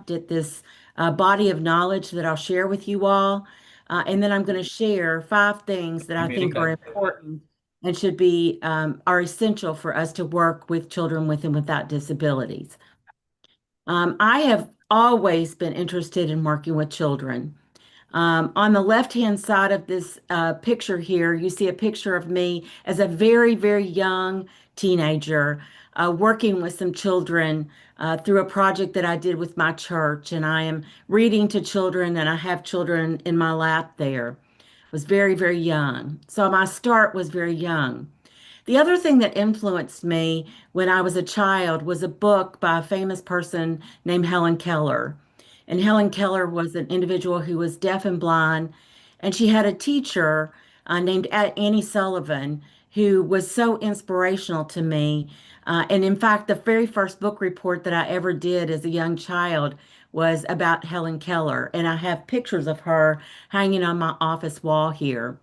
crafted this body of knowledge that I'll share with you all. And then I'm going to share 5 things that I think are important and should be are essential for us to work with children with and without disabilities. I have always been interested in working with children. On the left-hand side of this picture here, you see a picture of me as a very, very young teenager working with some children through a project that I did with my church. And I am reading to children, and I have children in my lap there. I was very, very young. So my start was very young. The other thing that influenced me when I was a child was a book by a famous person named Helen Keller. And Helen Keller was an individual who was deaf and blind, and she had a teacher named Annie Sullivan who was so inspirational to me. And in fact, the very first book report that I ever did as a young child was about Helen Keller, and I have pictures of her hanging on my office wall here.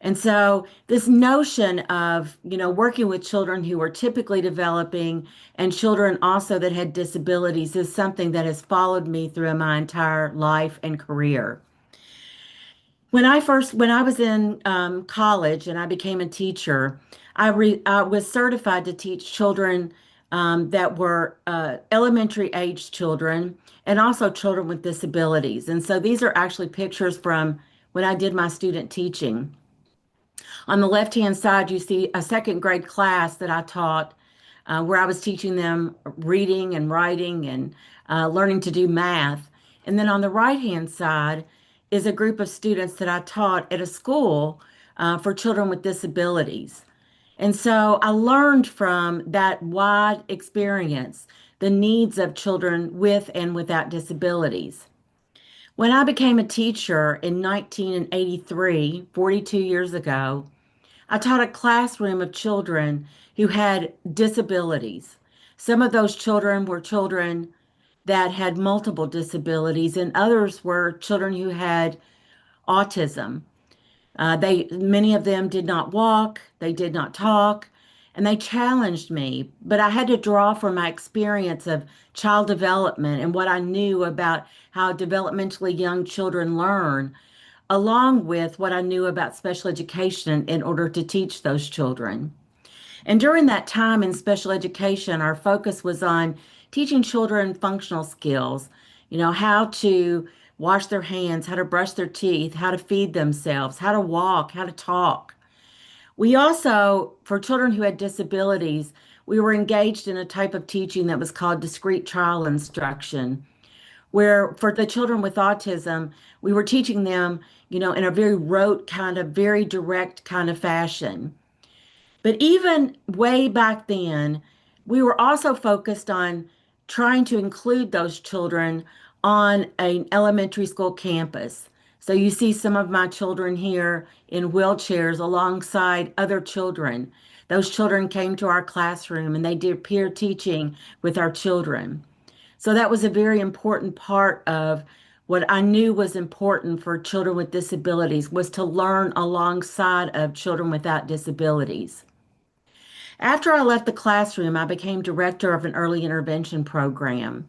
And so this notion of, working with children who are typically developing and children also that had disabilities is something that has followed me through my entire life and career. When I was in college and I became a teacher, I was certified to teach children that were elementary age children and also children with disabilities. And so these are actually pictures from when I did my student teaching. On the left-hand side, you see a second grade class that I taught where I was teaching them reading and writing and learning to do math. And then on the right-hand side is a group of students that I taught at a school for children with disabilities. And so I learned from that wide experience the needs of children with and without disabilities. When I became a teacher in 1983, 42 years ago, I taught a classroom of children who had disabilities. Some of those children were children that had multiple disabilities, and others were children who had autism. Many of them did not walk, they did not talk, and they challenged me. But I had to draw from my experience of child development and what I knew about how developmentally young children learn along with what I knew about special education in order to teach those children. And during that time in special education, our focus was on teaching children functional skills, how to wash their hands, how to brush their teeth, how to feed themselves, how to walk, how to talk. We also, for children who had disabilities, we were engaged in a type of teaching that was called discrete trial instruction, where for the children with autism, we were teaching them, in a very rote kind of, very direct kind of fashion. But even way back then, we were also focused on trying to include those children on an elementary school campus. So you see some of my children here in wheelchairs alongside other children. Those children came to our classroom and they did peer teaching with our children. So that was a very important part of what I knew was important for children with disabilities was to learn alongside of children without disabilities. After I left the classroom, I became director of an early intervention program.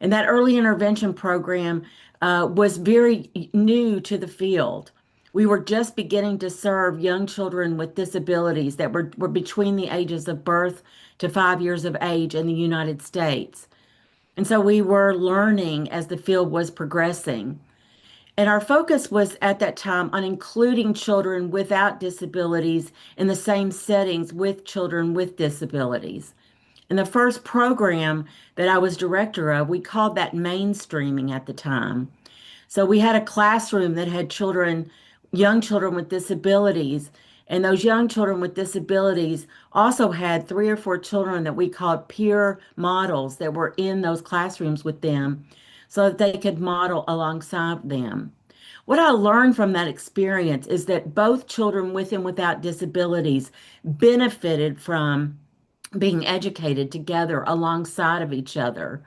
And that early intervention program was very new to the field. We were just beginning to serve young children with disabilities that were between the ages of birth to 5 years of age in the United States. And so we were learning as the field was progressing. And our focus was at that time on including children without disabilities in the same settings with children with disabilities. In the first program that I was director of, we called that mainstreaming at the time. So we had a classroom that had children, young children with disabilities, and those young children with disabilities also had 3 or 4 children that we called peer models that were in those classrooms with them so that they could model alongside them. What I learned from that experience is that both children with and without disabilities benefited from being educated together alongside of each other.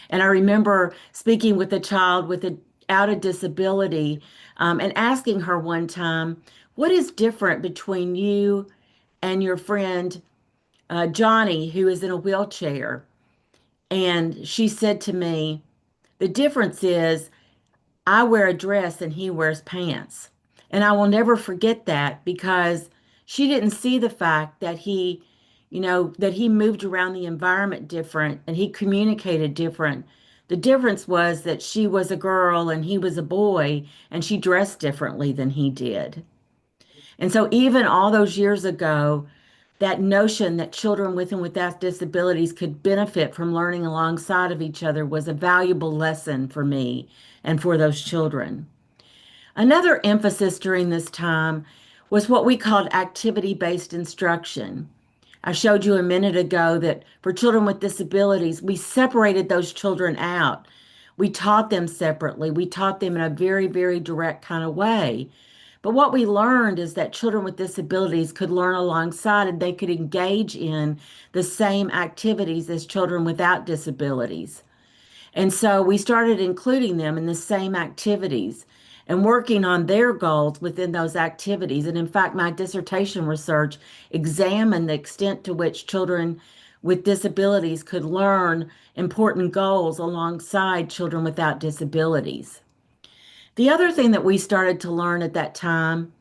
And I remember speaking with a child without a disability and asking her one time, what is different between you and your friend Johnny, who is in a wheelchair? And she said to me, The difference is I wear a dress and he wears pants. And I will never forget that because she didn't see the fact that that he moved around the environment different and he communicated different. The difference was that she was a girl and he was a boy and she dressed differently than he did. And so even all those years ago, that notion that children with and without disabilities could benefit from learning alongside of each other was a valuable lesson for me and for those children. Another emphasis during this time was what we called activity-based instruction. I showed you a minute ago that for children with disabilities, we separated those children out. We taught them separately. We taught them in a very, very direct kind of way. But what we learned is that children with disabilities could learn alongside and they could engage in the same activities as children without disabilities. And so we started including them in the same activities and working on their goals within those activities. And in fact, my dissertation research examined the extent to which children with disabilities could learn important goals alongside children without disabilities. The other thing that we started to learn at that time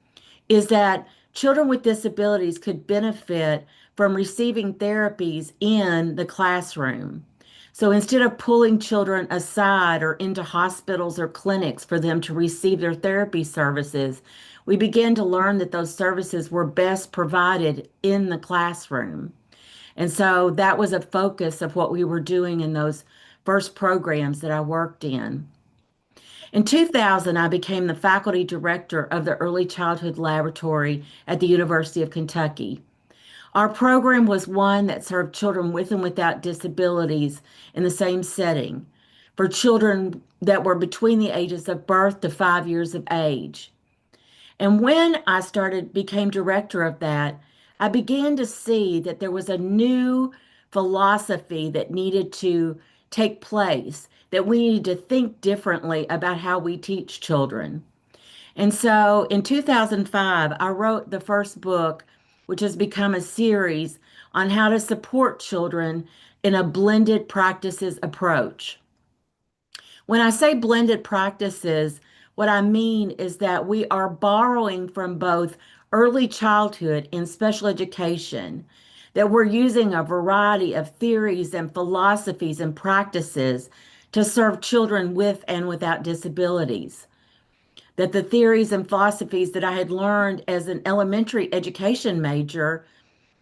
is that children with disabilities could benefit from receiving therapies in the classroom. So instead of pulling children aside or into hospitals or clinics for them to receive their therapy services, we began to learn that those services were best provided in the classroom. And so that was a focus of what we were doing in those first programs that I worked in. In 2000, I became the faculty director of the Early Childhood Laboratory at the University of Kentucky. Our program was one that served children with and without disabilities in the same setting for children that were between the ages of birth to 5 years of age. And when I became director of that, I began to see that there was a new philosophy that needed to take place, that we needed to think differently about how we teach children. And so in 2005, I wrote the first book, which has become a series on how to support children in a blended practices approach. When I say blended practices, what I mean is that we are borrowing from both early childhood and special education, that we're using a variety of theories and philosophies and practices to serve children with and without disabilities. That the theories and philosophies that I had learned as an elementary education major,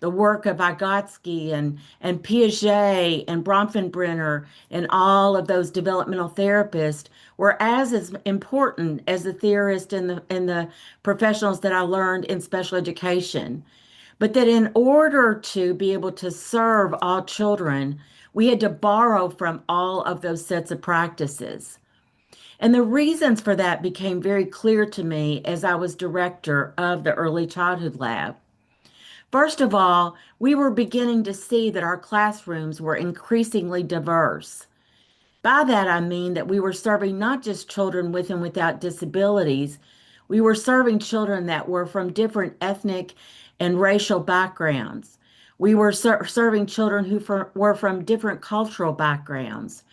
the work of Vygotsky and Piaget and Bronfenbrenner and all of those developmental therapists were as important as the theorists and the professionals that I learned in special education. But that in order to be able to serve all children, we had to borrow from all of those sets of practices. And the reasons for that became very clear to me as I was director of the Early Childhood Lab. First of all, we were beginning to see that our classrooms were increasingly diverse. By that, I mean that we were serving not just children with and without disabilities, we were serving children that were from different ethnic and racial backgrounds. We were serving children were from different cultural backgrounds.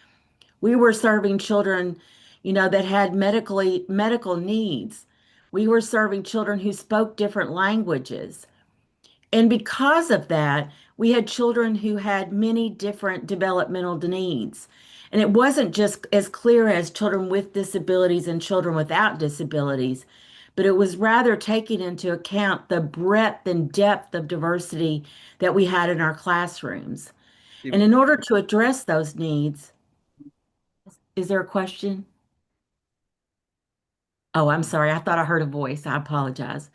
We were serving children, that had medical needs. We were serving children who spoke different languages. And because of that, we had children who had many different developmental needs. And it wasn't just as clear as children with disabilities and children without disabilities, but it was rather taking into account the breadth and depth of diversity that we had in our classrooms. And in order to address those needs, is there a question? Oh, I'm sorry. I thought I heard a voice. I apologize.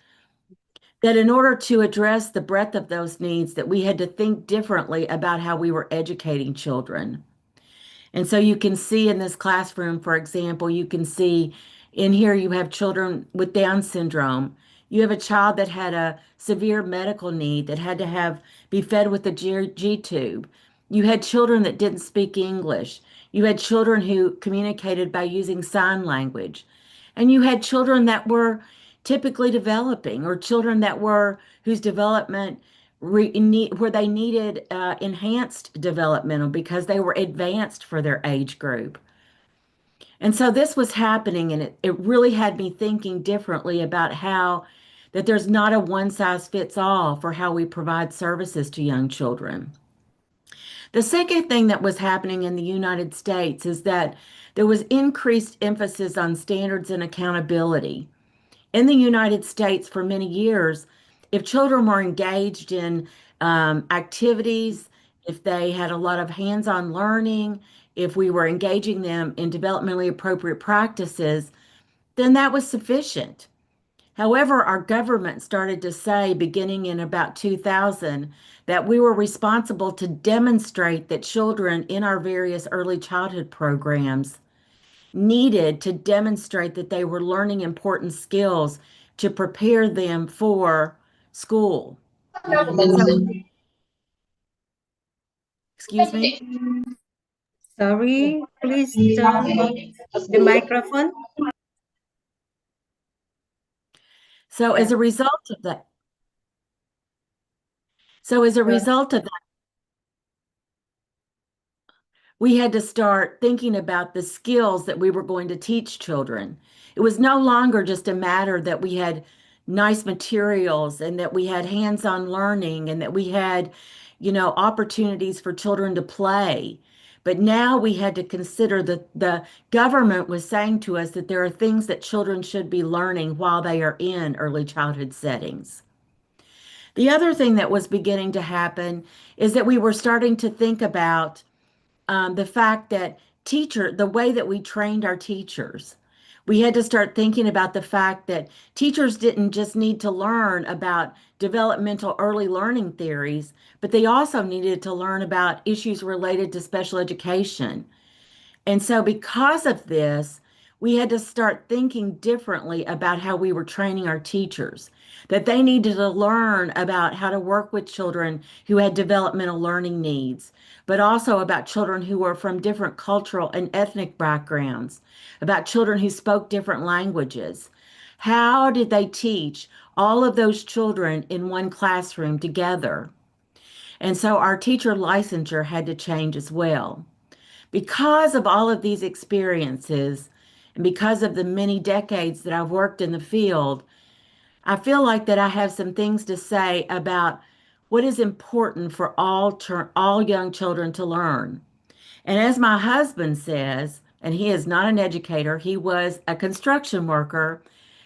That in order to address the breadth of those needs, that we had to think differently about how we were educating children. And so you can see in this classroom, for example, you can see in here you have children with Down syndrome. You have a child that had a severe medical need that had to be fed with a G tube. You had children that didn't speak English. You had children who communicated by using sign language. And you had children that were typically developing or children that were whose development where they needed enhanced developmental because they were advanced for their age group. And so this was happening, and it really had me thinking differently about how that there's not a one size fits all for how we provide services to young children. The second thing that was happening in the United States is that there was increased emphasis on standards and accountability. In the United States, for many years, if children were engaged in activities, if they had a lot of hands-on learning, if we were engaging them in developmentally appropriate practices, then that was sufficient. However, our government started to say, beginning in about 2000, that we were responsible to demonstrate that children in our various early childhood programs needed to demonstrate that they were learning important skills to prepare them for school. And so, excuse me. Sorry, please turn off the microphone. So Yeah. as a result of that, so as a Sure. result of we had to start thinking about the skills that we were going to teach children. It was no longer just a matter that we had nice materials and that we had hands-on learning and that we had, opportunities for children to play. But now we had to consider that the government was saying to us that there are things that children should be learning while they are in early childhood settings. The other thing that was beginning to happen is that we were starting to think about the fact that the way that we trained our teachers, we had to start thinking about the fact that teachers didn't just need to learn about developmental early learning theories, but they also needed to learn about issues related to special education. And so, because of this, we had to start thinking differently about how we were training our teachers, that they needed to learn about how to work with children who had developmental learning needs, but also about children who were from different cultural and ethnic backgrounds, about children who spoke different languages. How did they teach all of those children in one classroom together? And so, our teacher licensure had to change as well. Because of all of these experiences and because of the many decades that I've worked in the field, I feel like that I have some things to say about what is important for all young children to learn. And as my husband says, and he is not an educator, he was a construction worker,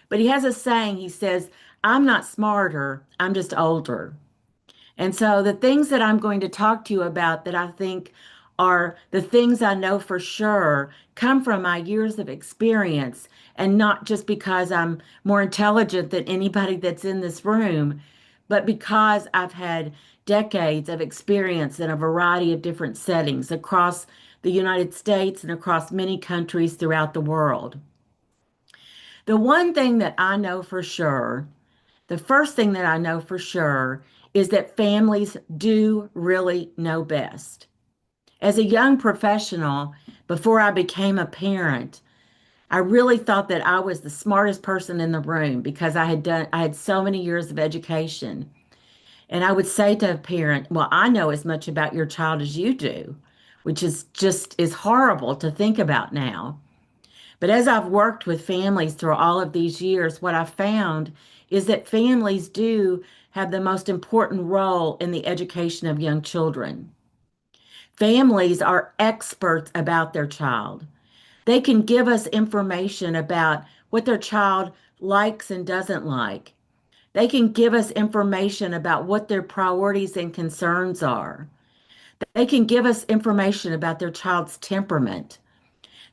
but he has a saying, he says, "I'm not smarter, I'm just older." And so the things that I'm going to talk to you about that I think are the things I know for sure come from my years of experience and not just because I'm more intelligent than anybody that's in this room, but because I've had decades of experience in a variety of different settings across the United States and across many countries throughout the world. The one thing that I know for sure the first thing that I know for sure is that families do really know best. As a young professional, before I became a parent, I really thought that I was the smartest person in the room because I had so many years of education. And I would say to a parent, "Well, I know as much about your child as you do," which is horrible to think about now. But as I've worked with families through all of these years, what I've found is that families do have the most important role in the education of young children. Families are experts about their child. They can give us information about what their child likes and doesn't like. They can give us information about what their priorities and concerns are. They can give us information about their child's temperament.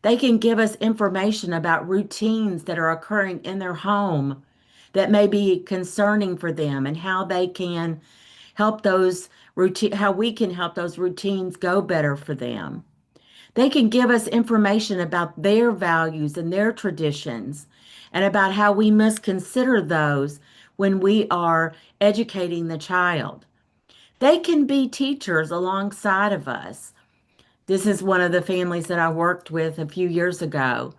They can give us information about routines that are occurring in their home that may be concerning for them and how they can how we can help those routines go better for them. They can give us information about their values and their traditions and about how we must consider those when we are educating the child. They can be teachers alongside of us. This is one of the families that I worked with a few years ago.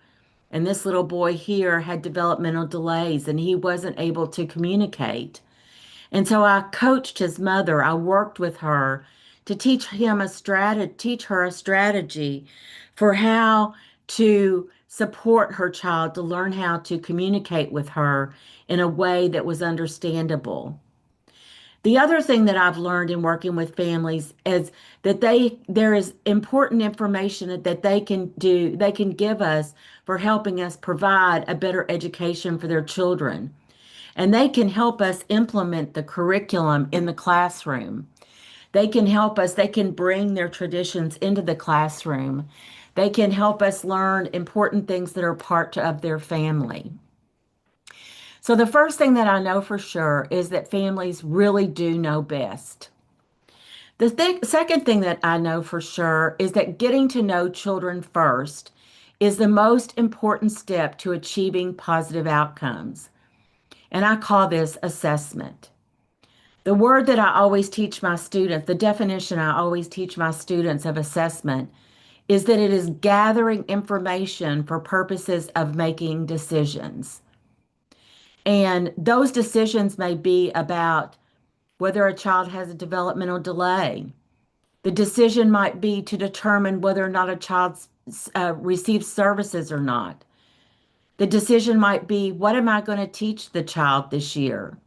And this little boy here had developmental delays and he wasn't able to communicate. And so I coached his mother. I worked with her to teach her a strategy for how to support her child to learn how to communicate with her in a way that was understandable. The other thing that I've learned in working with families is that there is important information that they can give us for helping us provide a better education for their children. And they can help us implement the curriculum in the classroom. They can help us, they can bring their traditions into the classroom. They can help us learn important things that are part of their family. So, the first thing that I know for sure is that families really do know best. Second thing that I know for sure is that getting to know children first is the most important step to achieving positive outcomes. And I call this assessment. The word that I always teach my students, the definition I always teach my students of assessment is that it is gathering information for purposes of making decisions. And those decisions may be about whether a child has a developmental delay. The decision might be to determine whether or not a child receives services or not. The decision might be, what am I going to teach the child this year?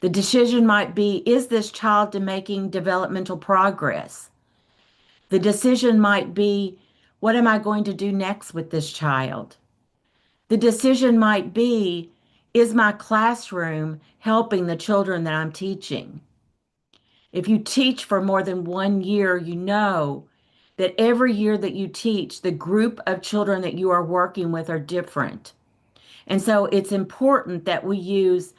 The decision might be, is this child making developmental progress? The decision might be, what am I going to do next with this child? The decision might be, is my classroom helping the children that I'm teaching? If you teach for more than 1 year, you know that every year that you teach, the group of children that you are working with are different. And so it's important that we use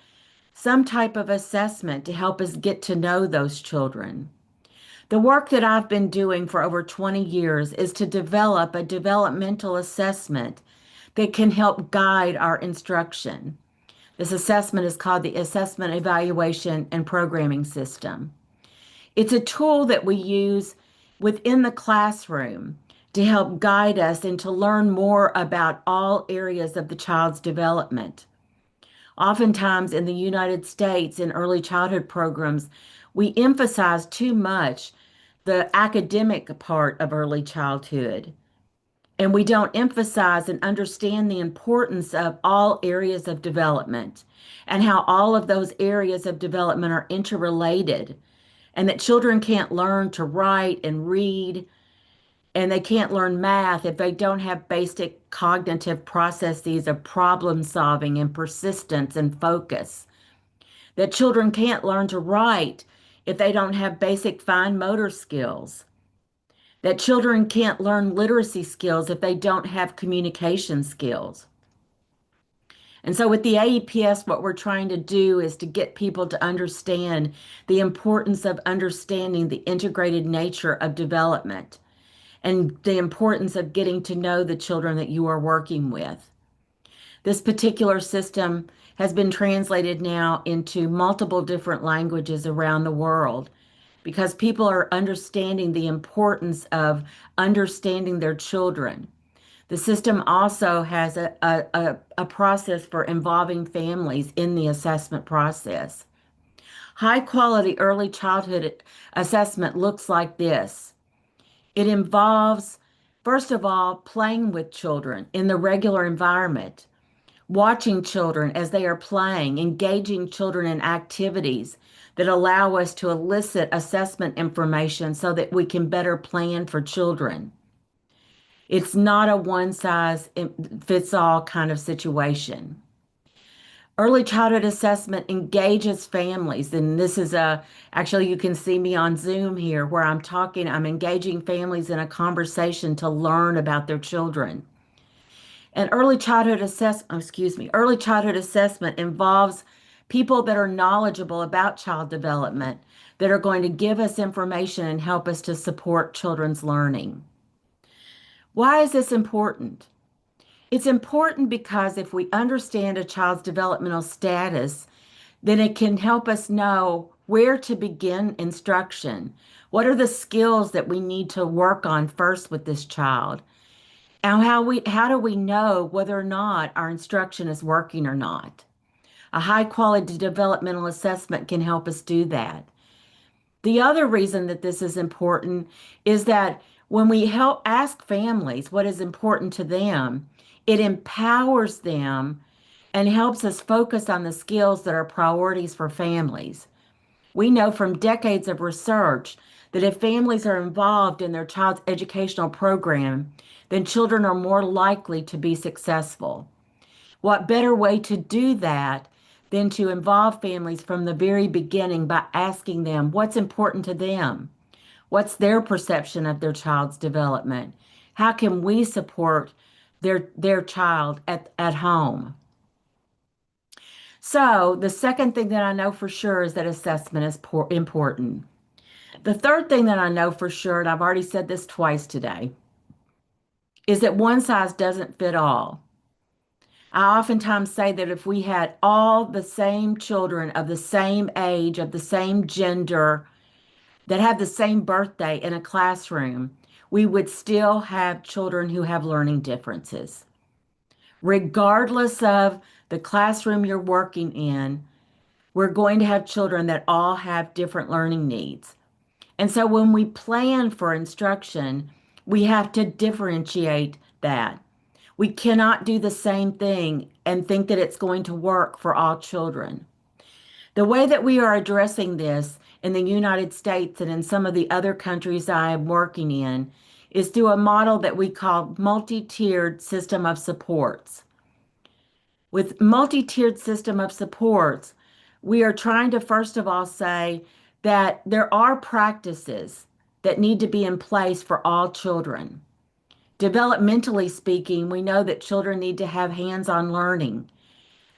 some type of assessment to help us get to know those children. The work that I've been doing for over 20 years is to develop a developmental assessment that can help guide our instruction. This assessment is called the Assessment Evaluation and Programming System. It's a tool that we use within the classroom to help guide us and to learn more about all areas of the child's development. Oftentimes in the United States, in early childhood programs, we emphasize too much the academic part of early childhood. And we don't emphasize and understand the importance of all areas of development and how all of those areas of development are interrelated, and that children can't learn to write and read, and they can't learn math if they don't have basic cognitive processes of problem solving and persistence and focus. That children can't learn to write if they don't have basic fine motor skills. That children can't learn literacy skills if they don't have communication skills. And so with the AEPS, what we're trying to do is to get people to understand the importance of understanding the integrated nature of development and the importance of getting to know the children that you are working with. This particular system has been translated now into multiple different languages around the world because people are understanding the importance of understanding their children. The system also has a process for involving families in the assessment process. High quality early childhood assessment looks like this. It involves, first of all, playing with children in the regular environment, watching children as they are playing, engaging children in activities that allow us to elicit assessment information so that we can better plan for children. It's not a one size fits all kind of situation. Early childhood assessment engages families, and this is actually you can see me on Zoom here where I'm engaging families in a conversation to learn about their children. And early childhood assessment involves people that are knowledgeable about child development that are going to give us information and help us to support children's learning. Why is this important? It's important because if we understand a child's developmental status, then it can help us know where to begin instruction. What are the skills that we need to work on first with this child? And how do we know whether or not our instruction is working or not? A high quality developmental assessment can help us do that. The other reason that this is important is that When we help ask families what is important to them, it empowers them and helps us focus on the skills that are priorities for families. We know from decades of research that if families are involved in their child's educational program, then children are more likely to be successful. What better way to do that than to involve families from the very beginning by asking them what's important to them? What's their perception of their child's development? How can we support their child at home? So, the second thing that I know for sure is that assessment is important. The third thing that I know for sure, and I've already said this twice today, is that one size doesn't fit all. I oftentimes say that if we had all the same children of the same age, of the same gender, that have the same birthday in a classroom, we would still have children who have learning differences. Regardless of the classroom you're working in, we're going to have children that all have different learning needs. And so when we plan for instruction, we have to differentiate that. We cannot do the same thing and think that it's going to work for all children. The way that we are addressing this in the United States and in some of the other countries I am working in is through a model that we call multi-tiered system of supports. With multi-tiered system of supports, we are trying to first of all say that there are practices that need to be in place for all children. Developmentally speaking, we know that children need to have hands-on learning.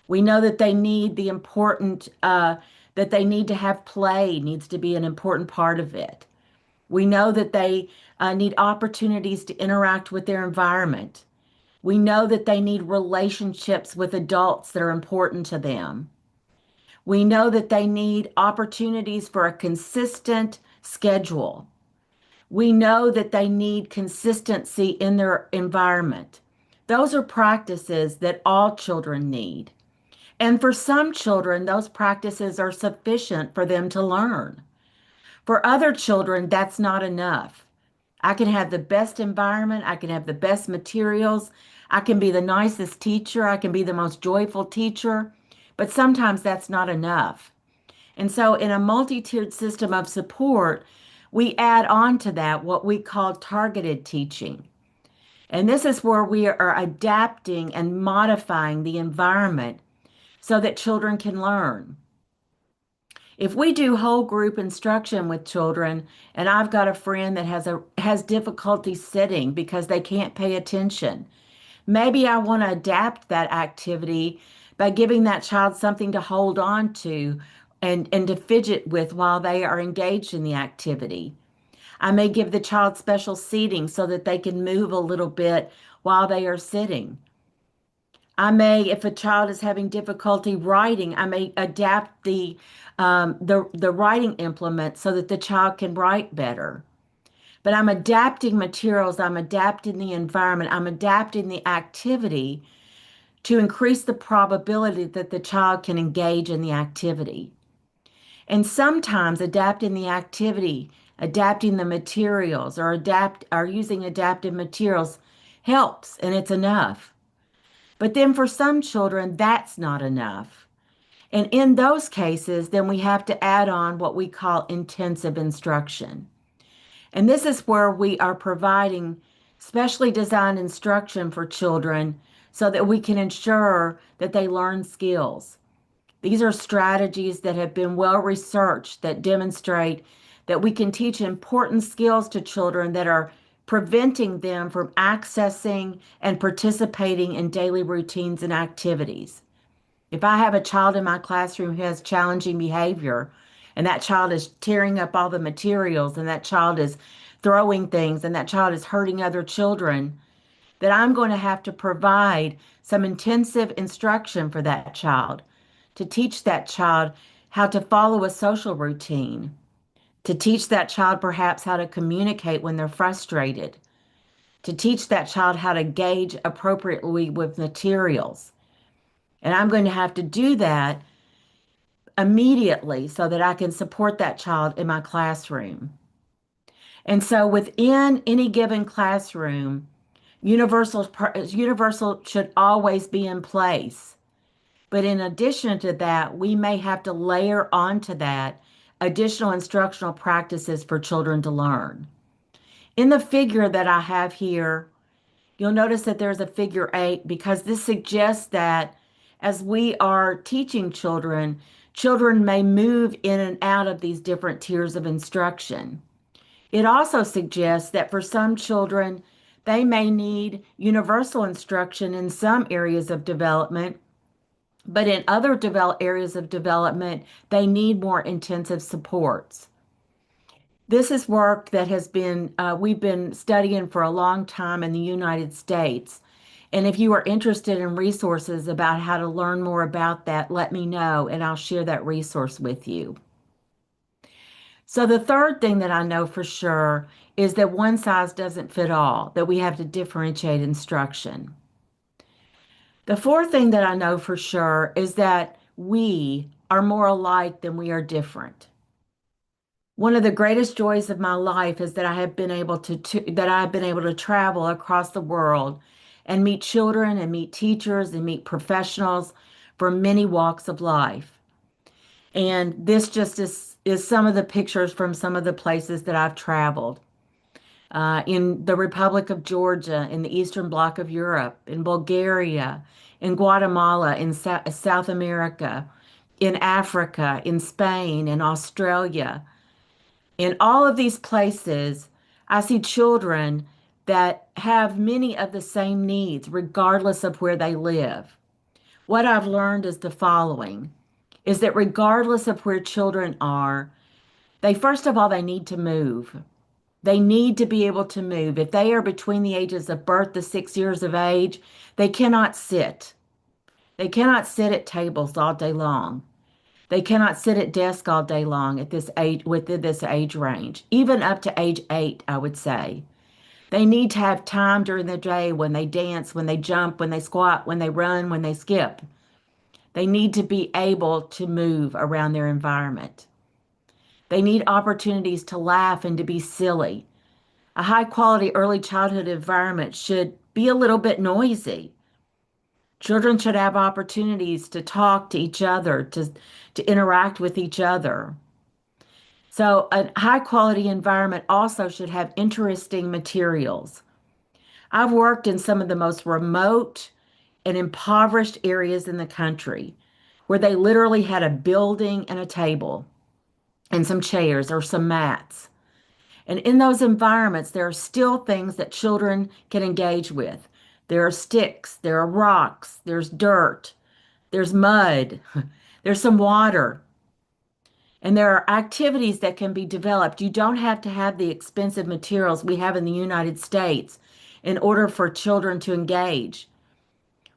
We know that they need the important, that they need to have play needs to be an important part of it. We know that they need opportunities to interact with their environment. We know that they need relationships with adults that are important to them. We know that they need opportunities for a consistent schedule. We know that they need consistency in their environment. Those are practices that all children need. And for some children, those practices are sufficient for them to learn. For other children, that's not enough. I can have the best environment, I can have the best materials, I can be the nicest teacher, I can be the most joyful teacher, but sometimes that's not enough. And so, in a multi tiered system of support, we add on to that what we call targeted teaching. And this is where we are adapting and modifying the environment so that children can learn. If we do whole group instruction with children, and I've got a friend that has difficulty sitting because they can't pay attention, maybe I want to adapt that activity by giving that child something to hold on to and to fidget with while they are engaged in the activity. I may give the child special seating so that they can move a little bit while they are sitting. I may, if a child is having difficulty writing, I may adapt the writing implement so that the child can write better. But I'm adapting materials, I'm adapting the environment, I'm adapting the activity to increase the probability that the child can engage in the activity. And sometimes adapting the activity, adapting the materials, or using adaptive materials helps, and it's enough. But then for some children, that's not enough. And in those cases, then we have to add on what we call intensive instruction. And this is where we are providing specially designed instruction for children so that we can ensure that they learn skills. These are strategies that have been well researched that demonstrate that we can teach important skills to children that are preventing them from accessing and participating in daily routines and activities. If I have a child in my classroom who has challenging behavior, and that child is tearing up all the materials, and that child is throwing things, and that child is hurting other children, that I'm going to have to provide some intensive instruction for that child to teach that child how to follow a social routine, to teach that child perhaps how to communicate when they're frustrated, to teach that child how to gauge appropriately with materials. And I'm going to have to do that immediately so that I can support that child in my classroom. And so within any given classroom, universal should always be in place. But in addition to that, we may have to layer onto that additional instructional practices for children to learn. In the figure that I have here, you'll notice that there's a figure 8 because this suggests that as we are teaching children, children may move in and out of these different tiers of instruction. It also suggests that for some children, they may need universal instruction in some areas of development, but in other areas of development, they need more intensive supports. This is work that we've been studying for a long time in the United States. And if you are interested in resources about how to learn more about that, let me know and I'll share that resource with you. So the third thing that I know for sure is that one size doesn't fit all, that we have to differentiate instruction. The fourth thing that I know for sure is that we are more alike than we are different. One of the greatest joys of my life is that I have been able to travel across the world and meet children and meet teachers and meet professionals from many walks of life. And this is some of the pictures from some of the places that I've traveled. In the Republic of Georgia, in the Eastern Bloc of Europe, in Bulgaria, in Guatemala, in South America, in Africa, in Spain, in Australia. In all of these places, I see children that have many of the same needs, regardless of where they live. What I've learned is the following, is that regardless of where children are, first of all, they need to move. They need to be able to move. If they are between the ages of birth to 6 years of age, they cannot sit. They cannot sit at tables all day long. They cannot sit at desk all day long at this age, within this age range, even up to age 8, I would say. They need to have time during the day when they dance, when they jump, when they squat, when they run, when they skip. They need to be able to move around their environment. They need opportunities to laugh and to be silly. A high quality early childhood environment should be a little bit noisy. Children should have opportunities to talk to each other, to interact with each other. So, a high quality environment also should have interesting materials. I've worked in some of the most remote and impoverished areas in the country where they literally had a building and a table and some chairs or some mats. And in those environments, there are still things that children can engage with. There are sticks, there are rocks, there's dirt, there's mud, there's some water, and there are activities that can be developed. You don't have to have the expensive materials we have in the United States in order for children to engage.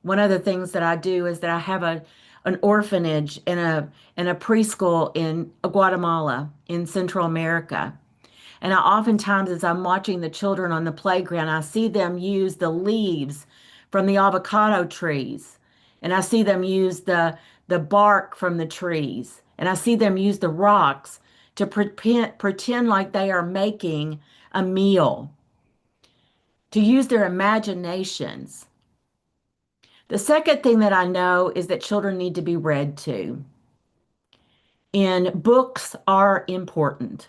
One of the things that I do is that I have an orphanage and a preschool in Guatemala in Central America. And I oftentimes, as I'm watching the children on the playground, I see them use the leaves from the avocado trees. And I see them use the bark from the trees. And I see them use the rocks to pretend like they are making a meal, to use their imaginations. The second thing that I know is that children need to be read to. And books are important.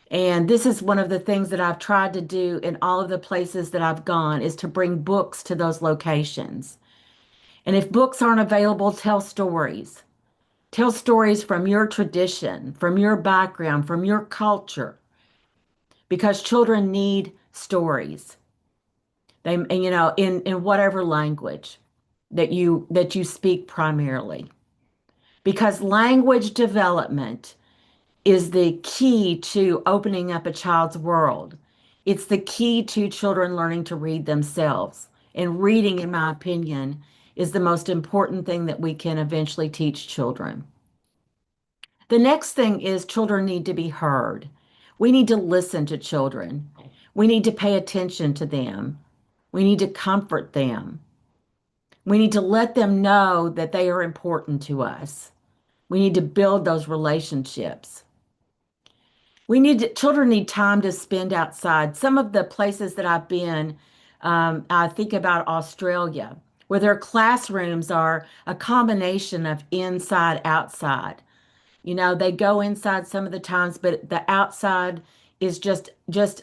And this is one of the things that I've tried to do in all of the places that I've gone is to bring books to those locations. And if books aren't available, tell stories. Tell stories from your tradition, from your background, from your culture, because children need stories. In whatever language that you speak primarily. Because language development is the key to opening up a child's world. It's the key to children learning to read themselves. And reading, in my opinion, is the most important thing that we can eventually teach children. The next thing is children need to be heard. We need to listen to children. We need to pay attention to them. We need to comfort them. We need to let them know that they are important to us. We need to build those relationships. Children need time to spend outside. Some of the places that I've been, I think about Australia, where their classrooms are a combination of inside, outside. They go inside some of the times, but the outside is just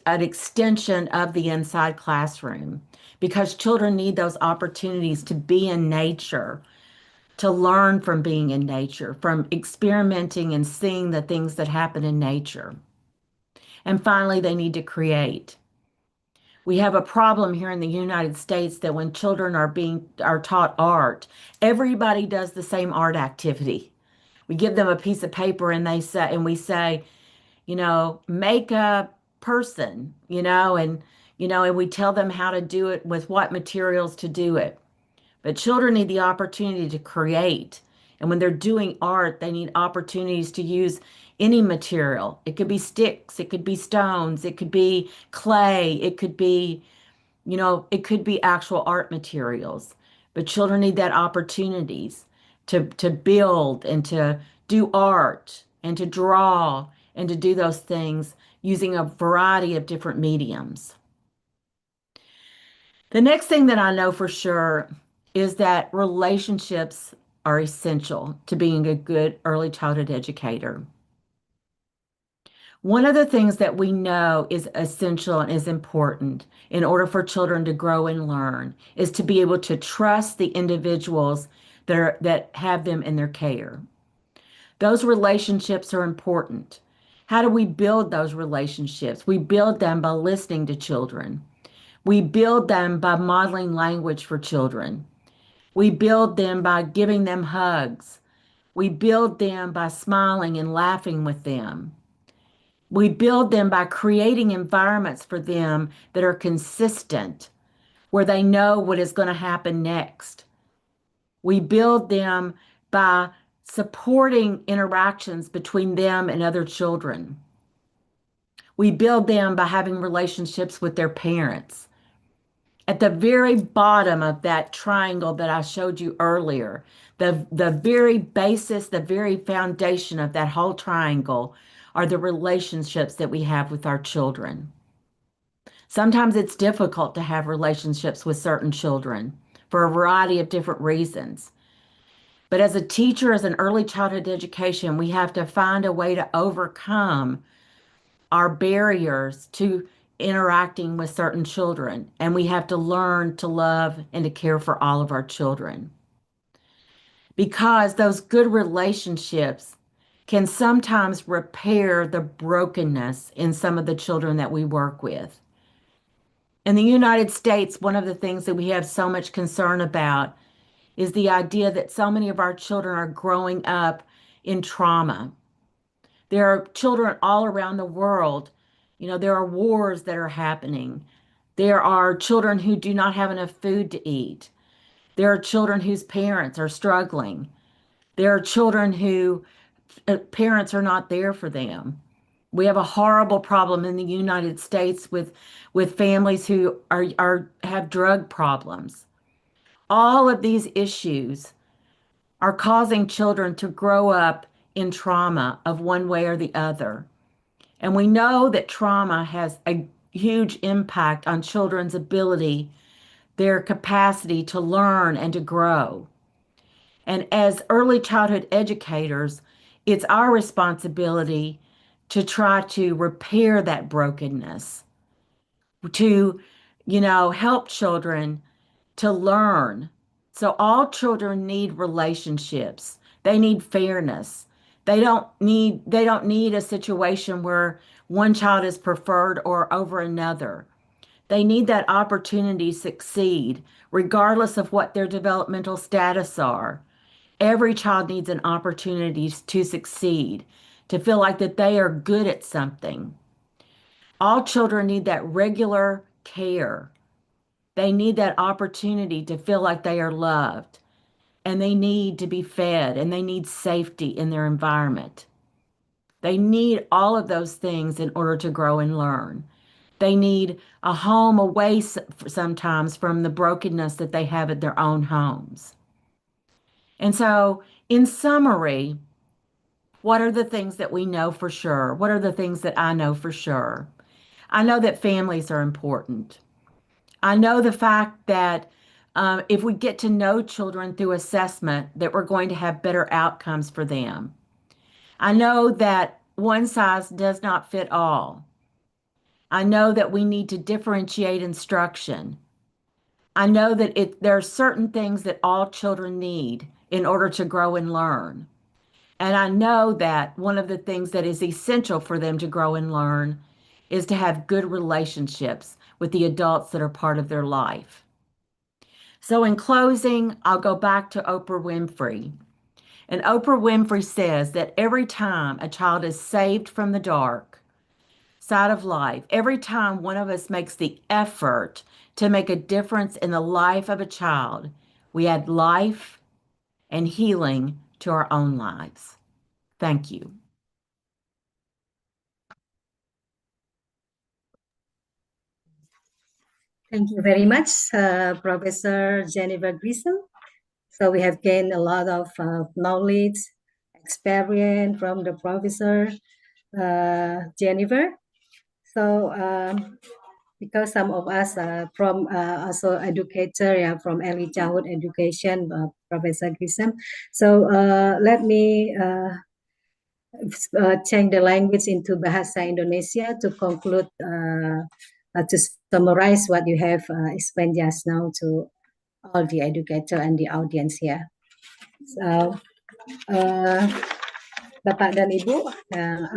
an extension of the inside classroom because children need those opportunities to be in nature, to learn from being in nature, from experimenting and seeing the things that happen in nature. And finally, they need to create. We have a problem here in the United States that when children are taught art, everybody does the same art activity. We give them a piece of paper and we say, make a person, and we tell them how to do it with what materials to do it. But children need the opportunity to create. And when they're doing art, they need opportunities to use any material. It could be sticks, it could be stones, it could be clay, it could be actual art materials. But children need that opportunities to build and to do art and to draw and to do those things using a variety of different mediums. The next thing that I know for sure is that relationships are essential to being a good early childhood educator. One of the things that we know is essential and is important in order for children to grow and learn is to be able to trust the individuals that have them in their care. Those relationships are important. How do we build those relationships? We build them by listening to children. We build them by modeling language for children. We build them by giving them hugs. We build them by smiling and laughing with them. We build them by creating environments for them that are consistent, where they know what is going to happen next. We build them by supporting interactions between them and other children. We build them by having relationships with their parents. At the very bottom of that triangle that I showed you earlier, the very basis, the very foundation of that whole triangle are the relationships that we have with our children. Sometimes it's difficult to have relationships with certain children for a variety of different reasons. But as a teacher, as an early childhood education, we have to find a way to overcome our barriers to interacting with certain children. And we have to learn to love and to care for all of our children. Because those good relationships can sometimes repair the brokenness in some of the children that we work with. In the United States, one of the things that we have so much concern about is the idea that so many of our children are growing up in trauma. There are children all around the world. There are wars that are happening. There are children who do not have enough food to eat. There are children whose parents are struggling. There are children who parents are not there for them. We have a horrible problem in the United States with families who are have drug problems. All of these issues are causing children to grow up in trauma of one way or the other. And we know that trauma has a huge impact on children's ability, their capacity to learn and to grow. And as early childhood educators, it's our responsibility to try to repair that brokenness, to, help children to learn. So all children need relationships. They need fairness. They don't need a situation where one child is preferred or over another. They need that opportunity to succeed, regardless of what their developmental status are. Every child needs an opportunity to succeed, to feel like that they are good at something. All children need that regular care. They need that opportunity to feel like they are loved, and they need to be fed, and they need safety in their environment. They need all of those things in order to grow and learn. They need a home away sometimes from the brokenness that they have at their own homes. And so, in summary, What are the things that we know for sure? What are the things that I know for sure? I know that families are important. I know the fact that if we get to know children through assessment, that we're going to have better outcomes for them. I know that one size does not fit all. I know that we need to differentiate instruction. I know that there are certain things that all children need in order to grow and learn. And I know that one of the things that is essential for them to grow and learn is to have good relationships with the adults that are part of their life. So, in closing, I'll go back to Oprah Winfrey. And Oprah Winfrey says that every time a child is saved from the dark side of life, every time one of us makes the effort to make a difference in the life of a child, we add life and healing to our own lives. Thank you. Thank you very much, Professor Jennifer Grissom. So we have gained a lot of knowledge, experience from the Professor Jennifer. So because some of us are from also educator, yeah, from early childhood education, Professor Grissom. So let me change the language into Bahasa Indonesia to conclude, to summarize what you have explained just now to all the educator and the audience here. So, Bapak dan Ibu,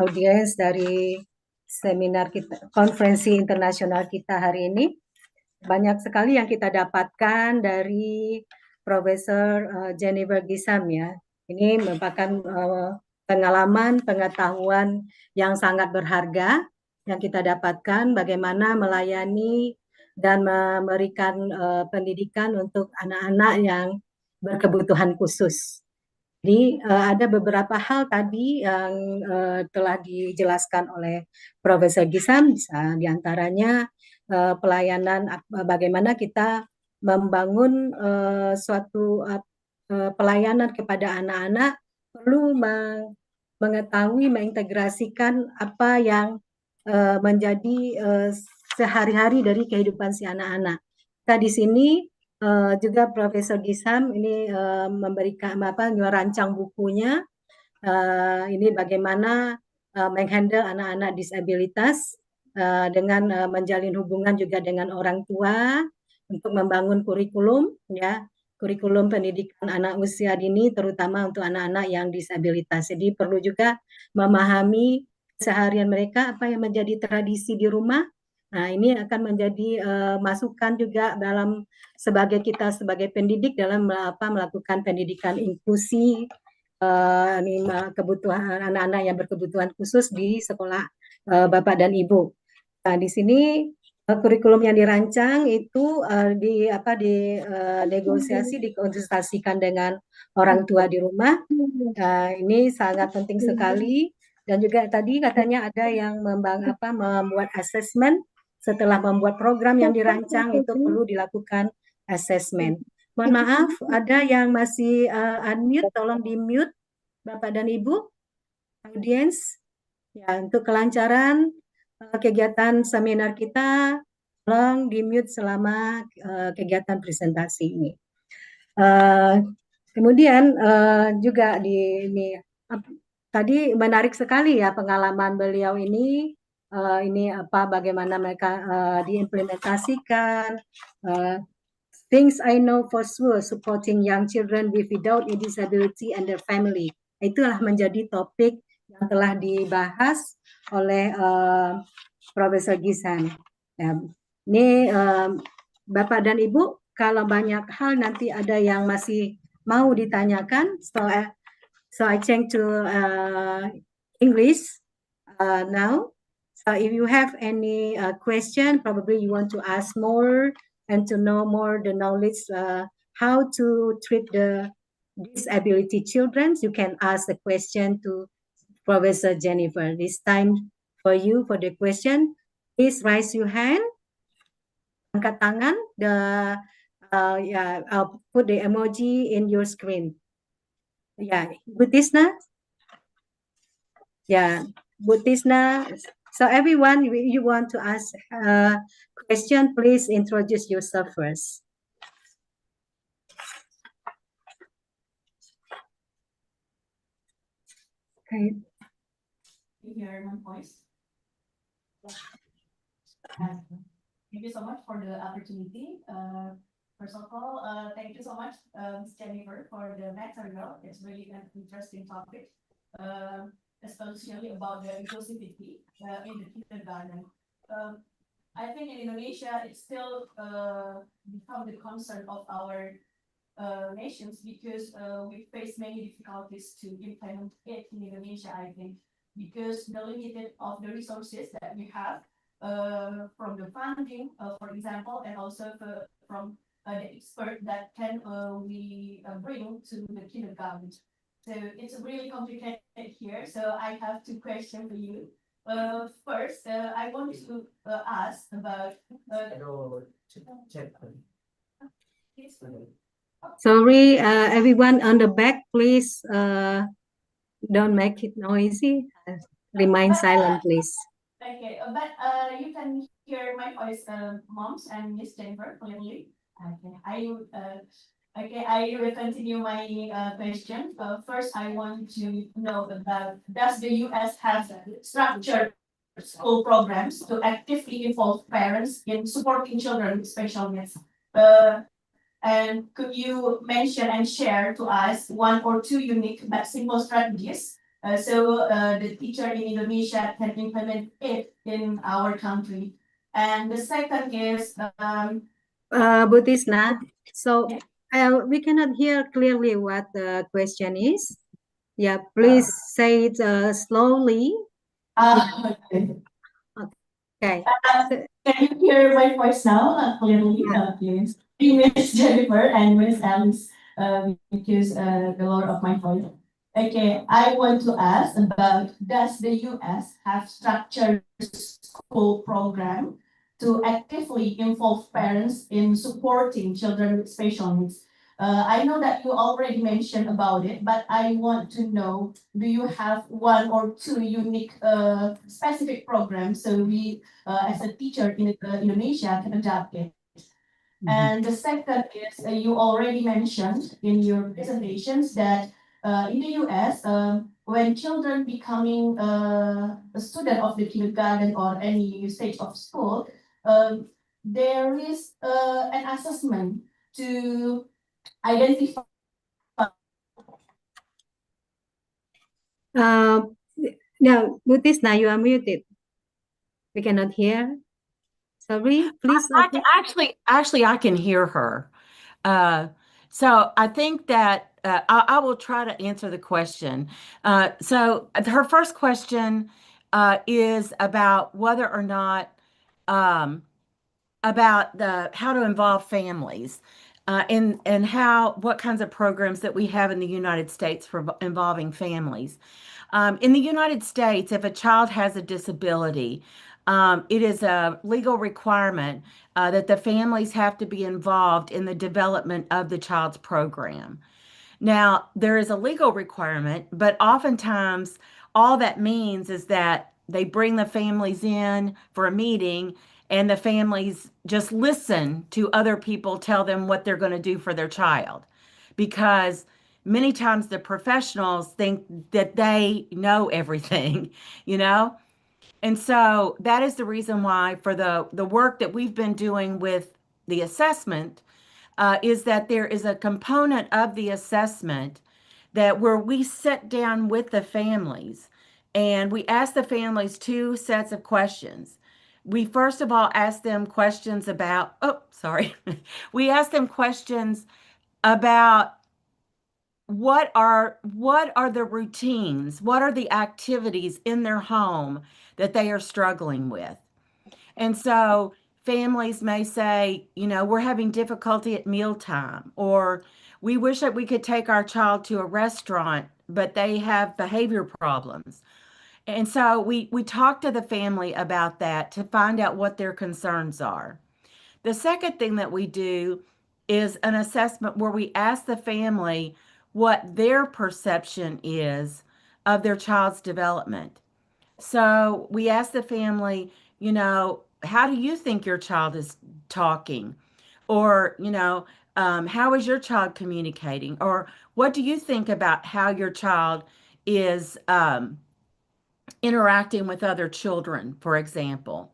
audiens dari seminar kita, konferensi internasional kita hari ini, banyak sekali yang kita dapatkan dari Profesor Jennifer Gisam ya. Ini merupakan pengalaman, pengetahuan yang sangat berharga yang kita dapatkan bagaimana melayani dan memberikan pendidikan untuk anak-anak yang berkebutuhan khusus. Jadi ada beberapa hal tadi yang telah dijelaskan oleh Profesor Gisam, diantaranya pelayanan, bagaimana kita membangun suatu pelayanan kepada anak-anak perlu mengetahui, mengintegrasikan apa yang menjadi sehari-hari dari kehidupan si anak-anak. Kita di sini juga Profesor Gisam ini memberikan merancang bukunya. Ini bagaimana menghandle anak-anak disabilitas dengan menjalin hubungan juga dengan orang tua untuk membangun kurikulum, ya, kurikulum pendidikan anak usia dini terutama untuk anak-anak yang disabilitas. Jadi perlu juga memahami keseharian mereka, apa yang menjadi tradisi di rumah. Nah, ini akan menjadi masukan juga dalam sebagai kita sebagai pendidik dalam melakukan pendidikan inklusi kebutuhan anak-anak yang berkebutuhan khusus di sekolah Bapak dan Ibu. Nah, di sini kurikulum yang dirancang itu di negosiasi dikonsultasikan dengan orang tua di rumah. Ini sangat penting sekali. Dan juga tadi katanya ada yang membuat assessment. Setelah membuat program yang dirancang itu perlu dilakukan assessment. Mohon maaf, ada yang masih unmute, tolong di-mute Bapak dan Ibu, audiens. Ya, untuk kelancaran kegiatan seminar kita, tolong di-mute selama kegiatan presentasi ini. Kemudian juga tadi menarik sekali ya pengalaman beliau ini bagaimana mereka diimplementasikan. Things I know for sure, supporting young children without a disability and their family. Itulah menjadi topik yang telah dibahas oleh Profesor Gisan. Ya, ini Bapak dan Ibu, kalau banyak hal nanti ada yang masih mau ditanyakan, so I change to English now. So if you have any question, probably you want to ask more and to know more the knowledge how to treat the disability children, you can ask the question to Professor Jennifer. This time for you for the question, please raise your hand. Angkat tangan. I'll put the emoji in your screen. Yeah, Bu Tisna. Yeah, Butisna. So everyone, you want to ask a question, please introduce yourself first. Okay. You hear my voice? Uh, Thank you so much for the opportunity. First of all, thank you so much, Ms. Jennifer, for the material. It's really an interesting topic, uh, especially about the inclusivity in the kindergarten. Um, I think in Indonesia, it's still become the concern of our nations because we face many difficulties to implement it in Indonesia, I think, because the limited of the resources that we have from the funding, for example, and also from the expert that can we bring to the kindergarten. So it's really complicated here. So I have two questions for you. First, I want to ask about Sorry, everyone on the back, please don't make it noisy. Remain silent, please. Okay, but you can hear my voice, moms and Miss Jennifer clearly. Okay, I will continue my question. First, I want to know about does the U.S. have structured school programs to actively involve parents in supporting children with special needs? Uh, and could you mention and share to us one or two unique but simple strategies so the teacher in Indonesia can implement it in our country? And the second is Butisna, so we cannot hear clearly what the question is. Yeah, please say it slowly. okay. Okay. Can you hear my voice now clearly? Yes. Miss Jennifer and Miss Alice, because the load of my voice. Okay, I want to ask about does the US have structured school program to actively involve parents in supporting children with special needs? I know that you already mentioned about it, but I want to know, do you have one or two unique specific programs so we as a teacher in Indonesia can adapt it? And the second is you already mentioned in your presentations that in the US, when children becoming a student of the kindergarten or any stage of school, there is an assessment to identify. No, Butisna, you are muted. We cannot hear. Sorry, please. Actually, I can hear her. Uh, so I think that I will try to answer the question. So her first question is about whether or not um, about the how to involve families and how what kinds of programs that we have in the United States for involving families. In the United States, if a child has a disability, it is a legal requirement that the families have to be involved in the development of the child's program. Now, there is a legal requirement, but oftentimes all that means is that they bring the families in for a meeting and the families just listen to other people tell them what they're going to do for their child. Because many times the professionals think that they know everything, you know? And so that is the reason why for the work that we've been doing with the assessment is that there is a component of the assessment that where we sit down with the families and we ask the families two sets of questions. We first of all ask them questions about, oh, sorry. We ask them questions about what are the routines, what are the activities in their home that they are struggling with. And so families may say, we're having difficulty at mealtime, or we wish that we could take our child to a restaurant, but they have behavior problems. And so we talk to the family about that to find out what their concerns are. The second thing that we do is an assessment where we ask the family what their perception is of their child's development. So we ask the family, how do you think your child is talking? Or, how is your child communicating? Or what do you think about how your child is interacting with other children, for example?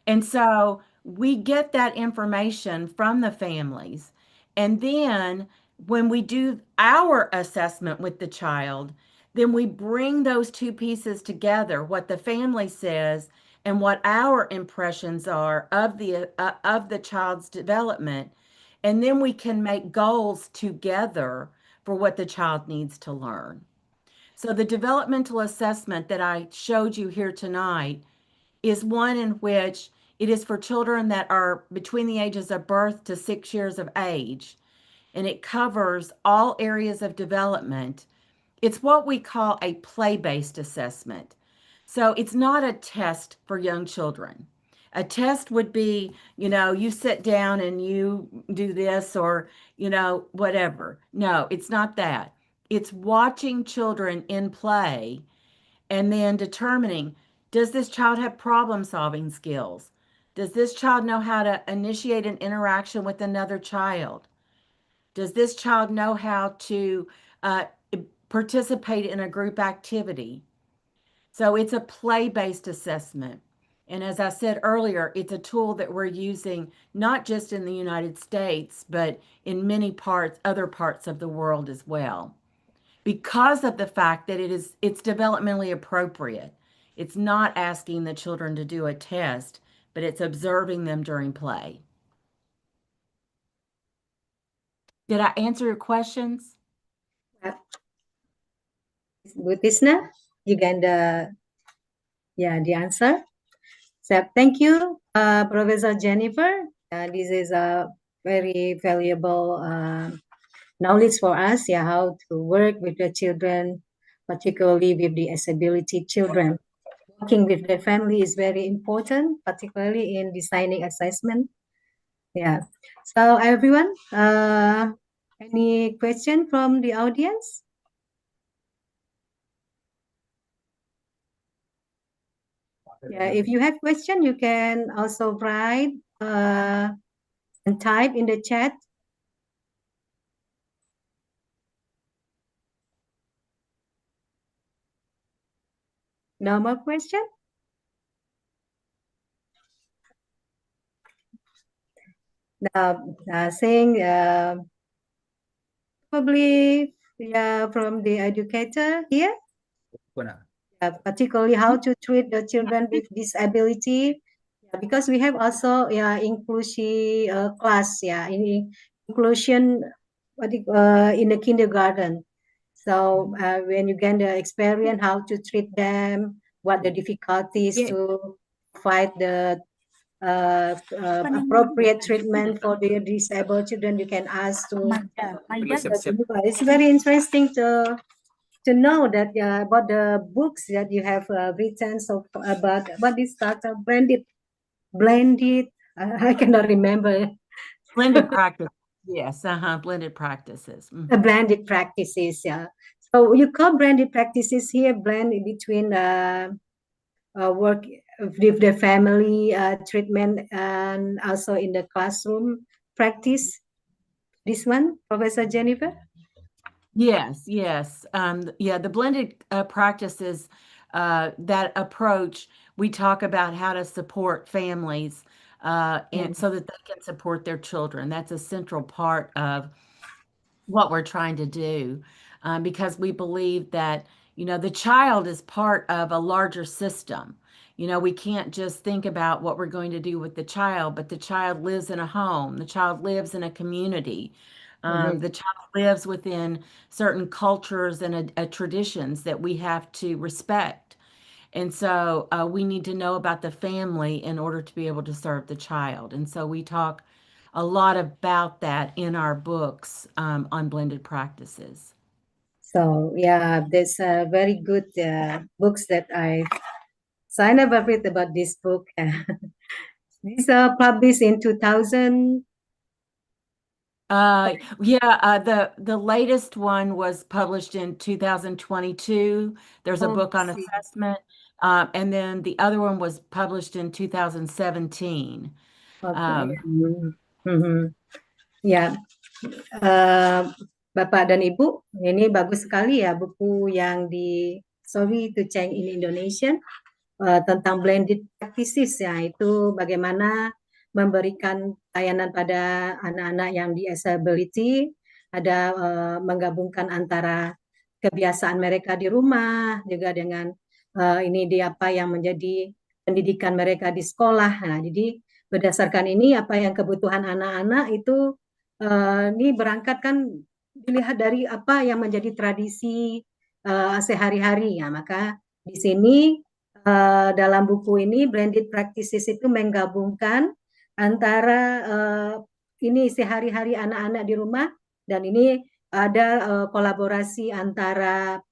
And so we get that information from the families. And then when we do our assessment with the child, then we bring those two pieces together, what the family says and what our impressions are of the child's development. And then we can make goals together for what the child needs to learn. So the developmental assessment that I showed you here tonight is one in which it is for children that are between the ages of birth to 6 years of age, and it covers all areas of development. It's what we call a play-based assessment. So it's not a test for young children. A test would be, you sit down and you do this or, whatever. No, it's not that. It's watching children in play and then determining, does this child have problem solving skills? Does this child know how to initiate an interaction with another child? Does this child know how to uh, participate in a group activity? So it's a play-based assessment. And as I said earlier, it's a tool that we're using not just in the United States, but in many other parts of the world as well, because of the fact that it's developmentally appropriate. It's not asking the children to do a test, but it's observing them during play. Did I answer your questions? Bu Tisna, you can the answer. So thank you, Professor Jennifer. This is a very valuable knowledge for us, how to work with the children, particularly with the disability children. Working with the family is very important, particularly in designing assessment. Yeah. So everyone, any question from the audience? Yeah, if you have question, you can also write and type in the chat. No more question? Saying probably from the educator here, particularly how to treat the children with disability, because we have also inclusive class, in inclusion in the kindergarten. So when you get the experience how to treat them, what the difficulties to fight the appropriate treatment for the disabled children, you can ask to. It's very interesting to know that about the books that you have written so about what is that blended I cannot remember. Blended practice. Yes, blended practices. Blended practices, so you call blended practices here blend between work with the family treatment and also in the classroom practice. This one, Professor Jennifer? Yes, yes. The blended practices, that approach, we talk about how to support families and so that they can support their children. That's a central part of what we're trying to do because we believe that, the child is part of a larger system. We can't just think about what we're going to do with the child, but the child lives in a home, the child lives in a community. The child lives within certain cultures and traditions that we have to respect. And so we need to know about the family in order to be able to serve the child. And so we talk a lot about that in our books on blended practices. So there's very good books that I signed up with about this book. These are published in 2000. The latest one was published in 2022. There's a Oh, book on see. assessment, and then the other one was published in 2017. Okay. Um, Mhm. Ya, eh, Bapak dan Ibu, ini bagus sekali ya buku yang di Sorry to Change in Indonesian tentang blended practices ya, itu bagaimana memberikan layanan pada anak-anak yang disability, ada menggabungkan antara kebiasaan mereka di rumah juga dengan ini di apa yang menjadi pendidikan mereka di sekolah. Nah, jadi berdasarkan ini apa yang kebutuhan anak-anak itu ini berangkat kan dilihat dari apa yang menjadi tradisi sehari-hari ya. Maka di sini dalam buku ini blended practices itu menggabungkan antara ini sehari-hari anak-anak di rumah dan ini ada kolaborasi antara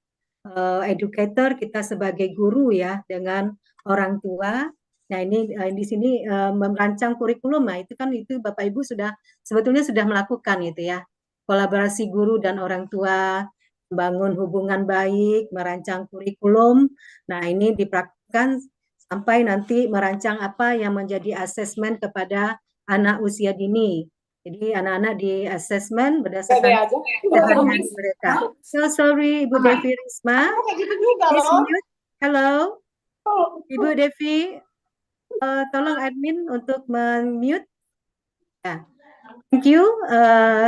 educator kita sebagai guru ya dengan orang tua. Nah ini di sini merancang kurikulum. Nah itu kan itu Bapak Ibu sudah sebetulnya sudah melakukan gitu ya. Kolaborasi guru dan orang tua, membangun hubungan baik, merancang kurikulum. Nah ini dipraktikkan sampai nanti merancang apa yang menjadi asesmen kepada anak usia dini. Jadi anak-anak di asesmen berdasarkan sehari-hari mereka. So sorry, Ibu Devi Risma. Please mute. Halo, Ibu Devi. Tolong admin untuk mute. Yeah. Thank you.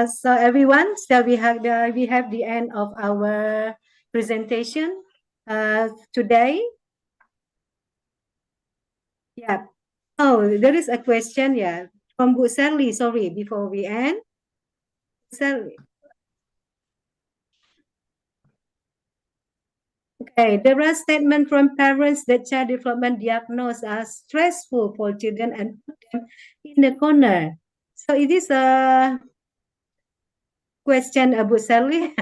So everyone, so we have the end of our presentation today. Yeah. Oh, there is a question. Yeah, from Bu Sally. Sorry, before we end, Sally. Okay, there are statements from parents that child development diagnosed as stressful for children and put them in the corner. So it is a question, Abu Sally.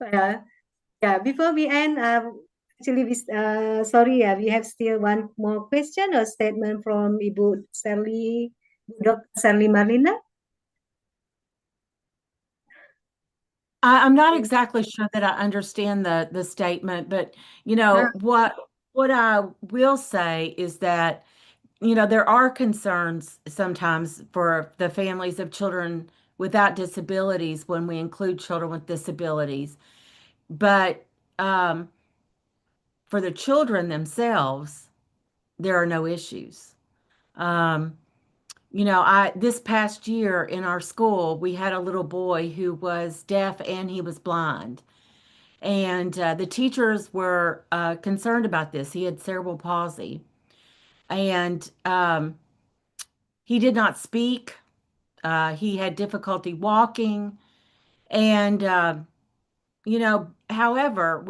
Yeah, before we end, actually, sorry, we have still one more question or statement from Ibu Sally, Dr. Sally Marlina. I'm not exactly sure that I understand the statement, but you know what I will say is that there are concerns sometimes for the families of children without disabilities when we include children with disabilities. But for the children themselves, there are no issues. Um, I this past year in our school, we had a little boy who was deaf and he was blind. And the teachers were concerned about this. He had cerebral palsy. And he did not speak. He had difficulty walking. And, however,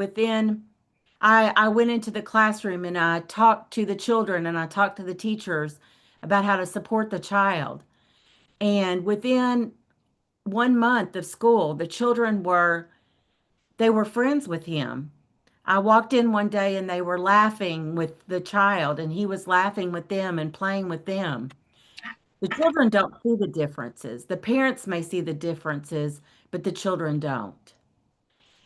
I went into the classroom and I talked to the children and I talked to the teachers about how to support the child. And within 1 month of school, they were friends with him. I walked in one day and they were laughing with the child, and he was laughing with them and playing with them. The children don't see the differences. The parents may see the differences, but the children don't.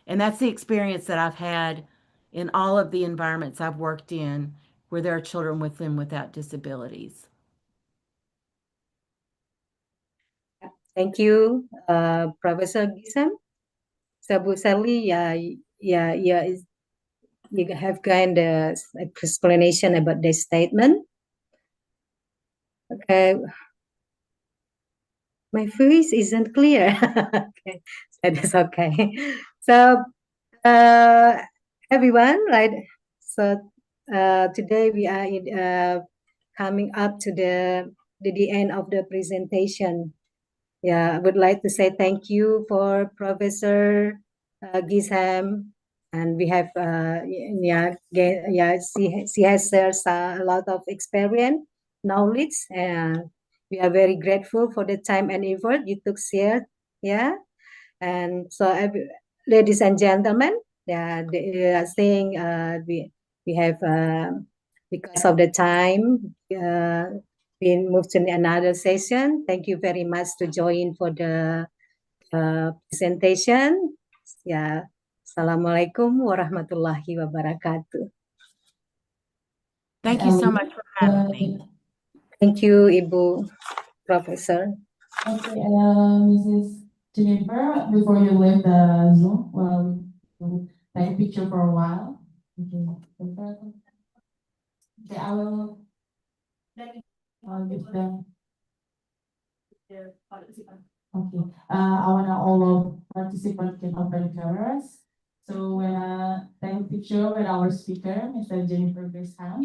And that's the experience that I've had in all of the environments I've worked in where there are children with and without disabilities. Thank you, Professor Gisam. So, Bu Sally, you have kind of explanation about this statement. Okay, my voice isn't clear. Okay, so that's okay. So, everyone, right? So, today we are coming up to the end of the presentation. Yeah, I would like to say thank you for Professor Gisham, and we have she has a lot of experience, knowledge, and we are very grateful for the time and effort you took here. Yeah, and so ladies and gentlemen, yeah, they are saying we have because of the time. we move to another session. Thank you very much to join for the presentation. Ya, Assalamualaikum warahmatullahi wabarakatuh. Thank you so much for having me. Thank you, Ibu Professor. Okay, Mrs. Jennifer, before you leave the Zoom, well, we'll take a picture for a while. Okay, okay, I will give them. Okay, I want all of participants can open the cameras. So when I take a picture with our speaker, Mr. Jennifer Grisham.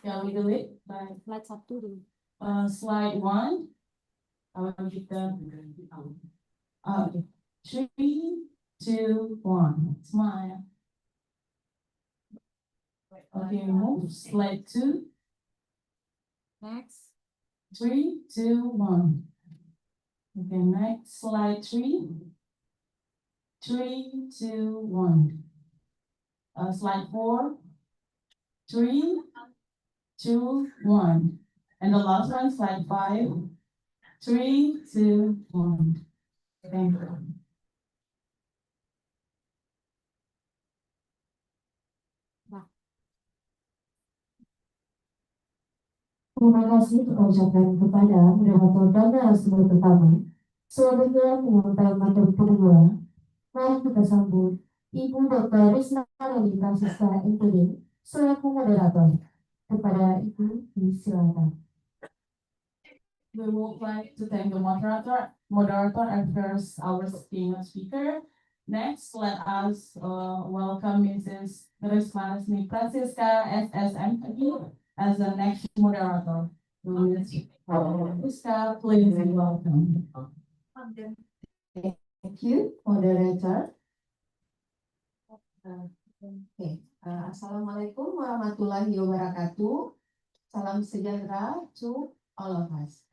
Yeah, we do it by slide 1. I will give them. Okay, 3, 2, 1. Smile. Okay, move. Slide 2. Next. 3, 2, 1. Okay, next. Slide 3. 3, 2, 1. Slide 4. 3, 2, 1. And the last one, slide 5. 3, 2, 1. Thank you. Terima kasih kita ucapkan kepada moderator dan narasumber pertama. Selanjutnya penyampaian materi kedua, mari kita sambut Ibu Dr. Risna Rani Francisca MPD selaku moderator. Kepada Ibu, silakan. We would like to thank the moderator and first our keynote speaker. Next, let us welcome Mrs. Risna Rani Francisca SSMPD as the next moderator. Francisca, please welcome. Thank you, moderator. Okay. Assalamualaikum warahmatullahi wabarakatuh. Salam sejahtera to all of us.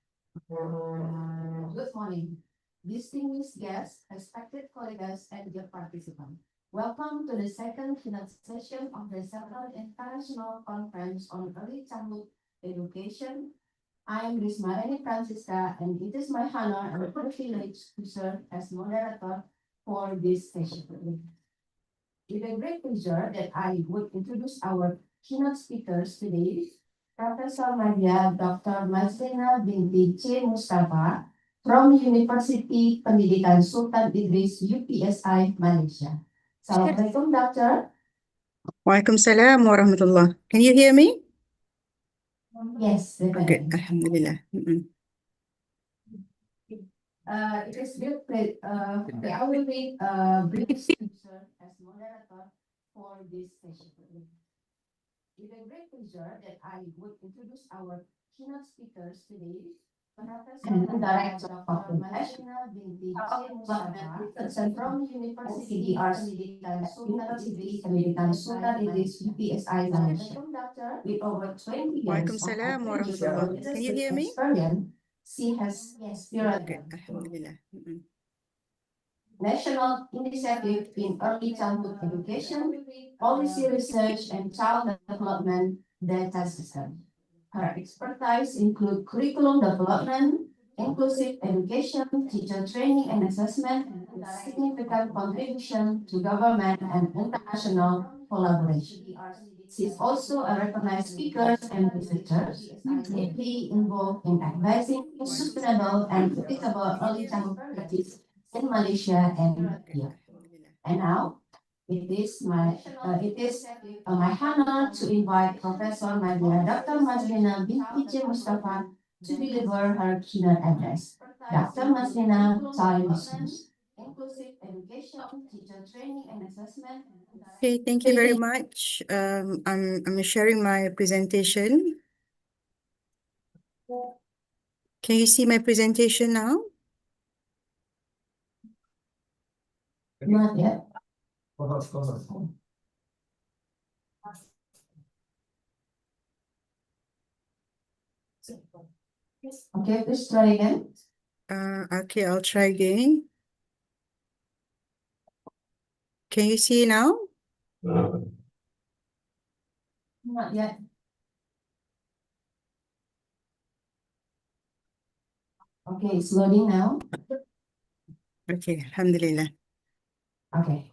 Good morning, distinguished guests, respected colleagues, and dear participants. Welcome to the second keynote session of the Seventh International Conference on Early Childhood Education. I am Risma Rani Francisca, and it is my honor and privilege to serve as moderator for this session. With a great pleasure that I would introduce our keynote speakers today, Professor Madia Dr. Mazlina binti C. Mustafa from University Pendidikan Sultan Idris UPSI Malaysia. Assalamualaikum, Doctor. Waalaikumsalam warahmatullah. Can you hear me? Yes, Okay, definitely. alhamdulillah. It is good that I will be brief speaker as moderator for this session. With a great pleasure that I would introduce our keynote speakers today, Professor Director of Mazlina binti C. Mustafa from University Pendidikan Sultan Idris UPSI Malaysia. With over 20 years Waalaikumsalam warahmatullah. Can you hear me? experience, she has Okay, spearheaded alhamdulillah. national initiative in early childhood education, policy research, and child development data system. Her expertise include curriculum development, inclusive education, teacher training and assessment, and significant contribution to government and international collaboration. She is also a recognized speaker and researcher, deeply involved in advising sustainable and applicable early childhood practice in Malaysia and India. And now, it is my honor to invite Professor Madia Dr. Mazlina binti C. Mustafa to deliver her keynote address. Dr. Mazlina, time is yours. Inclusive education, teacher training and assessment. Okay, thank you very much. I'm sharing my presentation. Can you see my presentation now? Not yet. Okay, please try again. Okay, I'll try again. Can you see now? Not yet. Okay, it's loading now. Okay, Alhamdulillah. Okay.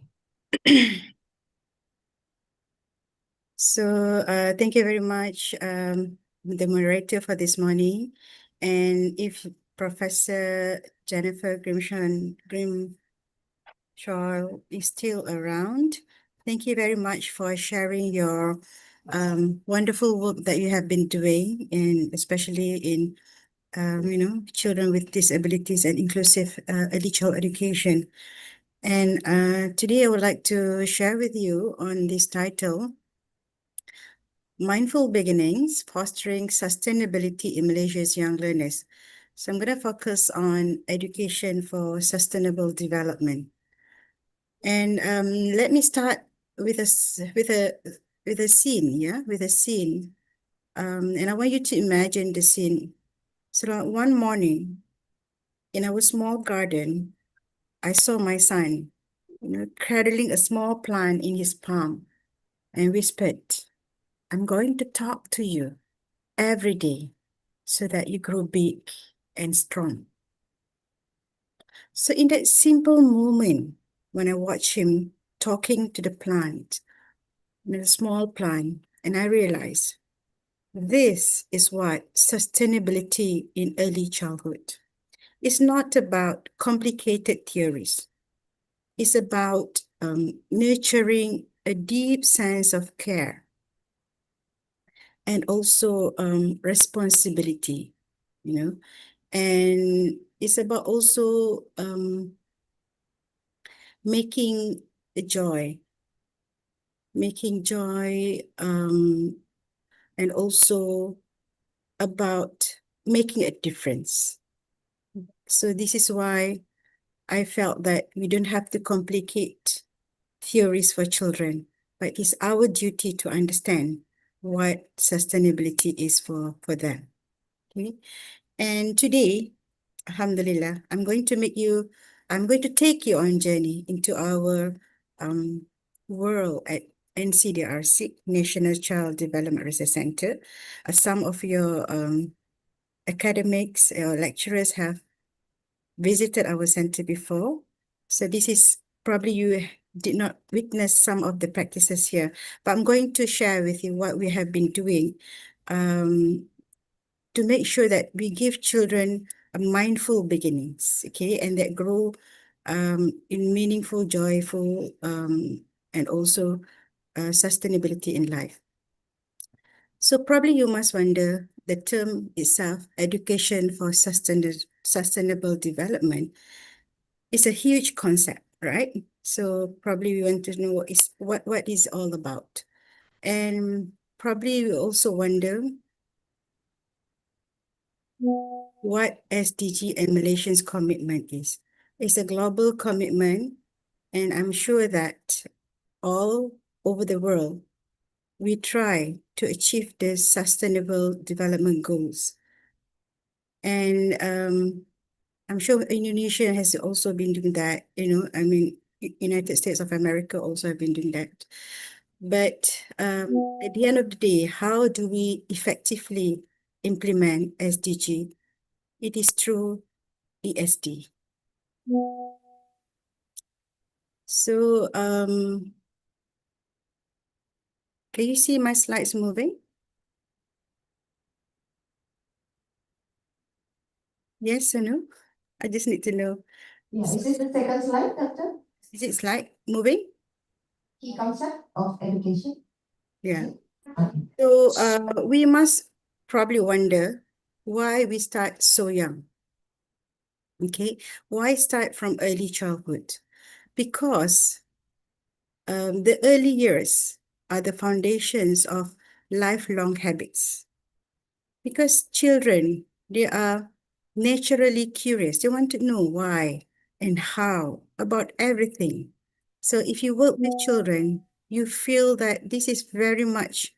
So thank you very much, the moderator for this morning. And if Professor Jennifer Grimshaw is still around, thank you very much for sharing your wonderful work that you have been doing, and especially in children with disabilities and inclusive early child education. And today I would like to share with you on this title, Mindful Beginnings, Fostering Sustainability in Malaysia's Young Learners. So I'm going to focus on education for sustainable development. And let me start with a scene, yeah, with a scene. And I want you to imagine the scene. So one morning in our small garden, I saw my son, cradling a small plant in his palm and whispered, "I'm going to talk to you every day so that you grow big and strong." So in that simple moment, when I watch him talking to the plant, the small plant, and I realize this is what sustainability in early childhood is not about complicated theories. It's about nurturing a deep sense of care and also responsibility, and it's about also making joy, and also about making a difference. So this is why I felt that we don't have to complicate theories for children, but it's our duty to understand what sustainability is for them. Okay. And today, Alhamdulillah, I'm going to take you on journey into our world at NCDRC, National Child Development Research Center. Some of your academics or lecturers have visited our center before. So this is probably you did not witness some of the practices here, but I'm going to share with you what we have been doing to make sure that we give children a mindful beginnings, okay, and that grow in meaningful, joyful, and also sustainability in life. So probably you must wonder, the term itself, education for sustainable development, is a huge concept, right? So probably we want to know what is all about. And probably you also wonder what SDG and Malaysia's commitment is. It's a global commitment, and I'm sure that all over the world, we try to achieve the sustainable development goals. And I'm sure Indonesia has also been doing that, United States of America also have been doing that. But at the end of the day, how do we effectively implement SDG? It is through ESD. So can you see my slides moving? Yes or no? I just need to know. Yeah, is this the second slide, Doctor? Is it slide moving? Key concept of education. Yeah. Okay. So we must probably wonder why we start so young. Okay, why start from early childhood? Because the early years are the foundations of lifelong habits. Because children, they are naturally curious. They want to know why and how about everything. So if you work with children, you feel that this is very much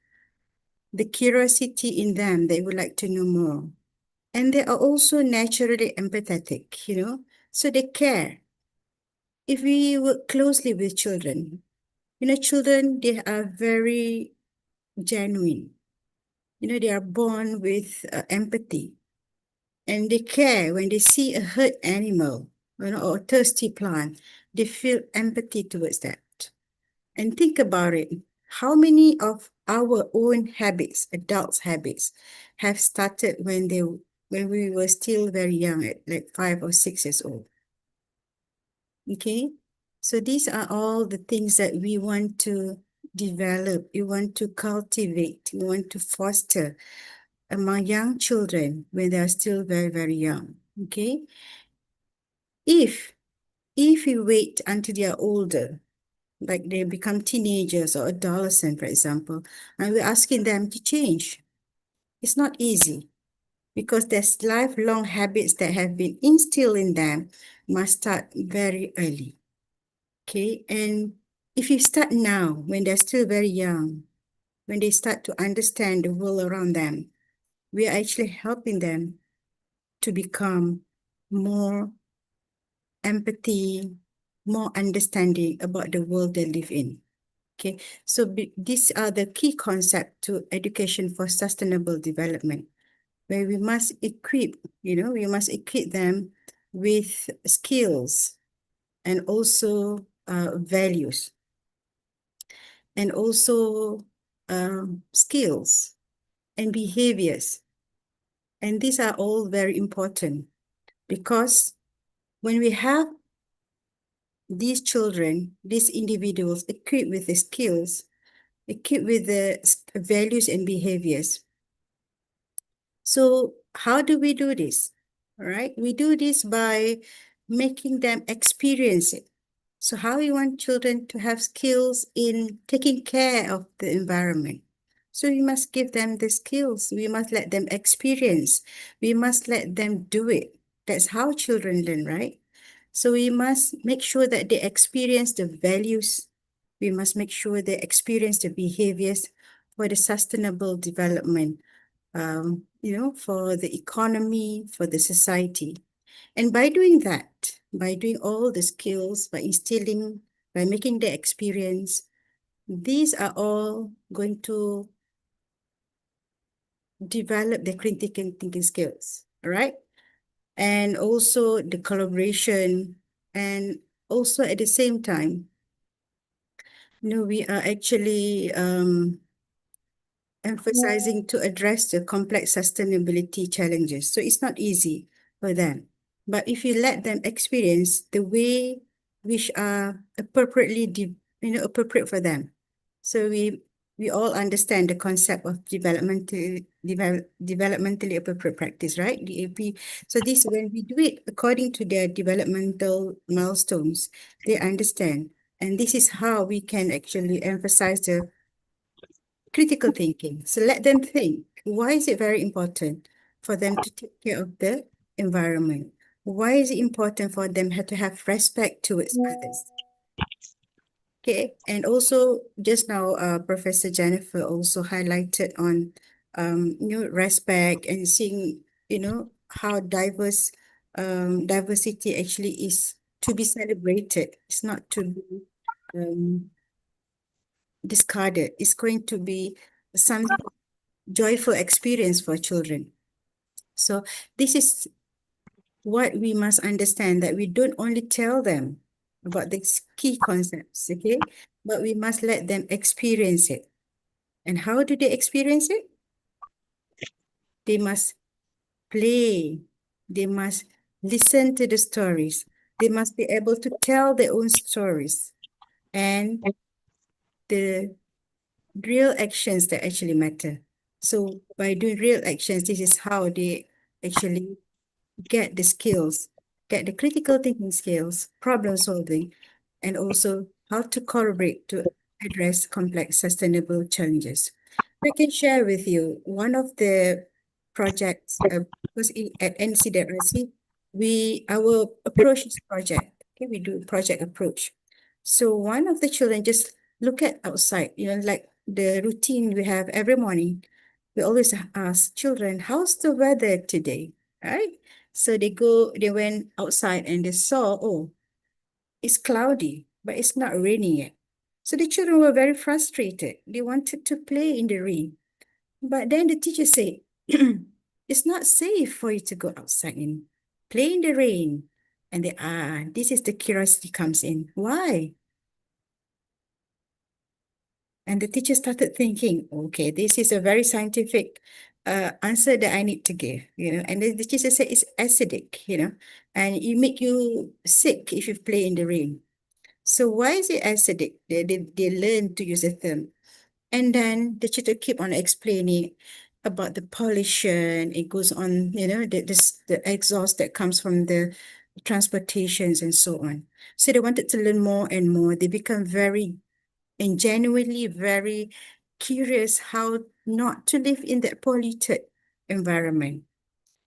the curiosity in them. They would like to know more. And they are also naturally empathetic, so they care. If we work closely with children, children, they are very genuine. They are born with empathy. and they care when they see a hurt animal, or a thirsty plant. They feel empathy towards that. And think about it. How many of our own habits, adults' habits, have started when we were still very young, at like 5 or 6 years old? Okay, so these are all the things that we want to develop, we want to cultivate, we want to foster among young children when they are still very, very young. Okay, if we wait until they are older, like they become teenagers or adolescent, for example, and we're asking them to change, it's not easy, because there's lifelong habits that have been instilled in them, must start very early. Okay, and if you start now, when they're still very young, when they start to understand the world around them, we are actually helping them to become more empathy, more understanding about the world they live in. Okay, so these are the key concepts to education for sustainable development, where we must equip, we must equip them with skills and also values, and also skills and behaviors. And these are all very important, because when we have these children, these individuals equipped with the skills, equipped with the values and behaviors. So how do we do this? All right, we do this by making them experience it. So how we want children to have skills in taking care of the environment? So we must give them the skills. We must let them experience. We must let them do it. That's how children learn, right? So we must make sure that they experience the values. We must make sure they experience the behaviors for the sustainable development, for the economy, for the society. And by doing that, by doing all the skills, by instilling, by making the experience, these are all going to develop the critical thinking skills, all right? And also the collaboration, and also at the same time, we are actually emphasizing to address the complex sustainability challenges. So it's not easy for them. But if you let them experience the way which are appropriately, appropriate for them. So we all understand the concept of developmentally appropriate practice, right? DAP. So this, when we do it according to their developmental milestones, they understand. And this is how we can actually emphasize the critical thinking. So let them think. Why is it very important for them to take care of the environment? Why is it important for them to have respect towards others? Okay, and also just now, Professor Jennifer also highlighted on, respect and seeing, how diversity actually is to be celebrated. It's not to be discarded. It's going to be some joyful experience for children. So this is what we must understand, that we don't only tell them about these key concepts, okay? But we must let them experience it. And how do they experience it? They must play. They must listen to the stories. They must be able to tell their own stories. And the real actions that actually matter. So by doing real actions, this is how they actually get the skills, get the critical thinking skills, problem solving, and also how to collaborate to address complex sustainable challenges. I can share with you one of the projects, because at NCWRC, our approach is project. Okay, we do project approach. So one of the children just look at outside, like the routine we have every morning. We always ask children, how's the weather today? Right? So they went outside and they saw, oh, it's cloudy, but it's not raining yet. So the children were very frustrated. They wanted to play in the rain. But then the teacher said, it's not safe for you to go outside and play in the rain. And this is the curiosity comes in. Why? And the teacher started thinking, okay, this is a very scientific answer that I need to give, And then the teacher said it's acidic, and it make you sick if you play in the rain. So why is it acidic? They learn to use the term. And then the teacher keep on explaining about the pollution. It goes on, the exhaust that comes from the transportations and so on. So they wanted to learn more and more. They become very and genuinely very curious how not to live in that polluted environment.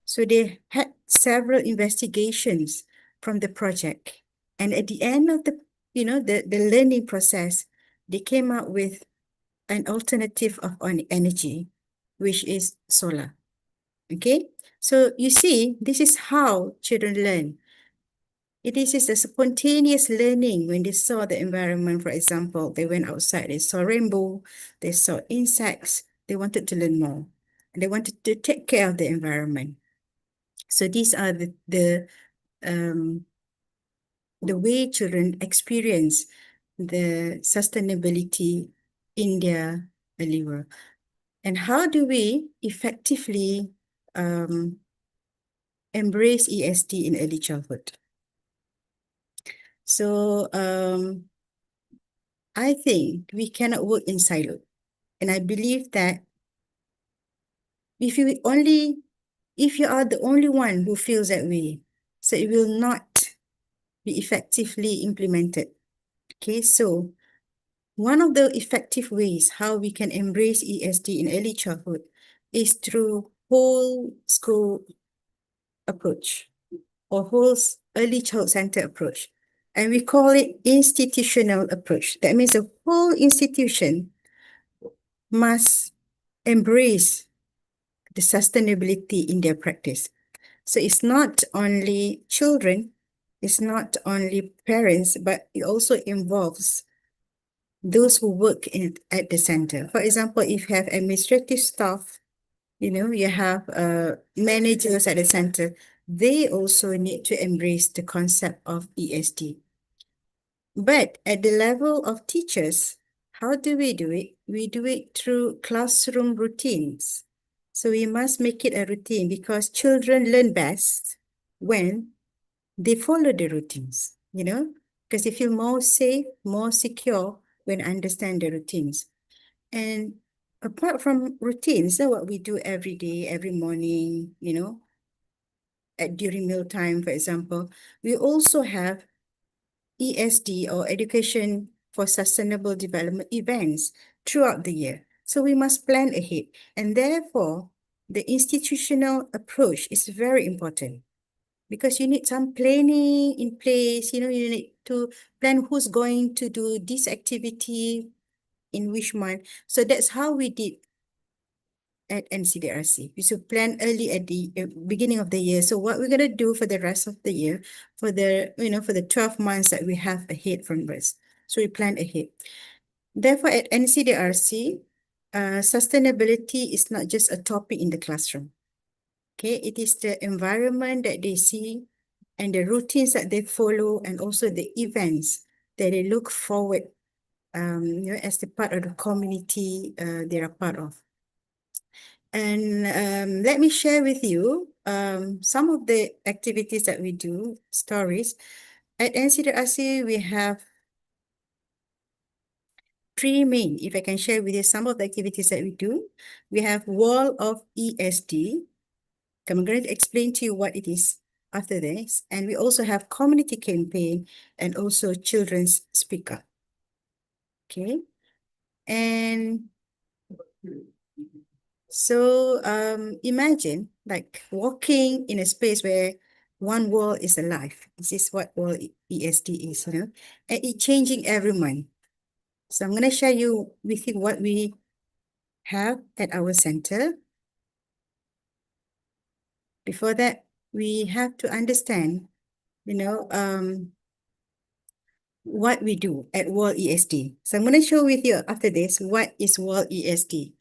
So they had several investigations from the project. And at the end of the learning process, they came up with an alternative of energy, which is solar. Okay? So you see, this is how children learn. It is a spontaneous learning when they saw the environment. For example, they went outside, they saw rainbow, they saw insects, they wanted to learn more. And they wanted to take care of the environment. So these are the way children experience the sustainability in their early world. And how do we effectively embrace ESD in early childhood? So I think we cannot work in silo. And I believe that if you are the only one who feels that way, so it will not be effectively implemented. Okay, so one of the effective ways how we can embrace ESD in early childhood is through whole school approach or whole early child center approach. And we call it institutional approach. That means the whole institution must embrace the sustainability in their practice. So it's not only children, it's not only parents, but it also involves those who work at the center. For example, if you have administrative staff, you have managers at the center, they also need to embrace the concept of ESD. But at the level of teachers, how do we do it? We do it through classroom routines. So we must make it a routine because children learn best when they follow the routines, because they feel more safe, more secure when understand the routines. And apart from routines, so what we do every day, every morning, during mealtime, for example, we also have ESD or Education for Sustainable Development events throughout the year. So we must plan ahead. And therefore, the institutional approach is very important because you need some planning in place. You need to plan who's going to do this activity in which month. So that's how we did at NCDRC. We should plan early at the beginning of the year. So what we're going to do for the rest of the year, for the 12 months that we have ahead from us. So we plan ahead. Therefore, at NCDRC, sustainability is not just a topic in the classroom. Okay, it is the environment that they see and the routines that they follow and also the events that they look forward as the part of the community they are part of. And let me share with you some of the activities that we do, stories. At NCDRC, we have three main, if I can share with you some of the activities that we do. We have Wall of ESD. I'm going to explain to you what it is after this. And we also have community campaign and also children's speaker. Okay. And so imagine like walking in a space where one wall is alive. This is what wall ESD is, and it changing every month. So I'm going to share with you what we have at our center. Before that, we have to understand, what we do at World ESD. So I'm going to show with you after this, what is World ESD.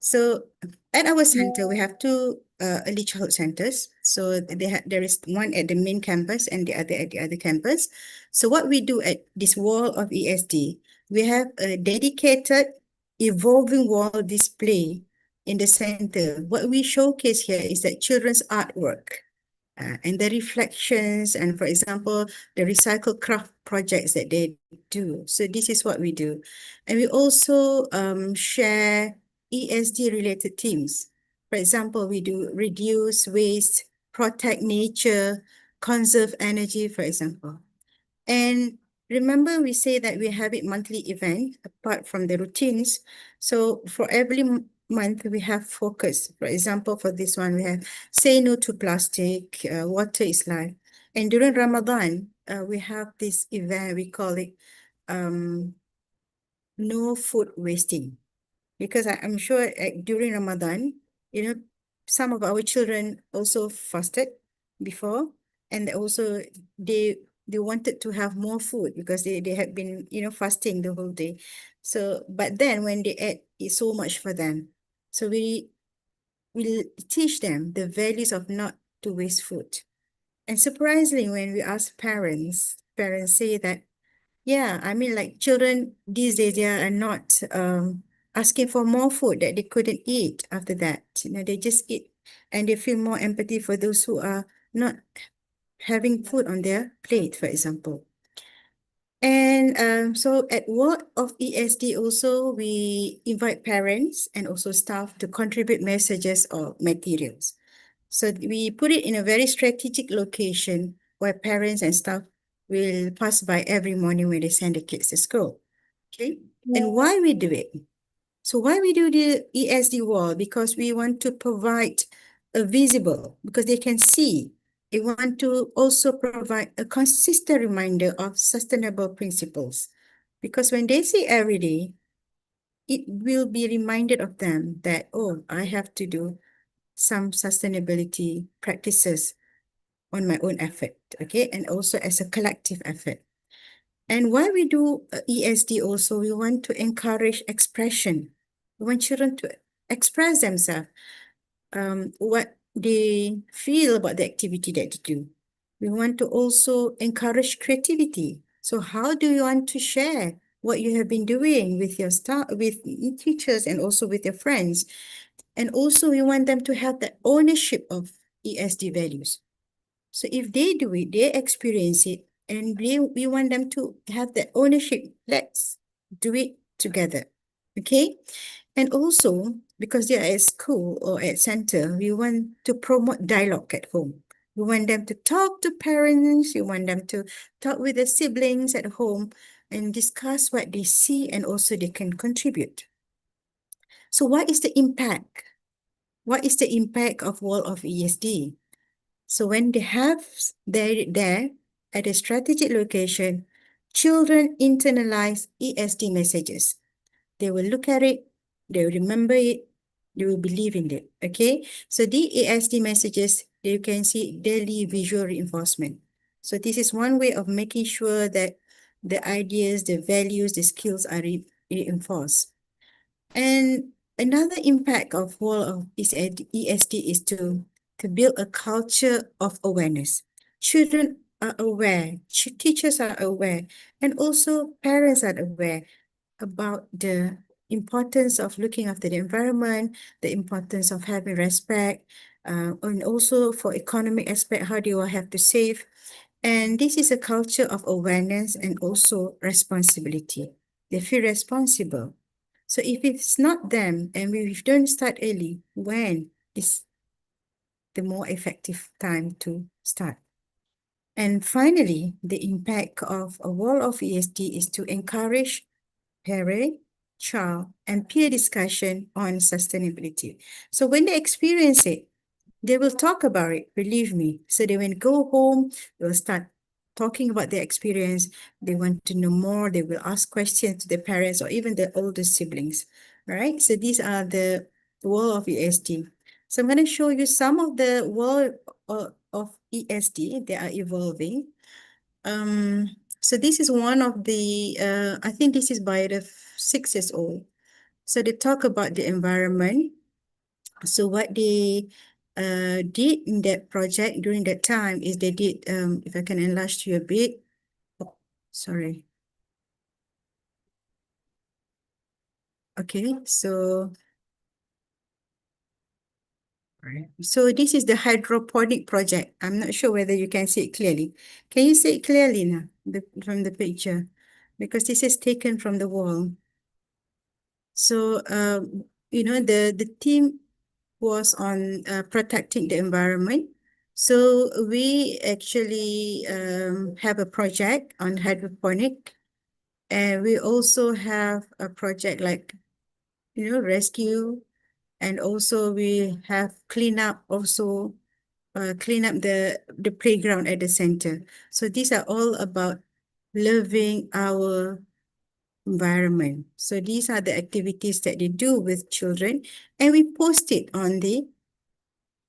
So at our center, we have two early childhood centers. So there is one at the main campus and the other at the other campus. So what we do at this wall of ESD, we have a dedicated evolving wall display in the center. What we showcase here is that children's artwork and the reflections and, for example, the recycle craft projects that they do. So this is what we do. And we also share ESD related themes. For example, we do reduce waste, protect nature, conserve energy, for example. And remember, we say that we have it monthly event apart from the routines. So for every month, we have focus. For example, for this one, we have say no to plastic, water is life. And during Ramadan, we have this event, we call it no food wasting. Because I'm sure during Ramadan, some of our children also fasted before, and also they wanted to have more food because they had been, fasting the whole day. So, but then when they ate, it's so much for them. So we will teach them the values of not to waste food. And surprisingly, when we ask parents say that, yeah, I mean, like children these days, they are not asking for more food that they couldn't eat after that. They just eat and they feel more empathy for those who are not having food on their plate, for example. And so at World of ESD also, we invite parents and also staff to contribute messages or materials. So we put it in a very strategic location where parents and staff will pass by every morning when they send the kids to school. Okay. And why we do it? So why we do the ESD wall? Because we want to provide a visible, because they can see. We want to also provide a consistent reminder of sustainable principles. Because when they see every day, it will be reminded of them that, oh, I have to do some sustainability practices on my own effort, okay? And also as a collective effort. And why we do ESD also, we want to encourage expression. We want children to express themselves, what they feel about the activity that they do. We want to also encourage creativity. So how do you want to share what you have been doing with your staff, with teachers, and also with your friends? And also we want them to have the ownership of ESD values. So if they do it, they experience it, and we want them to have the ownership. Let's do it together, okay? And also, because they are at school or at center, we want to promote dialogue at home. We want them to talk to parents. We want them to talk with their siblings at home and discuss what they see, and also they can contribute. So what is the impact? What is the impact of Wall of ESD? So when they have there at a strategic location, children internalize ESD messages. They will look at it, they will remember it, they will believe in it. Okay. So the ESD messages, you can see daily visual reinforcement. So this is one way of making sure that the ideas, the values, the skills are reinforced. And another impact of Wall of ESD is to build a culture of awareness. Children are aware, teachers are aware, and also parents are aware about the importance of looking after the environment, the importance of having respect, and also for economic aspect, how do you have to save? And this is a culture of awareness and also responsibility. They feel responsible. So if it's not them and we don't start early, when is the more effective time to start? And finally, the impact of a wall of ESD is to encourage parent, child, and peer discussion on sustainability. So when they experience it, they will talk about it, believe me. So they will go home, they will start talking about their experience. They want to know more. They will ask questions to their parents or even the older siblings, right? So these are the wall of ESD. So I'm going to show you some of the wall of ESD. They are evolving. So this is one of the, I think this is by the 6 years old. So they talk about the environment. So what they did in that project during that time is they did, if I can enlarge to you a bit, oh, sorry. Okay, so this is the hydroponic project. I'm not sure whether you can see it clearly. Can you see it clearly now from the picture? Because this is taken from the wall. So, the theme was on protecting the environment. So we actually have a project on hydroponic, and we also have a project like, rescue, and also we have clean up also, clean up the playground at the center. So these are all about loving our environment. So these are the activities that they do with children, and we post it on the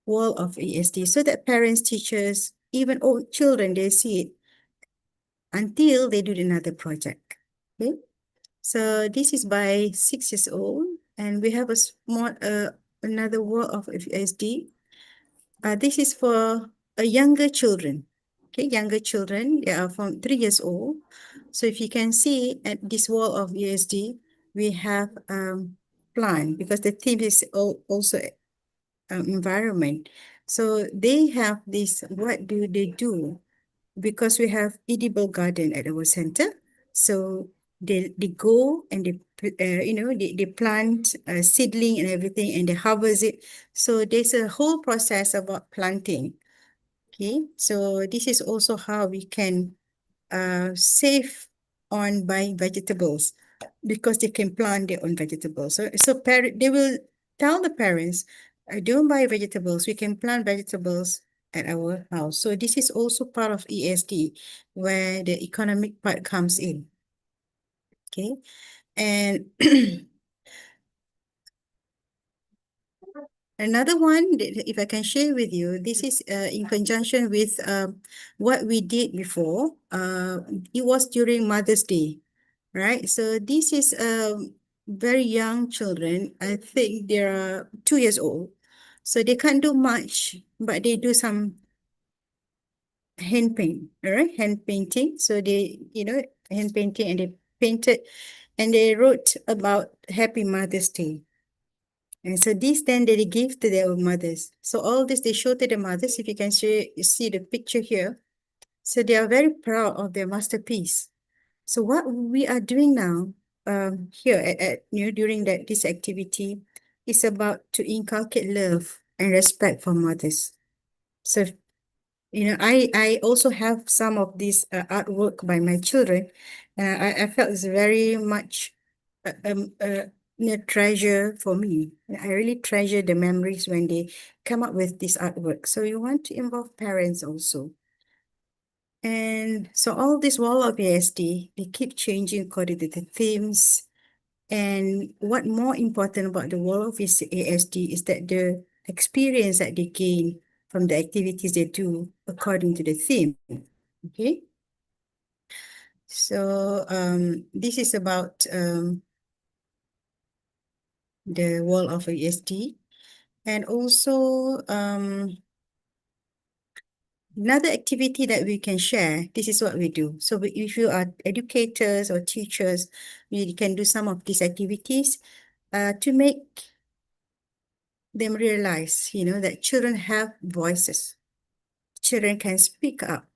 wall of ESD so that parents, teachers, even old children, they see it until they do another project. Okay, so this is by 6 years old, and we have a small another wall of ESD. This is for younger children. Okay, younger children, they are from 3 years old. So if you can see at this wall of ESD, we have plant, because the theme is also environment. So they have this, what do they do? Because we have edible garden at our center. So they go and they plant a seedling and everything, and they harvest it. So there's a whole process about planting. Okay, so this is also how we can save on buying vegetables, because they can plant their own vegetables. So they will tell the parents, don't buy vegetables. We can plant vegetables at our house. So this is also part of ESD, where the economic part comes in. Okay, and another one, if I can share with you, this is in conjunction with what we did before. It was during Mother's Day, right? So this is very young children. I think they're 2 years old. So they can't do much, but they do some hand paint, all right? Hand painting. So they, hand painting, and they painted, and they wrote about Happy Mother's Day. And so this then they give to their mothers. So all this they show to the mothers. If you can see the picture here. So they are very proud of their masterpiece. So what we are doing now here at during this activity is about to inculcate love and respect for mothers. So I also have some of this artwork by my children. I felt it's very much treasure for me. I really treasure the memories when they come up with this artwork. So we want to involve parents also. And so all this wall of ASD, they keep changing according to the themes. And what more important about the wall of ASD is that the experience that they gain from the activities they do according to the theme. Okay. So this is about the wall of ASD. And also another activity that we can share, this is what we do. So if you are educators or teachers, you can do some of these activities to make them realize, that children have voices. Children can speak up,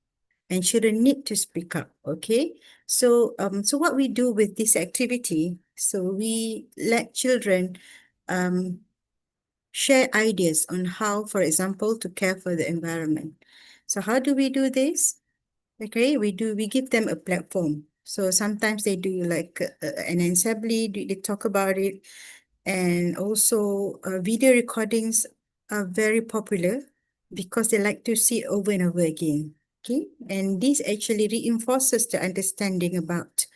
and children need to speak up, okay? So what we do with this activity, so we let children share ideas on how, for example, to care for the environment. So how do we do this? Okay, we give them a platform. So sometimes they do like an assembly, they talk about it. And also video recordings are very popular because they like to see it over and over again. Okay, and this actually reinforces the understanding about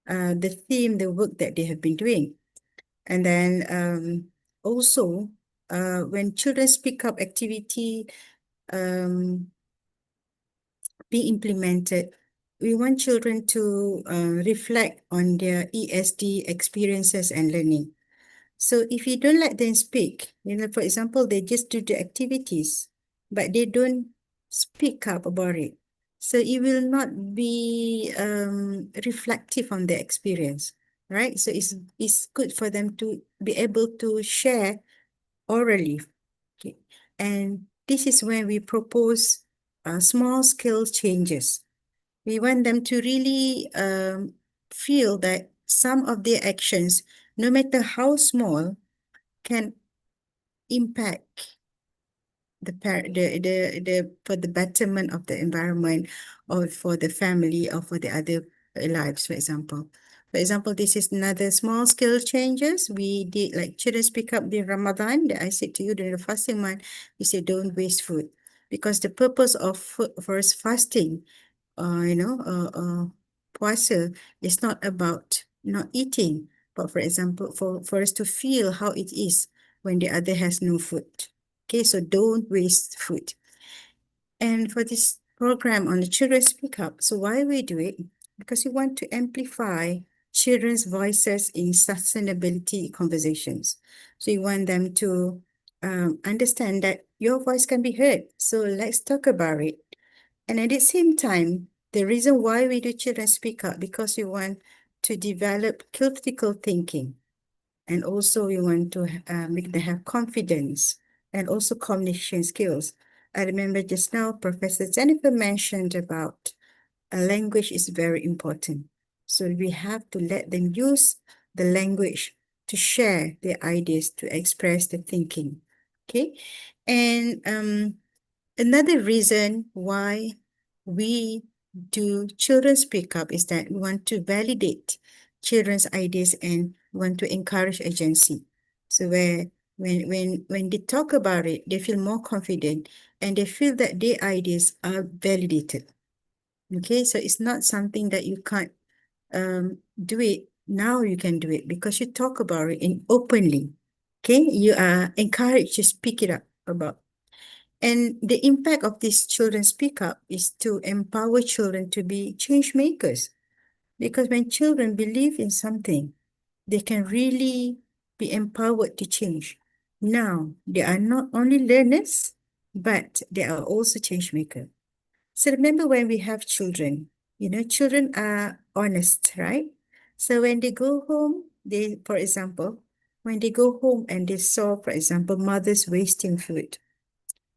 the theme, the work that they have been doing. And then also when children speak up activity being implemented, we want children to reflect on their ESD experiences and learning. So if you don't let them speak, for example, they just do the activities, but they don't speak up about it. So it will not be reflective on the experience, right? So it's good for them to be able to share orally. Okay. And this is when we propose small scale changes. We want them to really feel that some of their actions, no matter how small, can impact the for the betterment of the environment or for the family or for the other lives, for example. For example, this is another small scale changes. We did like children speak up during Ramadan that I said to you during the fasting month. We say don't waste food because the purpose of first fasting, puasa is not about not eating, but for example, for us to feel how it is when the other has no food. Okay, so don't waste food. And for this program on the children speak up, so why we do it? Because we want to amplify children's voices in sustainability conversations. So you want them to understand that your voice can be heard. So let's talk about it. And at the same time, the reason why we do children speak up, because we want to develop critical thinking. And also we want to make them have confidence and also communication skills. I remember just now, Professor Jennifer mentioned about language is very important. So we have to let them use the language to share their ideas, to express the thinking. Okay. And another reason why we do children speak up is that we want to validate children's ideas and want to encourage agency. So when they talk about it, they feel more confident and they feel that their ideas are validated. Okay, so it's not something that you can't do it. Now you can do it because you talk about it in openly. Okay, you are encouraged to speak it up about. And the impact of this children speak up is to empower children to be change makers. Because when children believe in something, they can really be empowered to change. Now, they are not only learners, but they are also change makers. So remember when we have children, children are honest, right? So when they go home, for example, when they go home and they saw, for example, mothers wasting food,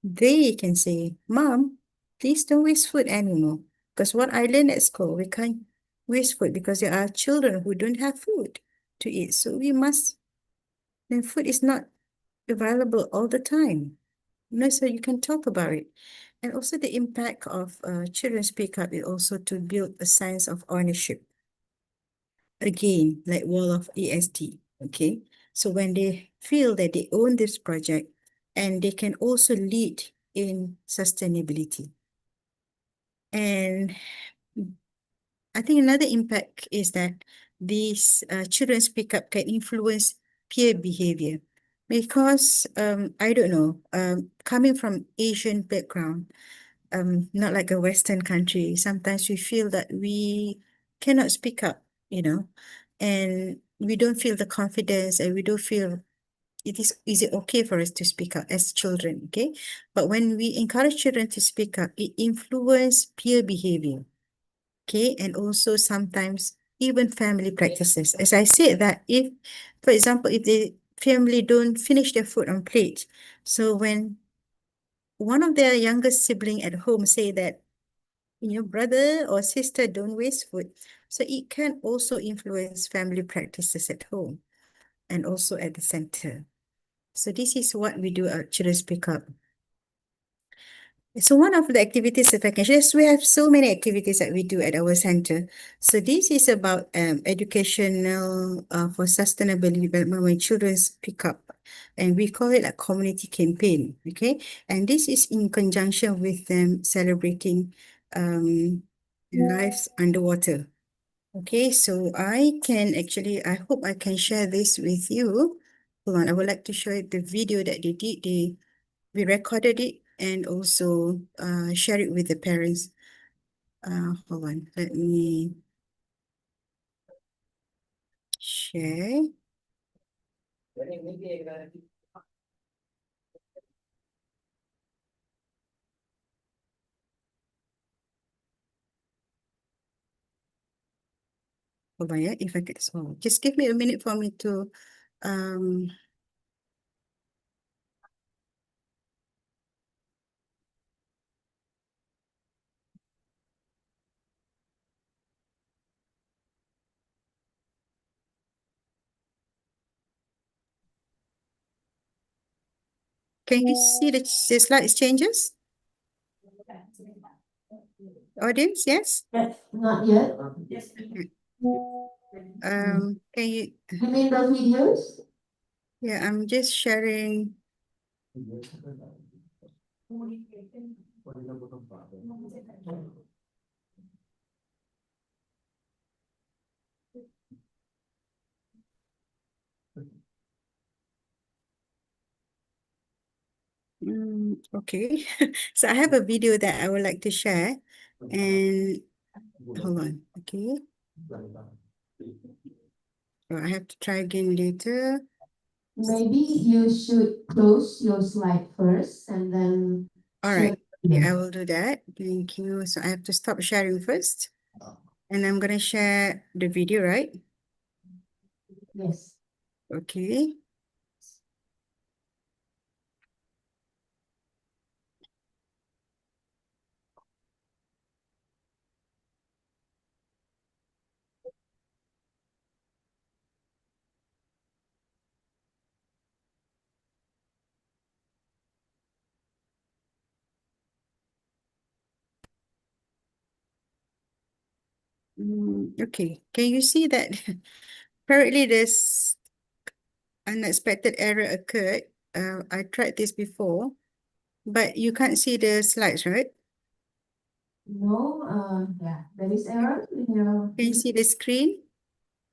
they can say, Mom, please don't waste food anymore. Because what I learned at school, we can't waste food because there are children who don't have food to eat. So we must, then food is not available all the time. So you can talk about it. And also the impact of children speak up is also to build a sense of ownership. Again, like wall of EST, okay? So when they feel that they own this project and they can also lead in sustainability. And I think another impact is that these children speak up can influence peer behavior. Because, I don't know, coming from Asian background, not like a Western country, sometimes we feel that we cannot speak up, and we don't feel the confidence and we don't feel is it okay for us to speak up as children, okay? But when we encourage children to speak up, it influences peer behavior, okay? And also sometimes even family practices. As I said that if, for example, if the family don't finish their food on plate, so when one of their youngest sibling at home say that, brother or sister don't waste food, so it can also influence family practices at home and also at the center. So this is what we do at Children Speak Up. So one of the activities, if I can share, we have so many activities that we do at our center. So this is about educational for sustainable development when children speak up. And we call it a community campaign, okay? And this is in conjunction with them celebrating lives underwater. Okay, so I hope I can share this with you. Hold on, I would like to show you the video that they did. We recorded it and also share it with the parents. Hold on, let me share. Hold on, yeah, if I get so just give me a minute for me to um can you see the slides changes? Audience, yes? Yes, not yet. Can you You mean the videos? yeah, I'm just sharing. Okay. So I have a video that I would like to share and hold on. Okay. Oh, I have to try again later. Maybe you should close your slide first and then All share. right. Yeah, I will do that. Thank you. So I have to stop sharing first. And I'm gonna share the video, right? Yes. Okay. Okay. Can you see that apparently this unexpected error occurred? I tried this before, but you can't see the slides, right? No, yeah, there is error in your. Can you see the screen?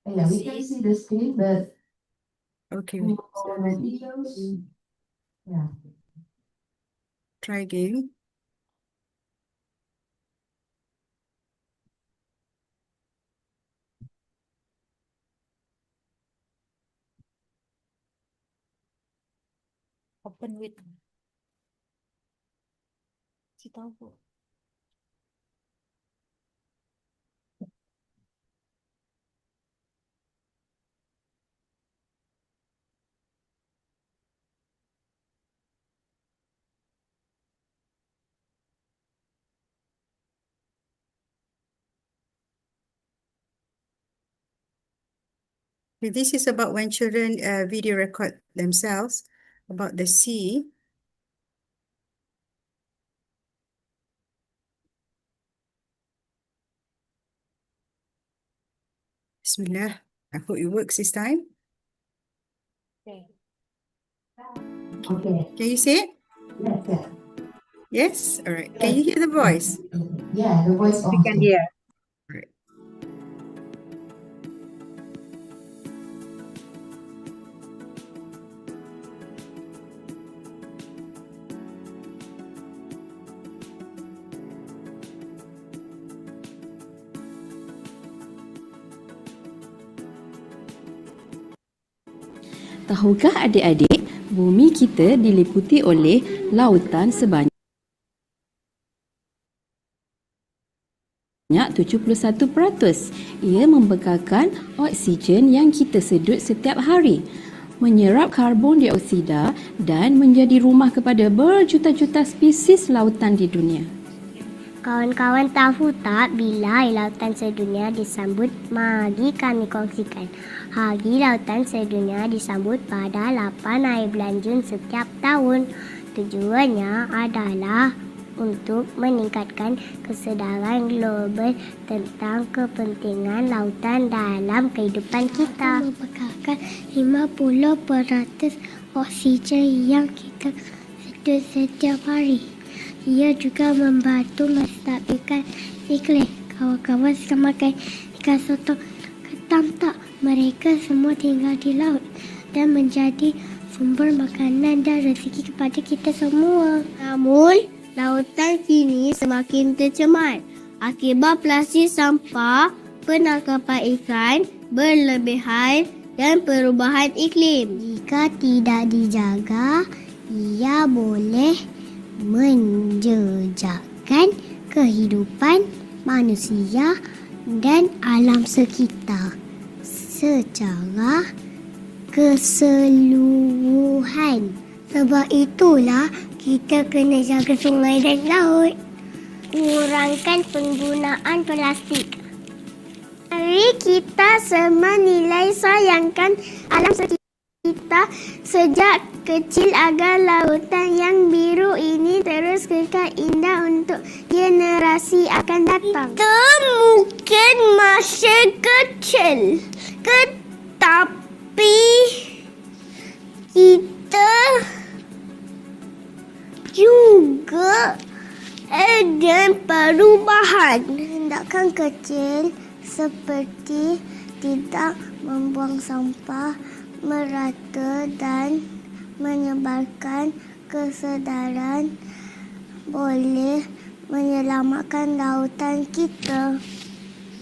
Yeah, we can see the screen, but Okay. no, So no let me videos. Yeah. try again. Open with si tahu. This is about when children video record themselves about the sea. Bismillah. I hope it works this time. Okay. Okay. Can you see it? Yes, yeah. Yes? All right. Can you hear the voice? Yeah, the voice We can also. hear. All right. Tahukah adik-adik, bumi kita diliputi oleh lautan sebanyak 71%. Ia membekalkan oksigen yang kita sedut setiap hari, menyerap karbon dioksida dan menjadi rumah kepada berjuta-juta spesies lautan di dunia. Kawan-kawan tahu tak bila Hari Lautan Sedunia disambut, mari kami kongsikan. Hari Lautan Sedunia disambut pada 8 hari bulan Jun setiap tahun. Tujuannya adalah untuk meningkatkan kesedaran global tentang kepentingan lautan dalam kehidupan kita. Membekalkan 50% oksigen yang kita sedut setiap hari. Ia juga membantu menstabilkan iklim. Kawan-kawan suka makan ikan sotong ketam tak? Mereka semua tinggal di laut dan menjadi sumber makanan dan rezeki kepada kita semua. Namun, lautan kini semakin tercemar akibat plastik sampah, penangkapan ikan berlebihan dan perubahan iklim. Jika tidak dijaga, ia boleh menjejakkan kehidupan manusia dan alam sekitar secara keseluruhan. Sebab itulah kita kena jaga sungai dan laut. Kurangkan penggunaan plastik. Mari kita semua nilai sayangkan alam sekitar sejak kecil agar lautan yang biru ini terus kekal indah untuk generasi akan datang. Kita mungkin masih kecil, tetapi kita juga ada perubahan. Tindakan kecil seperti tidak membuang sampah merata dan menyebarkan kesedaran boleh menyelamatkan lautan kita.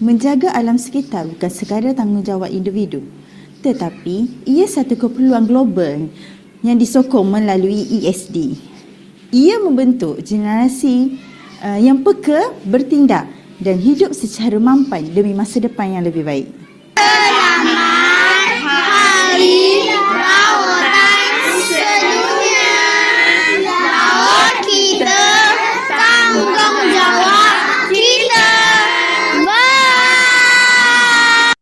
Menjaga alam sekitar bukan sekadar tanggungjawab individu, tetapi ia satu keperluan global yang disokong melalui ESD. Ia membentuk generasi yang peka, bertindak dan hidup secara mampan demi masa depan yang lebih baik. Selamat Hari Lautan Sedunia. Laut kita, tanggungjawab kita. Bye.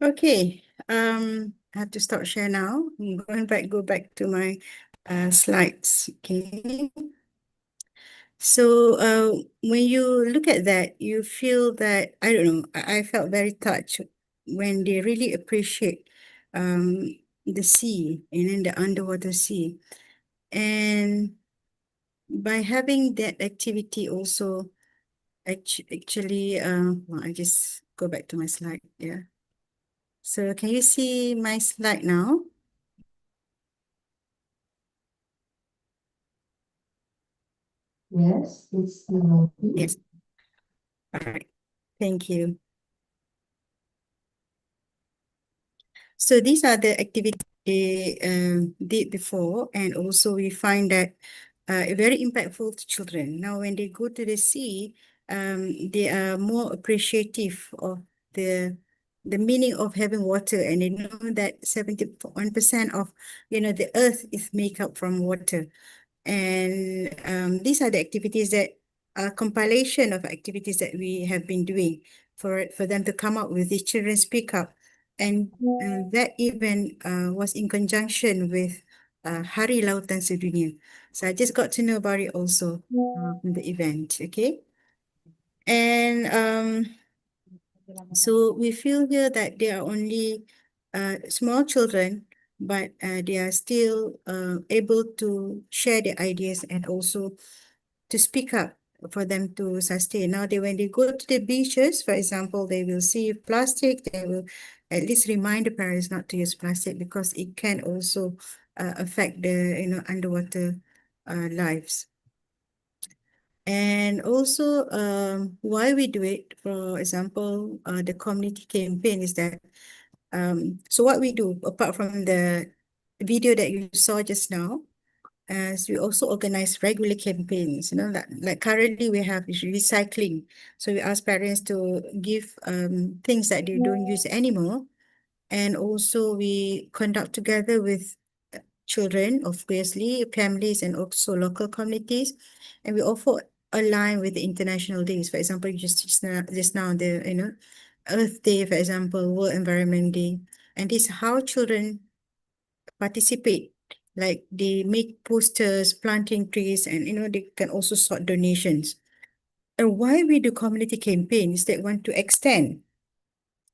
Okay, I have to stop share now. I'm going back, go back to my slides. Okay. So when you look at that, you feel that, I don't know, I felt very touched when they really appreciate the sea and then the underwater sea. And by having that activity also, actually, well, I just go back to my slide, yeah. So can you see my slide now? Yes, it's still open. Yes. All right. Thank you. So these are the activities they did before, and also we find that very impactful to children. Now, when they go to the sea, they are more appreciative of the meaning of having water, and they know that 71% of the earth is made up from water. And these are the activities that are compilation of activities that we have been doing for them to come up with. These children speak up, and that event was in conjunction with Hari Lautan Sedunia. So I just got to know about it also in the event. Okay, and so we feel here that they are only small children, but they are still able to share their ideas and also to speak up for them to sustain. Now, when they go to the beaches, for example, they will see plastic. They will at least remind the parents not to use plastic because it can also affect the underwater lives. And also, why we do it, for example, the community campaign is that, so what we do, apart from the video that you saw just now, as we also organize regular campaigns, like currently we have recycling. So we ask parents to give things that they don't use anymore. And also we conduct together with children, obviously, families, and also local communities. And we also align with the international days. For example, just now the Earth Day, for example, World Environment Day. And this is how children participate. Like they make posters, planting trees, and they can also sort donations. And why we do community campaigns that we want to extend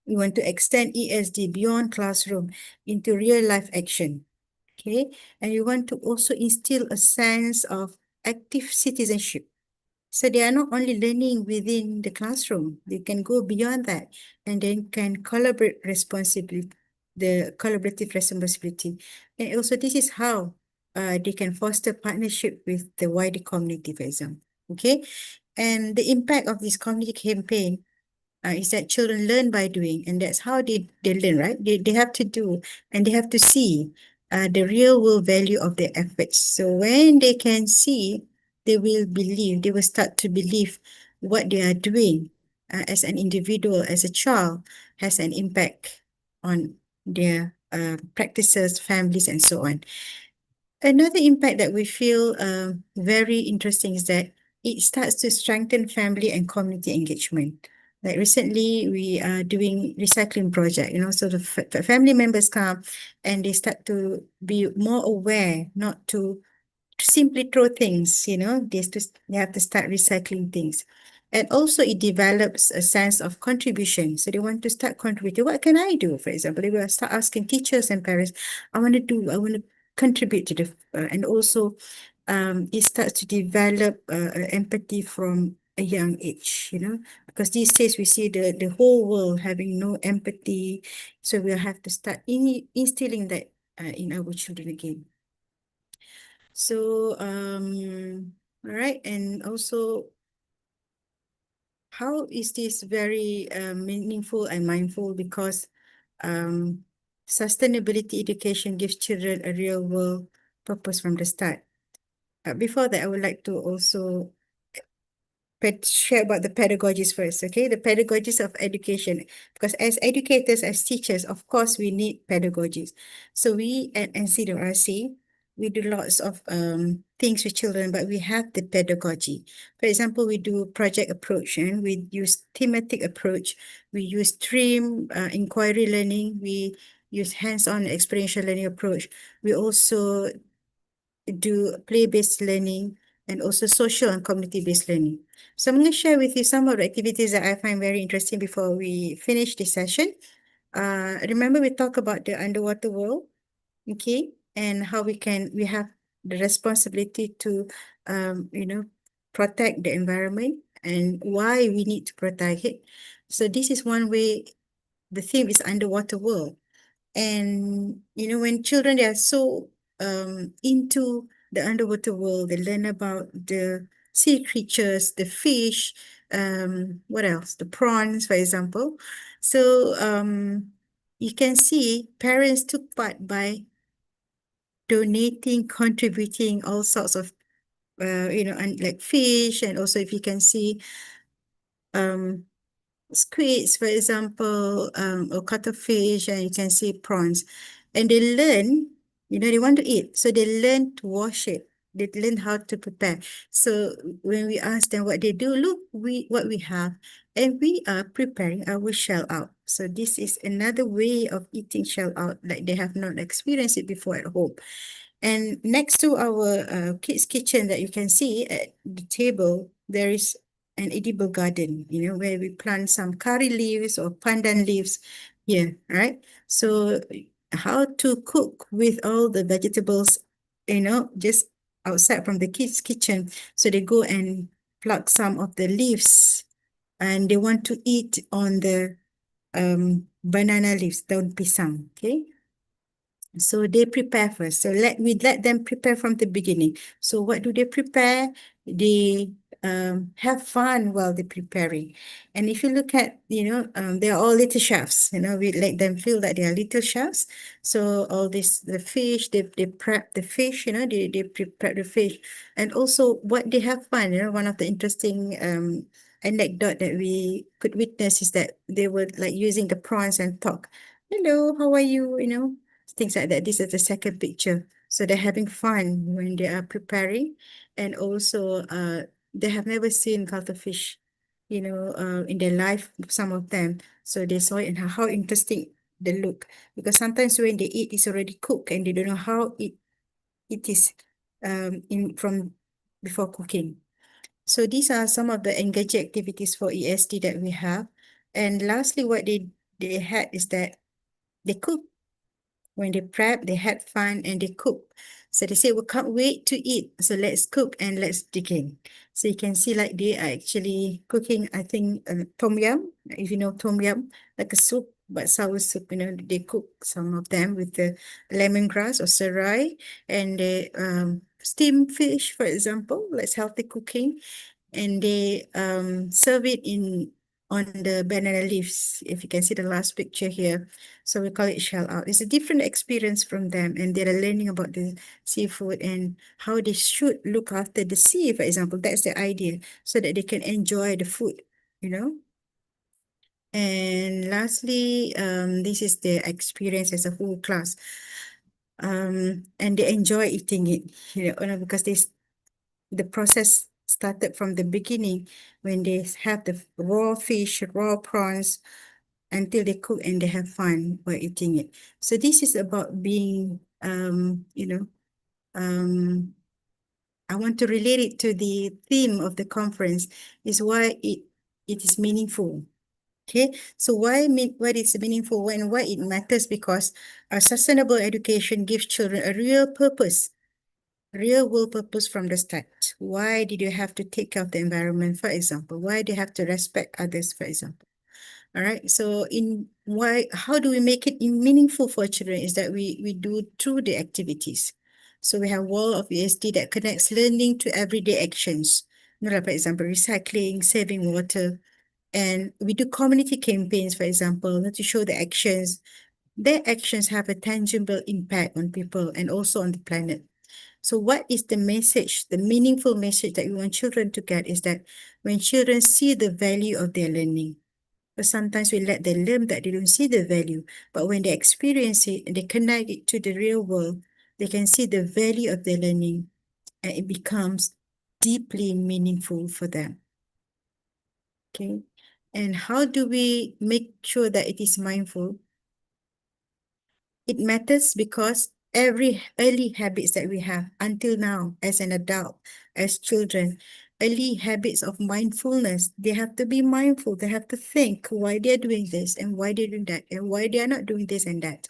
ESD beyond classroom into real life action. Okay, and we want to also instill a sense of active citizenship. So they are not only learning within the classroom, they can go beyond that and then can collaborate responsibly, the collaborative responsibility. And also this is how they can foster partnership with the wider community, for example. Okay, and the impact of this community campaign is that children learn by doing, and that's how they learn, right? They have to do, and they have to see the real world value of their efforts. So when they can see, they will believe, they will start to believe what they are doing as an individual, as a child, has an impact on their practices, families, and so on. Another impact that we feel very interesting is that it starts to strengthen family and community engagement. Like recently, we are doing recycling project, so the family members come and they start to be more aware, not to simply throw things, they have to start recycling things. And also it develops a sense of contribution. So they want to start contributing. What can I do? For example, they will start asking teachers and parents, I want to contribute to the, and also it starts to develop empathy from a young age, because these days we see the whole world having no empathy. So we'll have to start instilling that in our children again. So, all right, and also, how is this very meaningful and mindful? Because sustainability education gives children a real world purpose from the start. Before that, I would like to also share about the pedagogies first, okay? The pedagogies of education, because as educators, as teachers, of course, we need pedagogies. So we at NCWRC, we do lots of things with children, but we have the pedagogy. For example, we do project approach, and we use thematic approach. We use stream inquiry learning. We use hands-on experiential learning approach. We also do play-based learning and also social and community-based learning. So I'm going to share with you some of the activities that I find very interesting before we finish this session. Remember we talked about the underwater world, okay, and how we have the responsibility to, protect the environment and why we need to protect it. So this is one way. The theme is underwater world. And, when children, they are so into the underwater world, they learn about the sea creatures, the fish, what else? The prawns, for example. So you can see parents took part by donating, contributing all sorts of, and like fish, and also if you can see squids, for example, or cuttlefish, and you can see prawns. And they learn, they want to eat. So they learn to wash it. They learn how to prepare. So when we ask them what they do, look, what we have, and we are preparing our shell out. So this is another way of eating shell out, like they have not experienced it before at home. And next to our kids' kitchen that you can see at the table, there is an edible garden, where we plant some curry leaves or pandan leaves here, right? So how to cook with all the vegetables, just outside from the kids' kitchen. So they go and pluck some of the leaves and they want to eat on the banana leaves, daun pisang, okay? So they prepare first. So we let them prepare from the beginning. So what do they prepare? They have fun while they're preparing. And if you look at, they're all little chefs, we let them feel that they are little chefs. So all this, the fish, they prep the fish, they prepare the fish. And also what they have fun, one of the interesting anecdote that we could witness is that they were like using the prawns and talk, hello, how are you, things like that. This is the second picture. So they're having fun when they are preparing. And also they have never seen cuttlefish, in their life, some of them. So they saw it and how interesting they look. Because sometimes when they eat, it's already cooked and they don't know how it is from before cooking. So these are some of the engaging activities for ESD that we have. And lastly, what they had is that they cook. When they prep, they had fun and they cook. So they say, we can't wait to eat. So let's cook and let's dig in. So you can see like they are actually cooking, I think, tom yum, if you know tom yum, like a soup, but sour soup, they cook some of them with the lemongrass or serai, and they steam fish, for example, that's healthy cooking. And they serve it in on the banana leaves. If you can see the last picture here. So we call it shell out. It's a different experience from them, and they're learning about the seafood and how they should look after the sea, for example. That's the idea, so that they can enjoy the food, you know. And lastly, this is the experience as a whole class. And they enjoy eating it, because the process started from the beginning when they have the raw fish, raw prawns, until they cook and they have fun while eating it. So this is about being, I want to relate it to the theme of the conference, is why it is meaningful. Okay, so why it's meaningful and why it matters? Because our sustainable education gives children a real purpose, real world purpose from the start. Why did you have to take care of the environment, for example? Why do you have to respect others, for example? All right, so how do we make it meaningful for children is that we do through the activities. So we have wall of ESD that connects learning to everyday actions. Like, for example, recycling, saving water, and we do community campaigns, for example, to show the actions. Their actions have a tangible impact on people and also on the planet. So what is the message, the meaningful message that we want children to get is that when children see the value of their learning, but sometimes we let them learn that they don't see the value, but when they experience it and they connect it to the real world, they can see the value of their learning and it becomes deeply meaningful for them. Okay. And how do we make sure that it is mindful? It matters because every early habits that we have until now as an adult, as children, early habits of mindfulness, they have to be mindful. They have to think why they're doing this and why they're doing that and why they are not doing this and that.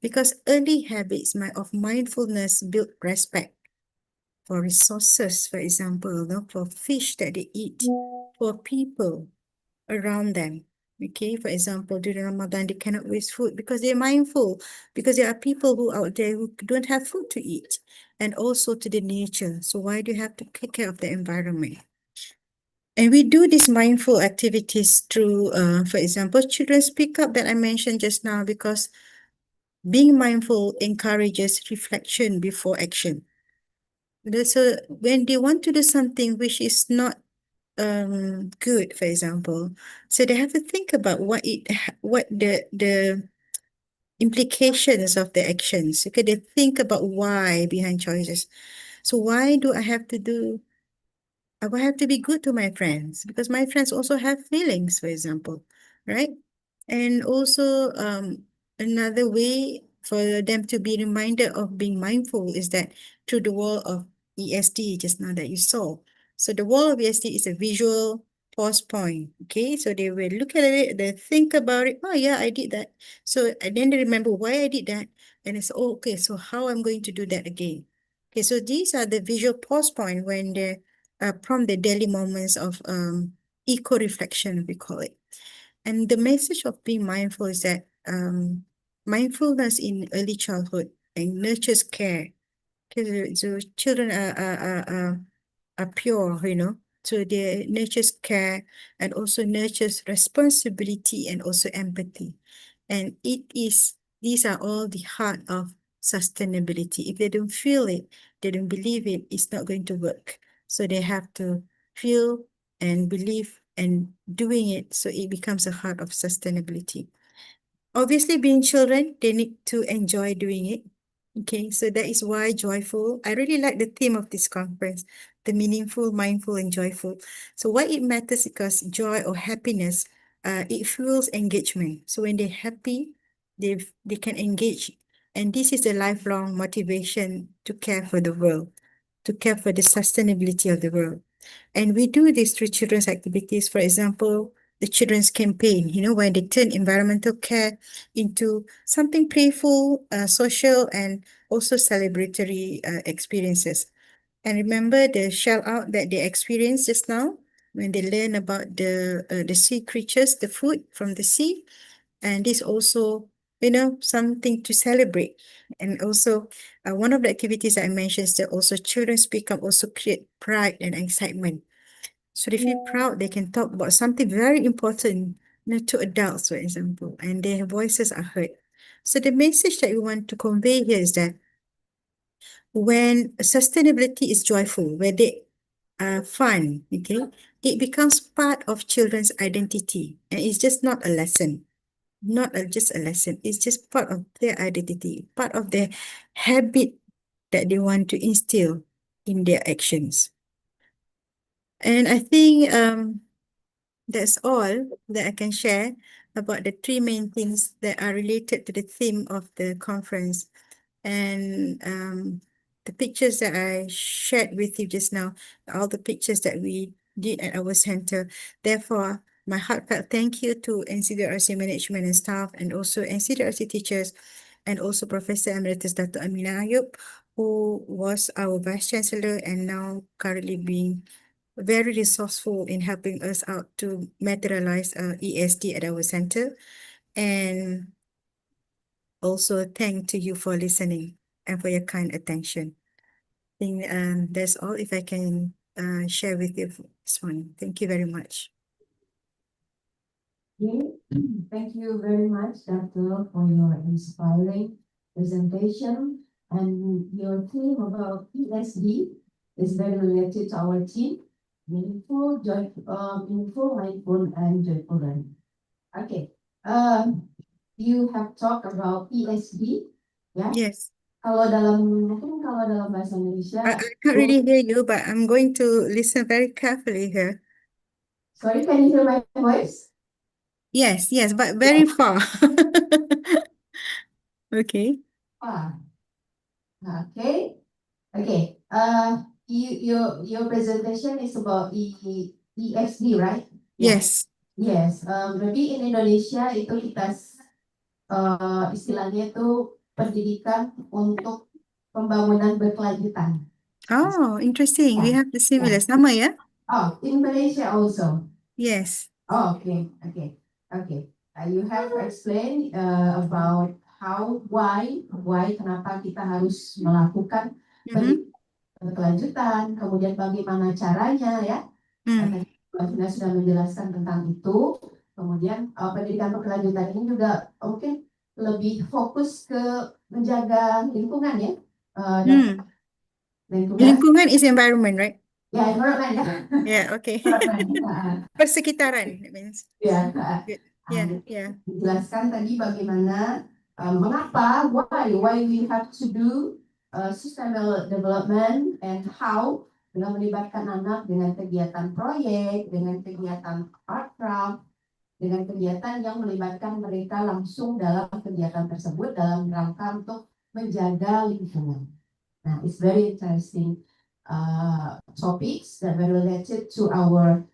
Because early habits of mindfulness build respect for resources, for example, for fish that they eat, for people around them. Okay, for example, during Ramadan, they cannot waste food because they're mindful, because there are people who out there who don't have food to eat, and also to the nature. So why do you have to take care of the environment? And we do these mindful activities through, for example, children speak up that I mentioned just now, because being mindful encourages reflection before action. So when they want to do something which is not good, for example, so they have to think about what the implications of the actions. Okay, they think about why behind choices. So why do I have to do? I will have to be good to my friends because my friends also have feelings, for example, right? And also, another way for them to be reminded of being mindful is that through the wall of ESD just now that you saw. So the wall of ESD is a visual pause point. Okay, so they will look at it, they think about it. Oh yeah, I did that. So and then they remember why I did that, and it's okay. So how I'm going to do that again. Okay, so these are the visual pause point when they from the daily moments of eco-reflection, we call it. And the message of being mindful is that mindfulness in early childhood and nurtures care. Because so children are pure, so they nurtures care and also nurtures responsibility and also empathy. And these are all the heart of sustainability. If they don't feel it, they don't believe it, it's not going to work. So they have to feel and believe and doing it, so it becomes a heart of sustainability. Obviously, being children, they need to enjoy doing it. Okay, so that is why joyful. I really like the theme of this conference, the meaningful, mindful, and joyful. So why it matters because joy or happiness, it fuels engagement. So when they're happy, they can engage. And this is a lifelong motivation to care for the world, to care for the sustainability of the world. And we do this through children's activities. For example, the children's campaign, when they turn environmental care into something playful, social, and also celebratory experiences. And remember the shout out that they experienced just now when they learn about the sea creatures, the food from the sea. And this also, something to celebrate. And also, one of the activities I mentioned is that also children speak up also create pride and excitement. So they feel proud, they can talk about something very important, to adults, for example, and their voices are heard. So the message that we want to convey here is that when sustainability is joyful, where they are fun, okay, it becomes part of children's identity, and it's just not a lesson, just a lesson. It's just part of their identity, part of their habit that they want to instill in their actions. And I think that's all that I can share about the three main things that are related to the theme of the conference. And the pictures that I shared with you just now, all the pictures that we did at our center. Therefore, my heartfelt thank you to NCDRC management and staff, and also NCDRC teachers, and also Professor Emeritus Dr. Amina Ayub, who was our Vice Chancellor and now currently being very resourceful in helping us out to materialize ESD at our center. And also thank to you for listening and for your kind attention. I think that's all if I can share with you this one. Thank you very much. Okay. Thank you very much, Doctor, for your inspiring presentation. And your theme about ESD is very related to our team, meaningful, mindful, and joyful learning. Okay. You have talked about ESD, ya. Yes. Mungkin kalau dalam bahasa I Indonesia, can't really hear you, but I'm going to listen very carefully here. sorry, can you hear my voice? Yes, but very far. Okay. Okay. Okay. Your presentation is about ESD, right? Yes. Yes. Berarti in Indonesia itu kita istilahnya itu pendidikan untuk pembangunan berkelanjutan. Oh, interesting. We have the similar. Sama ya? Oh, in Malaysia also. Yes. Oh, okay. You have explained about why kenapa kita harus melakukan berkelanjutan, kemudian bagaimana caranya, ya. Kita sudah menjelaskan tentang itu. Kemudian pendidikan berkelanjutan ini juga mungkin lebih fokus ke menjaga lingkungan, ya. Lingkungan is environment, right? Ya, environment, ya. Yeah, okay. Persekitaran, it means. Ya. Yeah. Dijelaskan tadi bagaimana mengapa, why we have to do sustainable development and how, dengan melibatkan anak dengan kegiatan proyek, dengan kegiatan art craft, dengan kegiatan yang melibatkan mereka langsung dalam kegiatan tersebut dalam rangka untuk menjaga lingkungan. Now, it's very interesting topics that are related to our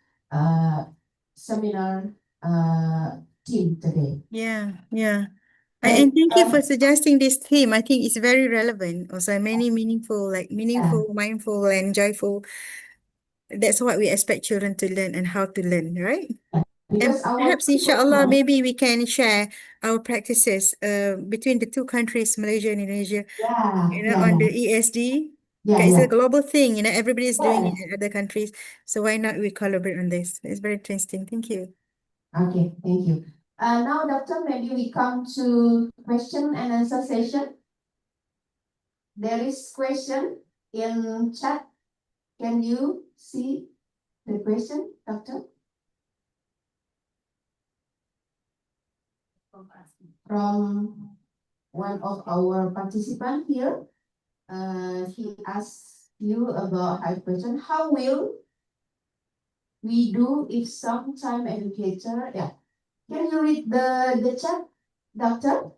seminar team today. Yeah. And thank you for suggesting this theme. I think it's very relevant. Also, many meaningful, mindful, and joyful. That's what we expect children to learn and how to learn, right? And perhaps, inshallah, maybe we can share our practices between the two countries, Malaysia and Indonesia, on the ESD. It's a global thing, everybody's doing it in other countries. So why not we collaborate on this? It's very interesting. Thank you. Okay, thank you. Now, Doctor, maybe we come to question and answer session. There is question in chat. Can you see the question, Doctor? From one of our participants here. He asked you about high question. How will we do if sometime educator, Can you read the chat, Doctor?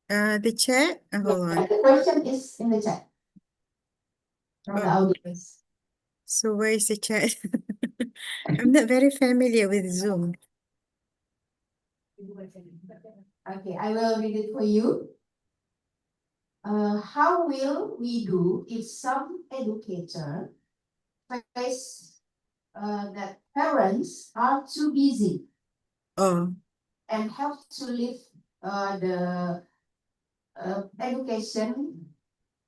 The chat? Hold on. The question is in the chat from the audience. So where is the chat? I'm not very familiar with Zoom. Okay, I will read it for you. How will we do if some educator face that parents are too busy and have to leave the education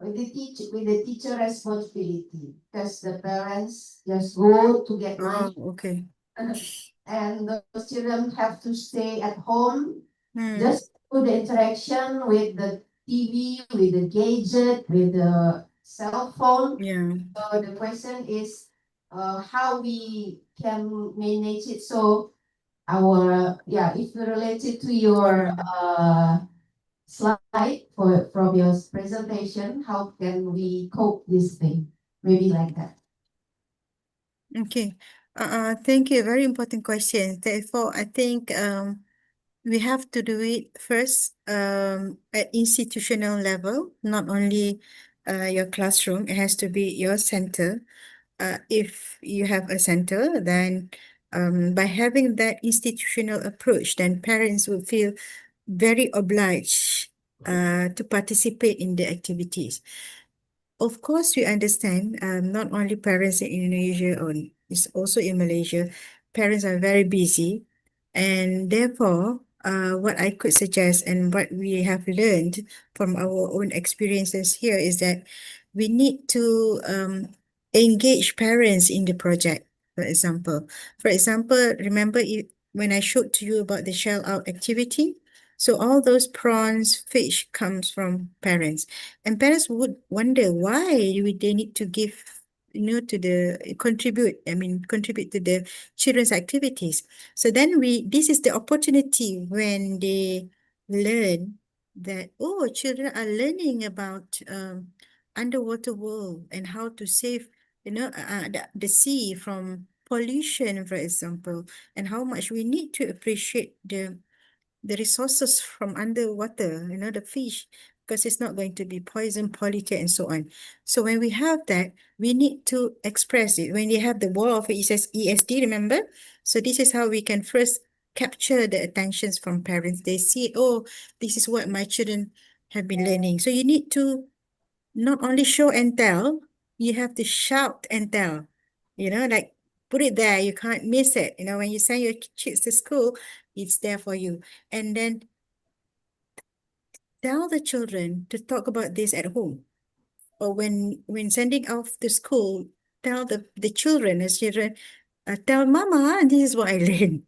with the teacher responsibility, because the parents just go to get money okay. and those children have to stay at home Hmm. just do the interaction with the TV, with the gadget, with the cell phone. Yeah. So the question is how we can manage it. So if you relate it to your slide from your presentation, how can we cope this thing? Maybe like that. Okay. Thank you. Very important question. Therefore, I think we have to do it first at institutional level, not only your classroom. It has to be your center. If you have a center, then by having that institutional approach, then parents will feel very obliged to participate in the activities. Of course, we understand not only parents in Indonesia or it's also in Malaysia, parents are very busy, and therefore, what I could suggest and what we have learned from our own experiences here is that we need to engage parents in the project. For example, remember when I showed to you about the shell out activity? So all those prawns, fish comes from parents. And parents would wonder why would they need to give, to the contribute to the children's activities. So then this is the opportunity when they learn that, oh, children are learning about underwater world and how to save, the sea from pollution, for example, and how much we need to appreciate the resources from underwater, the fish, because it's not going to be poison, polluted, and so on. So when we have that, we need to express it. When you have the wall of ESD, remember? So this is how we can first capture the attentions from parents. They see, oh, this is what my children have been learning. So you need to not only show and tell, you have to shout and tell. Like put it there, you can't miss it. When you send your kids to school, it's there for you. And then tell the children to talk about this at home. Or when sending off to school, tell the children, as children, tell mama, this is what I learned,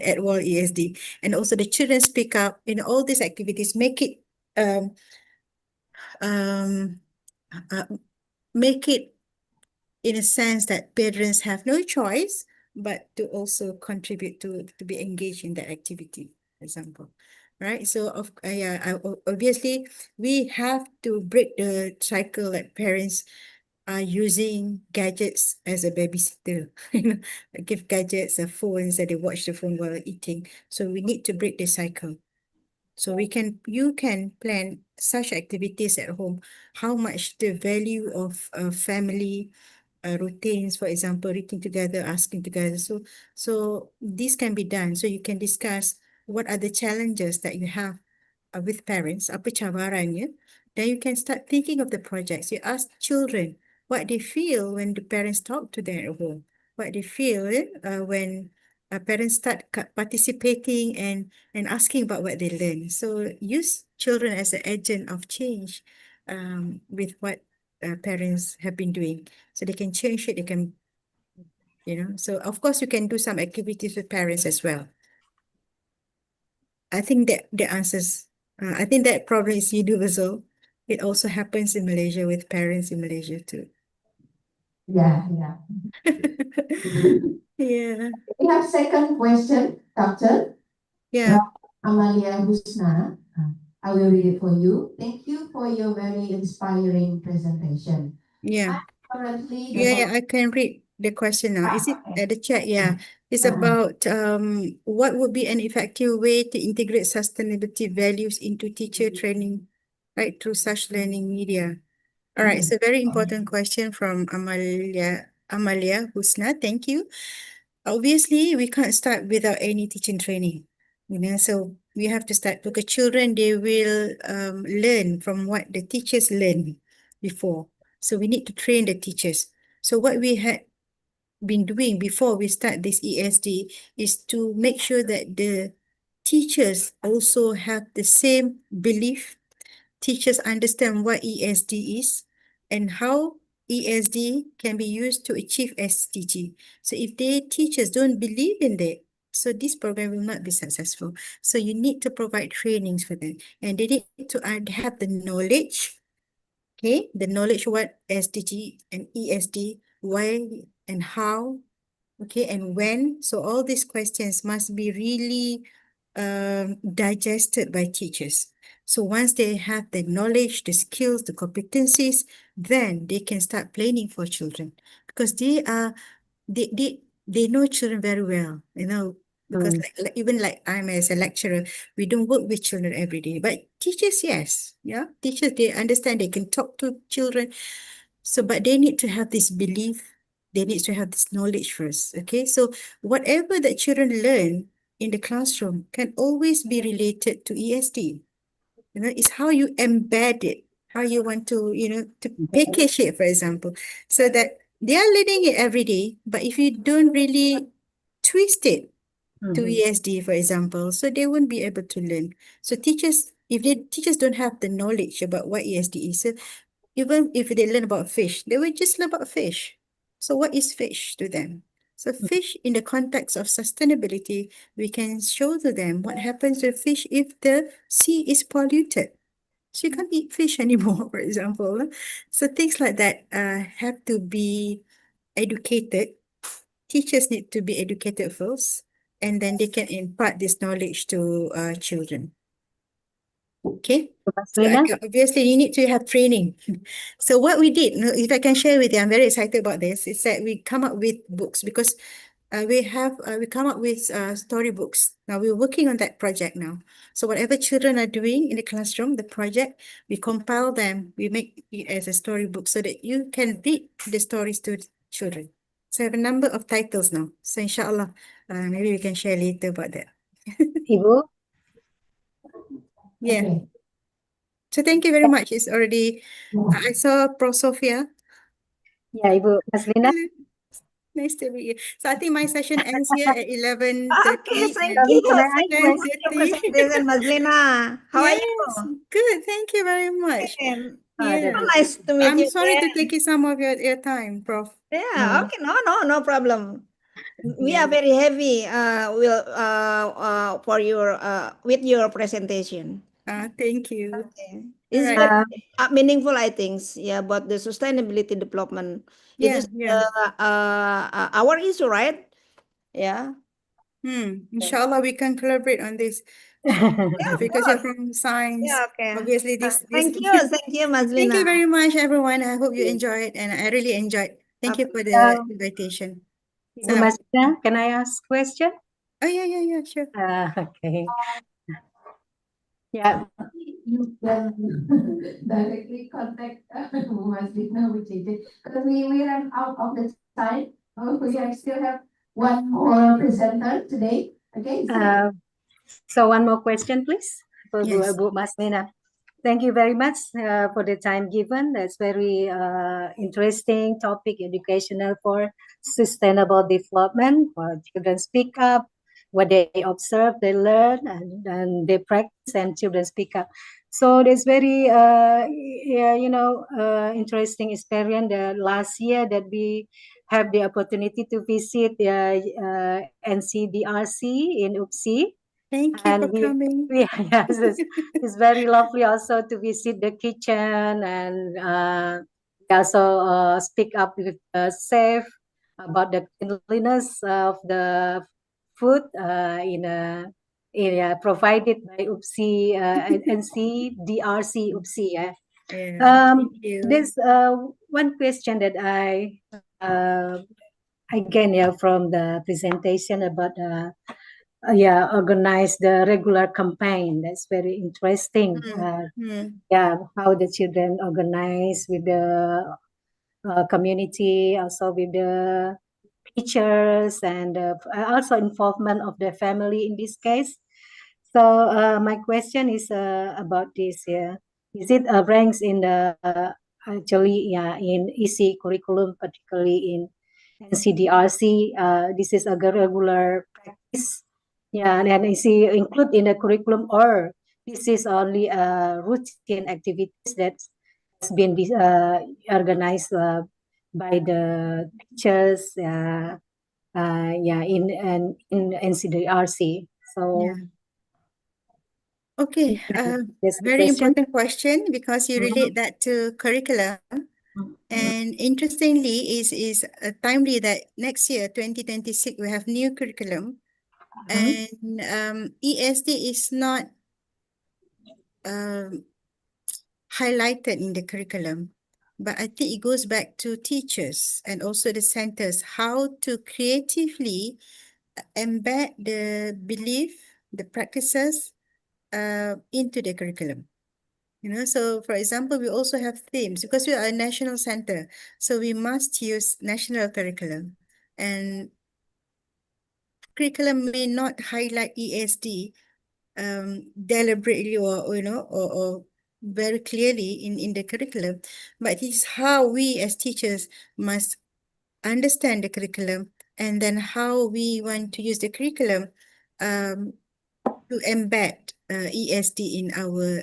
at Wall ESD. And also the children speak up in all these activities, um, um, uh, make it in a sense that parents have no choice but to also contribute to be engaged in that activity, for example. Right? So obviously we have to break the cycle that parents are using gadgets as a babysitter. Give gadgets a phone so they watch the phone while eating. So we need to break the cycle. So you can plan such activities at home. How much the value of family routines, for example, reading together, asking together. So this can be done. So you can discuss what are the challenges that you have with parents, apa cabarannya. Then you can start thinking of the projects. You ask children what they feel when the parents talk to them at home, what they feel when parents start participating and asking about what they learn. So use children as an agent of change with what parents have been doing. So they can change it, they can, so of course you can do some activities with parents as well. I think that the answers, I think that problem is universal. It also happens in Malaysia with parents in Malaysia too. Yeah. Yeah. We have second question, Doctor. Yeah. Amalia Husna. I will read it for you. Thank you for your very inspiring presentation. Yeah. Currently, Yeah, I can read the question now. Is it okay. at the chat? Yeah. It's about what would be an effective way to integrate sustainability values into teacher training, right, through such learning media. All right, it's a very important question from Amalia Husna. Thank you. Obviously, we can't start without any teaching training. So we have to start because children, they will learn from what the teachers learned before. So we need to train the teachers. So what we had been doing before we start this ESD is to make sure that the teachers also have the same belief teachers understand what ESD is and how ESD can be used to achieve SDG. So if the teachers don't believe in that, so this program will not be successful. So you need to provide trainings for them, and they need to have the knowledge, okay, the knowledge what SDG and ESD, why and how, okay, and when. So all these questions must be really digested by teachers. So once they have the knowledge, the skills, the competencies, then they can start planning for children, because they know children very well, because even like I'm as a lecturer, we don't work with children every day, but teachers, yes, yeah, teachers, they understand, they can talk to children. So, but they need to have this belief, they need to have this knowledge first, okay? So whatever that children learn in the classroom can always be related to ESD. It's how you embed it, how you want to, to package it, for example, so that they are learning it every day, but if you don't really twist it to ESD, for example, so they won't be able to learn. So teachers don't have the knowledge about what ESD is, so even if they learn about fish, they will just learn about fish. So what is fish to them? So fish, in the context of sustainability, we can show to them what happens to fish if the sea is polluted. So you can't eat fish anymore, for example. So things like that have to be educated. Teachers need to be educated first, and then they can impart this knowledge to children. Okay. So obviously you need to have training. So what we did, if I can share with you, I'm very excited about this, is that we come up with books, because we come up with storybooks. Now we're working on that project now. So whatever children are doing in the classroom, the project, we compile them, we make it as a storybook so that you can read the stories to children. So I have a number of titles now. So inshallah, maybe we can share later about that. Ibu, Yeah. Okay. So thank you very much. It's already, I saw Prof. Sophia. ya Ibu Maslina. Hello. Nice to meet you. So I think my session ends here at 11:30. Okay, thank Can you. I Thank ask you for question? your 10:30. presentation, Maslina. How are Yes, you? good. Thank you very much. And Yeah. so nice to meet I'm you sorry to again. take some of your time, Prof. Yeah, okay, no problem. We Yeah. are very happy for your with your presentation. Thank you. Okay. All It's right. very meaningful, I think, yeah, about the sustainability development. It Yeah, is yeah. our issue, right? Yeah. Inshallah, we can collaborate on this. Yeah, of Because you're course. from science. Yeah, okay. Obviously, this. Thank you, Thank Maslina. you very much, everyone. I hope you enjoyed, and I really enjoyed. Thank you for the invitation. Ibu Salam. Maslina, can I ask question? Oh, yeah, sure. Okay. Yeah, You can directly contact Maslina with JJ, because we ran out of the time. Still have one more presenter today. Okay, so one more question, please, for Yes. Bu Maslina. Thank you very much for the time given. That's very interesting topic, educational for sustainable development, for children speak up, what they observe, they learn, and they practice, and children speak up. So it's very, interesting experience. The last year that we have the opportunity to visit NCDRC in UPSI. Thank you for coming. Yes, it's very lovely also to visit the kitchen, and we also speak up with chef about the cleanliness of the food in a area provided by UPSI NCDRC UPSI. Yeah. Thank you. There's one question that I gained from the presentation about organize the regular campaign. That's very interesting. How the children organize with the community, also with the teachers, and also involvement of the family in this case. So my question is about this. Is it ranks in the actually in EC curriculum, particularly in NCDRC? This is a regular practice. Yeah, and is it included in the curriculum, or this is only a routine activities that's been organized by the teachers, in NCDRC. So Yeah. Okay, that's the very question. important question because you relate that to curriculum. And interestingly, is timely that next year, 2026, we have new curriculum. And ESD is not um, highlighted in the curriculum, but I think it goes back to teachers and also the centers, how to creatively embed the belief, the practices into the curriculum. You know, so for example, we also have themes because we are a national center, so we must use national curriculum. And curriculum may not highlight ESD deliberately or very clearly in the curriculum, but it is how we as teachers must understand the curriculum and then how we want to use the curriculum to embed ESD in our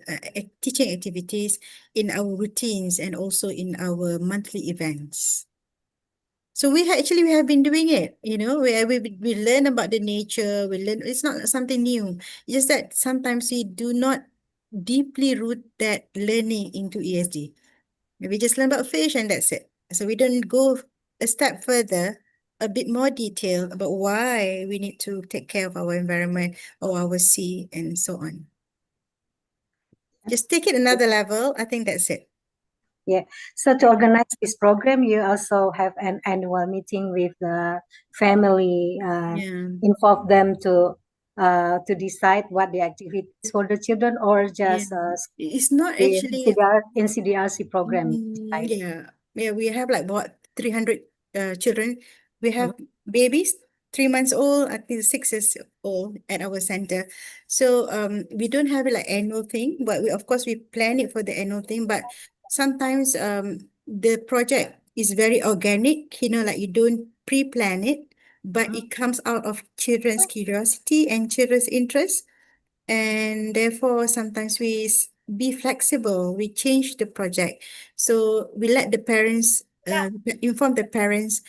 teaching activities, in our routines, and also in our monthly events. So we actually we have been doing it, you know, where we learn about the nature, we learn, it's not something new. It's just that sometimes we do not deeply root that learning into ESD. We just learn about fish and that's it. So we don't go a step further, a bit more detail about why we need to take care of our environment or our sea and so on. Just take it another level. I think that's it. Yeah. So to organize this program, you also have an annual meeting with the family, Yeah. involve them to decide what the activities for the children, or just Yeah. It's not the actually NCDRC program. Yeah, we have like what 300 children. We have babies, 3 months old, I think 6 years old at our center. So we don't have it like annual thing, but we of course we plan it for the annual thing. But sometimes the project is very organic, you know, like you don't pre-plan it, but it comes out of children's curiosity and children's interest. And therefore, sometimes we be flexible. We change the project. So we let the parents inform the parents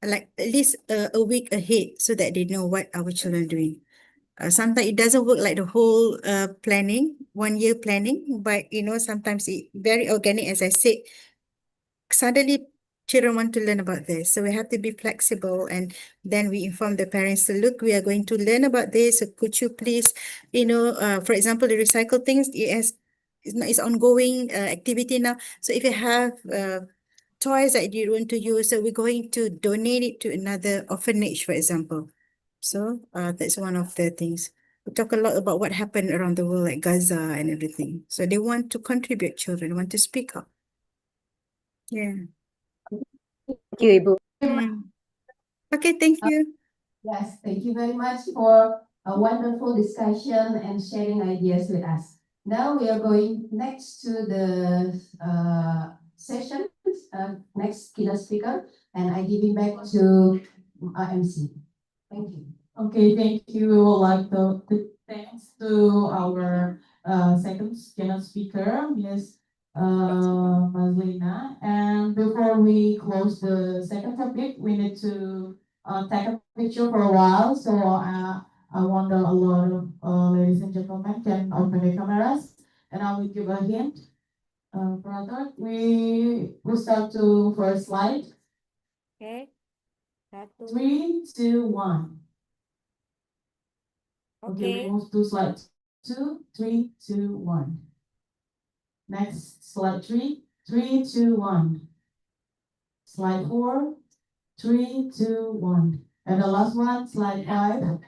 like at least a week ahead so that they know what our children are doing. Sometimes it doesn't work like the whole planning, 1 year planning, but you know, sometimes it very organic, as I said, suddenly children want to learn about this. So we have to be flexible and then we inform the parents to look, we are going to learn about this. So could you please, you know, for example, the recycle things, it's ongoing activity now. So if you have toys that you want to use, so we're going to donate it to another orphanage, for example. So that's one of the things. We talk a lot about what happened around the world, like Gaza and everything. So they want to contribute, children want to speak up. Yeah. Thank you, Ibu. Okay, thank you. Yes, thank you very much for a wonderful discussion and sharing ideas with us. Now we are going next to the session, next keynote speaker, and I give it back to MC. Thank you. Okay, thank you. We would like to thanks to our second keynote speaker, Ms. Mazlina. And before we close the second topic, we need to take a picture for a while. So I wonder a lot of ladies and gentlemen can open the cameras, and I will give a hint. Brother, we start to first slide. Okay. 3, 2, 1. Okay, we move to slide 2, 3, 2, 1. Next, slide 3, 3, 2, 1. Slide 4, 3, 2, 1. And the last one, slide 5,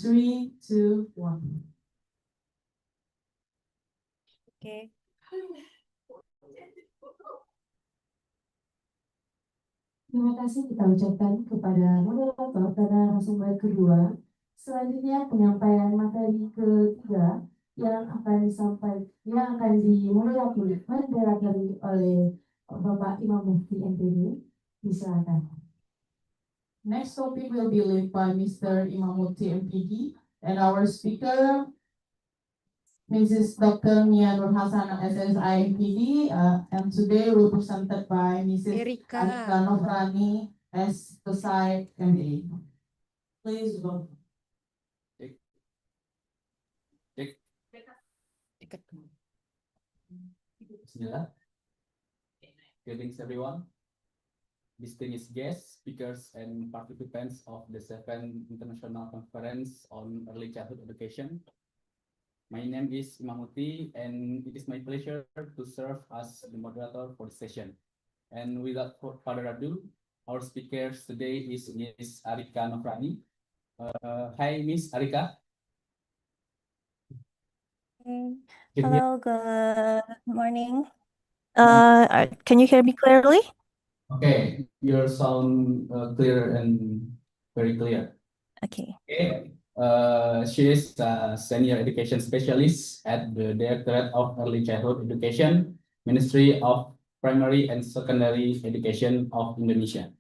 3, 2, 1. Okay. Terima kasih kita ucapkan kepada moderator pada narasumber kedua. Selanjutnya penyampaian materi ketiga yang akan dimoderatori oleh Bapak Imam Mufti MPD. Silakan. Next topic will be led by Mr. Imam Mufti MPD, and our speaker Mrs. Dr. Nia Nur Hasana SSI MPD, and today represented by Mrs. Erika. Arika Nofrani as the site MA. Please go. Bismillah. Greetings everyone, distinguished guests, speakers, and participants of the 7th International Conference on Early Childhood Education. My name is Imamuti, and it is my pleasure to serve as the moderator for the session. And without further ado, our speakers today is Ms. Arika Nofrani. Hi, Ms. Arika. Hello, good morning. Can you hear me clearly? Okay, your sound clear and very clear. Okay. Okay. She is a senior education specialist at the Directorate of Early Childhood Education, Ministry of Primary and Secondary Education of Indonesia.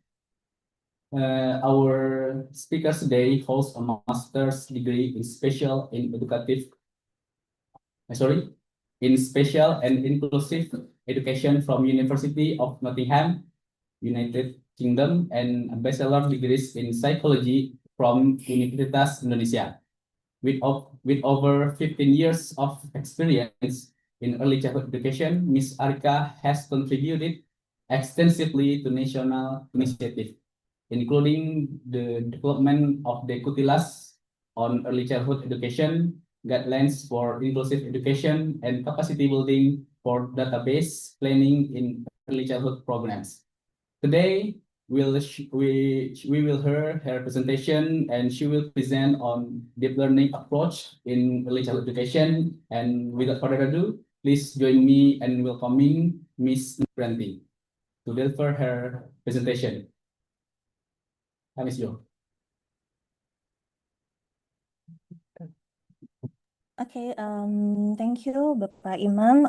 Our speaker today holds a master's degree in special and inclusive education from University of Nottingham, United Kingdom, and a bachelor degrees in psychology from Universitas Indonesia. With over 15 years of experience in early childhood education, Ms. Arika has contributed extensively to national initiatives, including the development of the Kutilas on early childhood education, guidelines for inclusive education, and capacity building for database planning in early childhood programs. Today, we will hear her presentation, and she will present on deep learning approach in early childhood education. And without further ado, please join me in welcoming Ms. Brandy to deliver her presentation. Hi, Ms. Jo. Okay, thank you, Bapak Imam.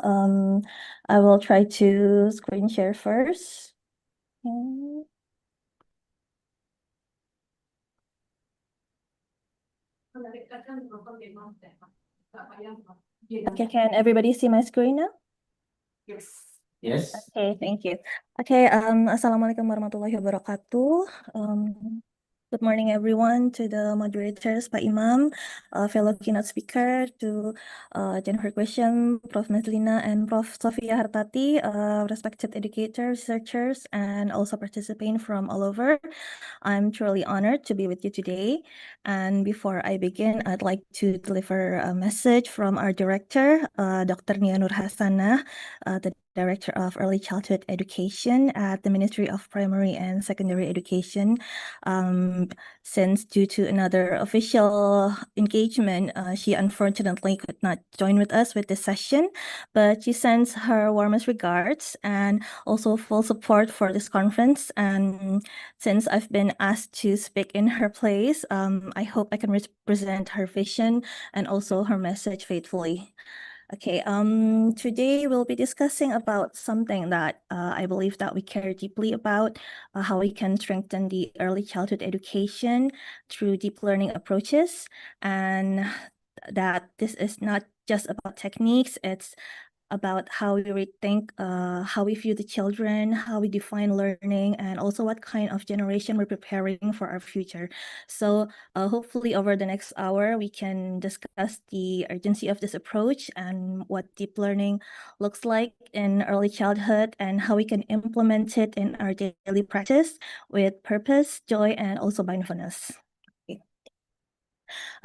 I will try to screen share first. Okay, can everybody see my screen now? Yes. Okay, thank you. Okay, Assalamualaikum warahmatullahi wabarakatuh. Good morning, everyone, to the moderators, Pak Imam, fellow keynote speaker, to Jennifer Question, Prof. Meslina, and Prof. Sofia Hartati, respected educators, researchers, and also participants from all over. I'm truly honored to be with you today. And before I begin, I'd like to deliver a message from our director, Dr. Nia Nur Hasana, the Director of Early Childhood Education at the Ministry of Primary and Secondary Education. Since due to another official engagement, she unfortunately could not join with us with this session, but she sends her warmest regards and also full support for this conference. And since I've been asked to speak in her place, I hope I can represent her vision and also her message faithfully. Okay, today we'll be discussing about something that I believe that we care deeply about, how we can strengthen the early childhood education through deep learning approaches, and that this is not just about techniques, it's about how we rethink how we view the children, how we define learning, and also what kind of generation we're preparing for our future. So hopefully over the next hour, we can discuss the urgency of this approach and what deep learning looks like in early childhood and how we can implement it in our daily practice with purpose, joy, and also mindfulness.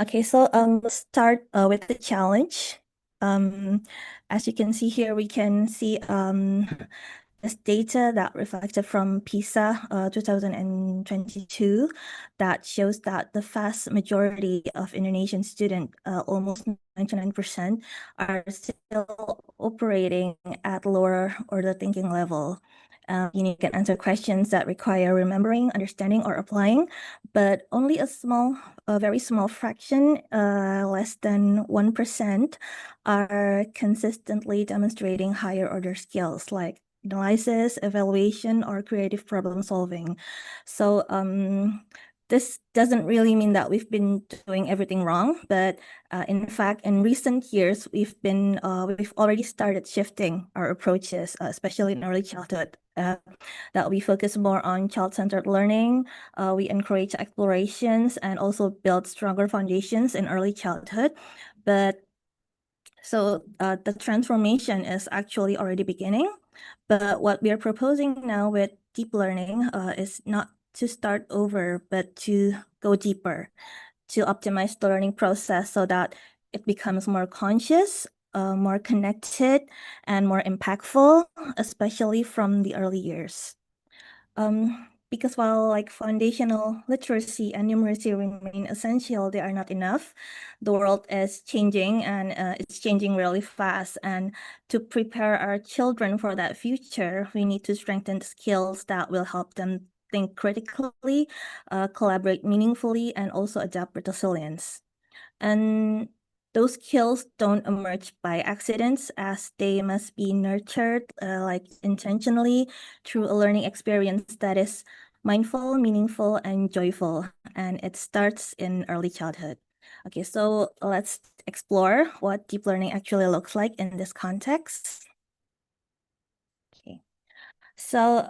Okay, so let's start with the challenge. As you can see here, we can see this data that reflected from PISA 2022 that shows that the vast majority of Indonesian students, almost 99%, are still operating at lower order thinking level. You can answer questions that require remembering, understanding, or applying, but only a very small fraction, less than 1%, are consistently demonstrating higher order skills like analysis, evaluation, or creative problem solving. So this doesn't really mean that we've been doing everything wrong, but in fact, in recent years, we've already started shifting our approaches, especially in early childhood. That we focus more on child-centered learning, we encourage explorations, and also build stronger foundations in early childhood. But so the transformation is actually already beginning. But what we are proposing now with deep learning is not to start over, but to go deeper, to optimize the learning process so that it becomes more conscious, more connected, and more impactful, especially from the early years. Because while like foundational literacy and numeracy remain essential, they are not enough. The world is changing, and it's changing really fast. And to prepare our children for that future, we need to strengthen the skills that will help them think critically, collaborate meaningfully, and also adapt with resilience. And those skills don't emerge by accidents, as they must be nurtured like intentionally through a learning experience that is mindful, meaningful, and joyful. And it starts in early childhood. Okay, so let's explore what deep learning actually looks like in this context. Okay, so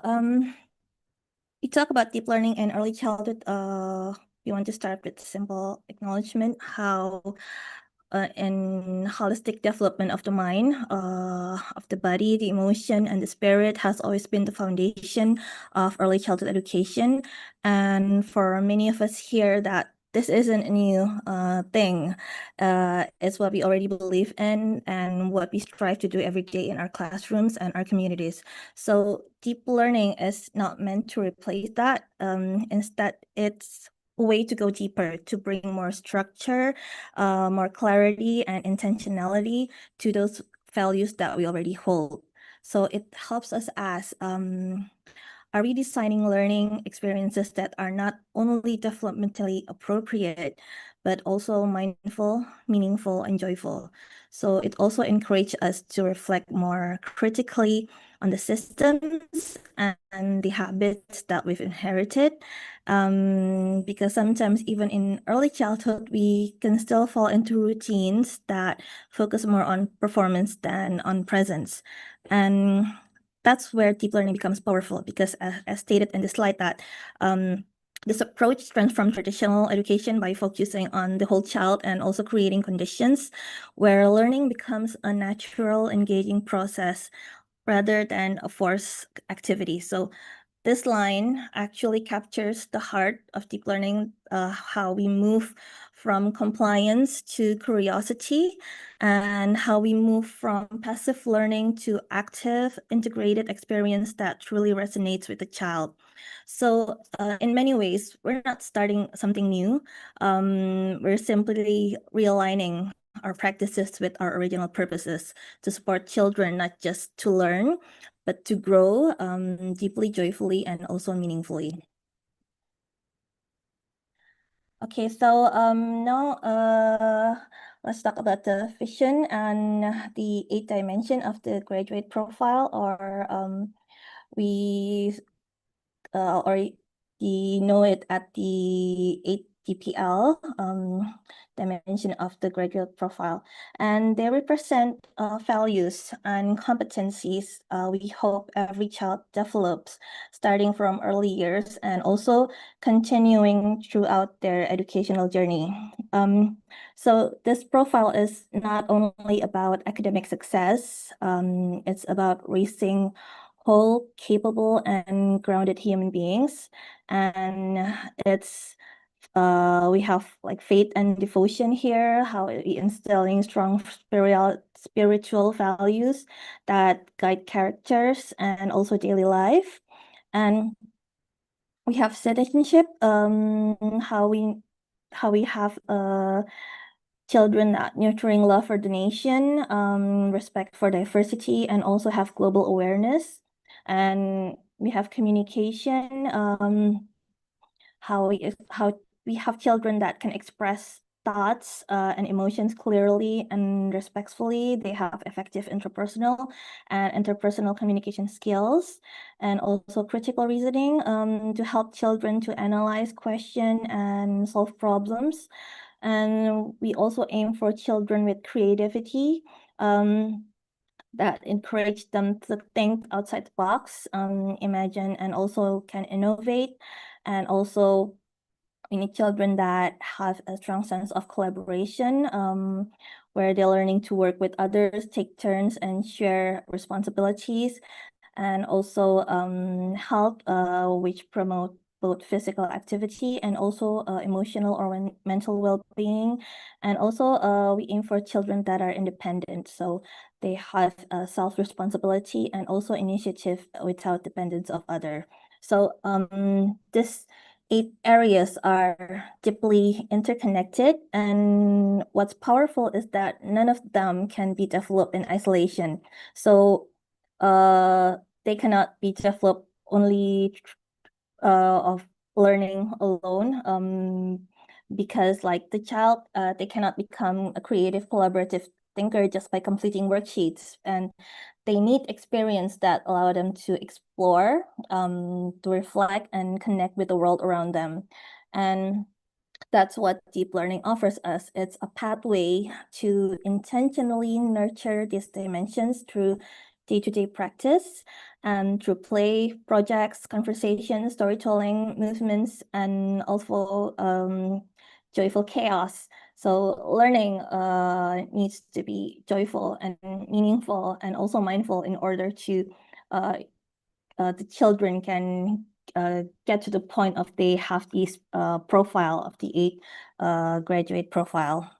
we talk about deep learning in early childhood. We want to start with simple acknowledgement how in holistic development of the mind, of the body, the emotion, and the spirit has always been the foundation of early childhood education. And for many of us here, that this isn't a new thing. It's what we already believe in and what we strive to do every day in our classrooms and our communities. So deep learning is not meant to replace that. Instead, it's a way to go deeper, to bring more structure, more clarity and intentionality to those values that we already hold. So it helps us ask, are we designing learning experiences that are not only developmentally appropriate, but also mindful, meaningful, and joyful? So it also encourages us to reflect more critically on the systems and the habits that we've inherited. Because sometimes even in early childhood, we can still fall into routines that focus more on performance than on presence. And that's where deep learning becomes powerful, because as stated in the slide, that this approach transforms traditional education by focusing on the whole child and also creating conditions where learning becomes a natural, engaging process rather than a forced activity. So this line actually captures the heart of deep learning, how we move from compliance to curiosity, and how we move from passive learning to active, integrated experience that truly resonates with the child. So in many ways, we're not starting something new. We're simply realigning our practices with our original purposes to support children, not just to learn, but to grow deeply, joyfully, and also meaningfully. Okay, so now let's talk about the vision and the 8 dimension of the graduate profile, or we or you know it at the 8 DPL dimension of the graduate profile. And they represent values and competencies we hope every child develops starting from early years and also continuing throughout their educational journey. So this profile is not only about academic success, it's about raising whole, capable, and grounded human beings. And it's we have like faith and devotion here, how we instilling strong spiritual values that guide characters and also daily life. And we have citizenship, how we have children that nurturing love for the nation, respect for diversity, and also have global awareness. And we have communication, how we have children that can express thoughts and emotions clearly and respectfully. They have effective interpersonal and interpersonal communication skills, and also critical reasoning to help children to analyze, question, and solve problems. And we also aim for children with creativity that encourage them to think outside the box, imagine, and also can innovate. And also we need children that have a strong sense of collaboration, where they're learning to work with others, take turns, and share responsibilities, and also health, which promote both physical activity and also emotional or mental well-being. And also we aim for children that are independent, so they have self-responsibility and also initiative without dependence of other. So this 8 areas are deeply interconnected, and what's powerful is that none of them can be developed in isolation. So they cannot be developed only of learning alone, because like the child, they cannot become a creative collaborative thinker just by completing worksheets, and they need experience that allow them to explore, to reflect and connect with the world around them. And that's what deep learning offers us. It's a pathway to intentionally nurture these dimensions through day-to-day practice and through play, projects, conversations, storytelling, movements, and also joyful chaos. So learning needs to be joyful and meaningful and also mindful in order to the children can get to the point of they have these profile of the 8 graduate profile.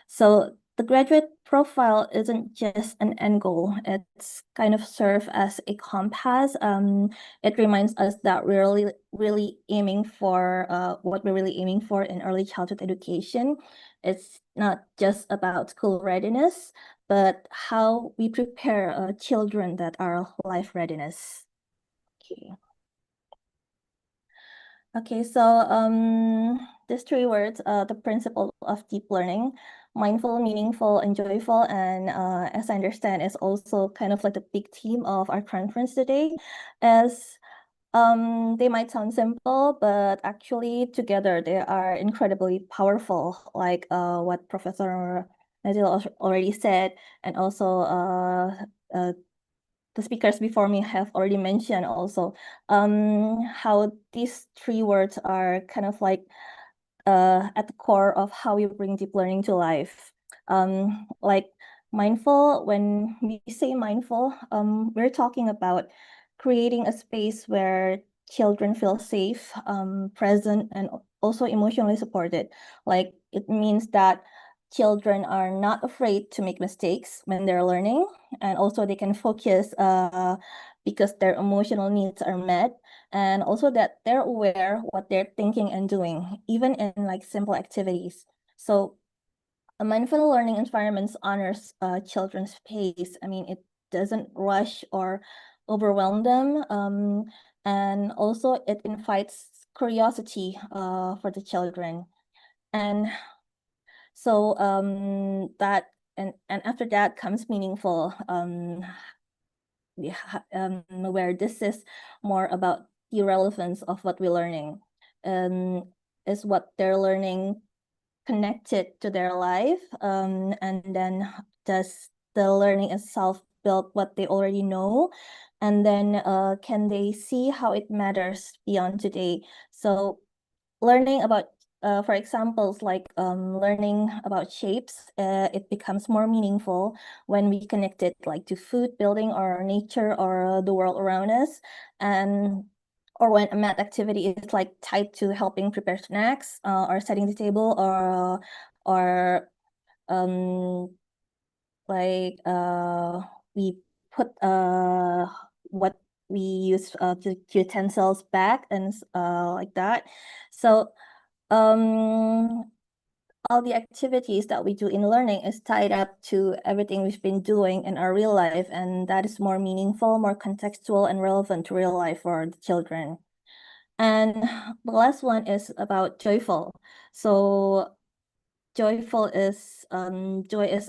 So the graduate profile isn't just an end goal. It's kind of serve as a compass. It reminds us that we're really aiming for what we're really aiming for in early childhood education. It's not just about school readiness, but how we prepare children that are life readiness. Okay. Okay, so these 3 words, the principle of deep learning, mindful, meaningful, and joyful, and as I understand, is also kind of like the big theme of our conference today, as they might sound simple, but actually together they are incredibly powerful, like what Professor Nazil already said, and also the speakers before me have already mentioned also, how these 3 words are kind of like at the core of how we bring deep learning to life. Like mindful, when we say mindful, we're talking about creating a space where children feel safe, present, and also emotionally supported. Like it means that children are not afraid to make mistakes when they're learning, and also they can focus because their emotional needs are met, and also that they're aware what they're thinking and doing, even in like simple activities. So a mindful learning environment honors children's pace. I mean, it doesn't rush or overwhelm them, and also it invites curiosity for the children. And so that and after that comes meaningful, where this is more about the relevance of what we're learning, is what they're learning connected to their life, and then does the learning itself build what they already know, and then can they see how it matters beyond today. So learning about for examples like learning about shapes, it becomes more meaningful when we connect it like to food, building, or nature, or the world around us, and or when a math activity is like tied to helping prepare snacks, or setting the table, or like we put what we use to utensils back, and like that. So all the activities that we do in learning is tied up to everything we've been doing in our real life, and that is more meaningful, more contextual, and relevant to real life for the children. And the last one is about joyful. So joy is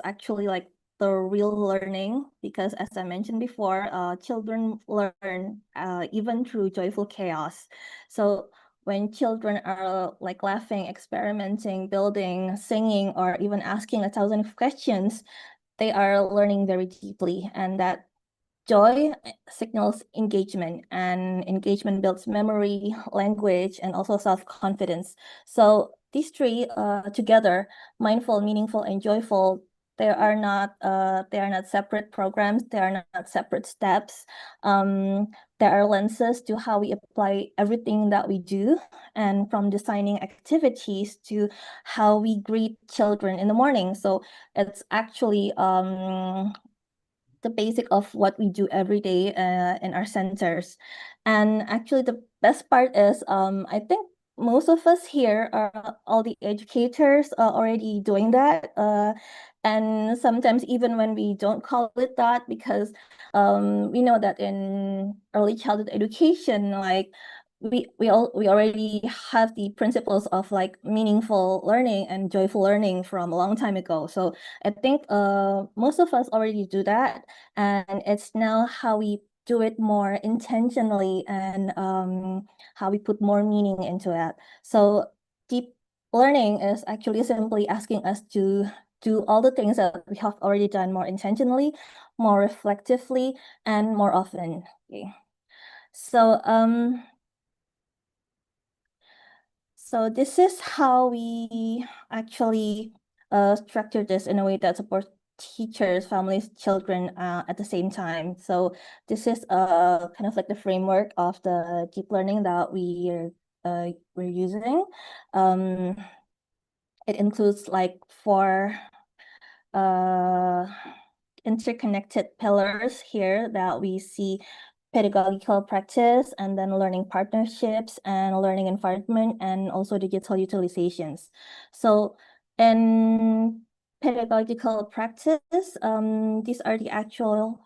actually like the real learning, because as I mentioned before, children learn even through joyful chaos. So when children are like laughing, experimenting, building, singing, or even asking 1,000 questions, they are learning very deeply, and that joy signals engagement, and engagement builds memory, language, and also self-confidence. So these three together, mindful, meaningful, and joyful, they are not separate programs. They are not separate steps. There are lenses to how we apply everything that we do, and from designing activities to how we greet children in the morning. So it's actually the basic of what we do every day in our centers. And actually the best part is I think most of us here are all the educators are already doing that. And sometimes even when we don't call it that, because we know that in early childhood education, like we already have the principles of like meaningful learning and joyful learning from a long time ago. So I think most of us already do that, and it's now how we do it more intentionally, and how we put more meaning into it. So deep learning is actually simply asking us to do all the things that we have already done more intentionally, more reflectively, and more often. Okay. So this is how we actually structure this in a way that supports teachers, families, children at the same time. So this is kind of like the framework of the deep learning that we're using. It includes like 4 interconnected pillars here that we see: pedagogical practice, and then learning partnerships, and learning environment, and also digital utilizations. So in pedagogical practice, these are the actual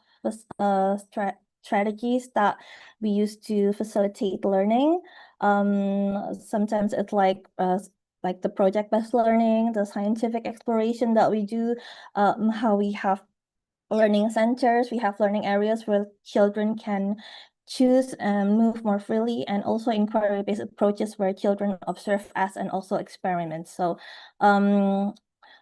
strategies that we use to facilitate learning. Sometimes it's like the project-based learning, the scientific exploration that we do, how we have learning centers, we have learning areas where children can choose and move more freely, and also inquiry-based approaches where children observe, ask, and also experiment. So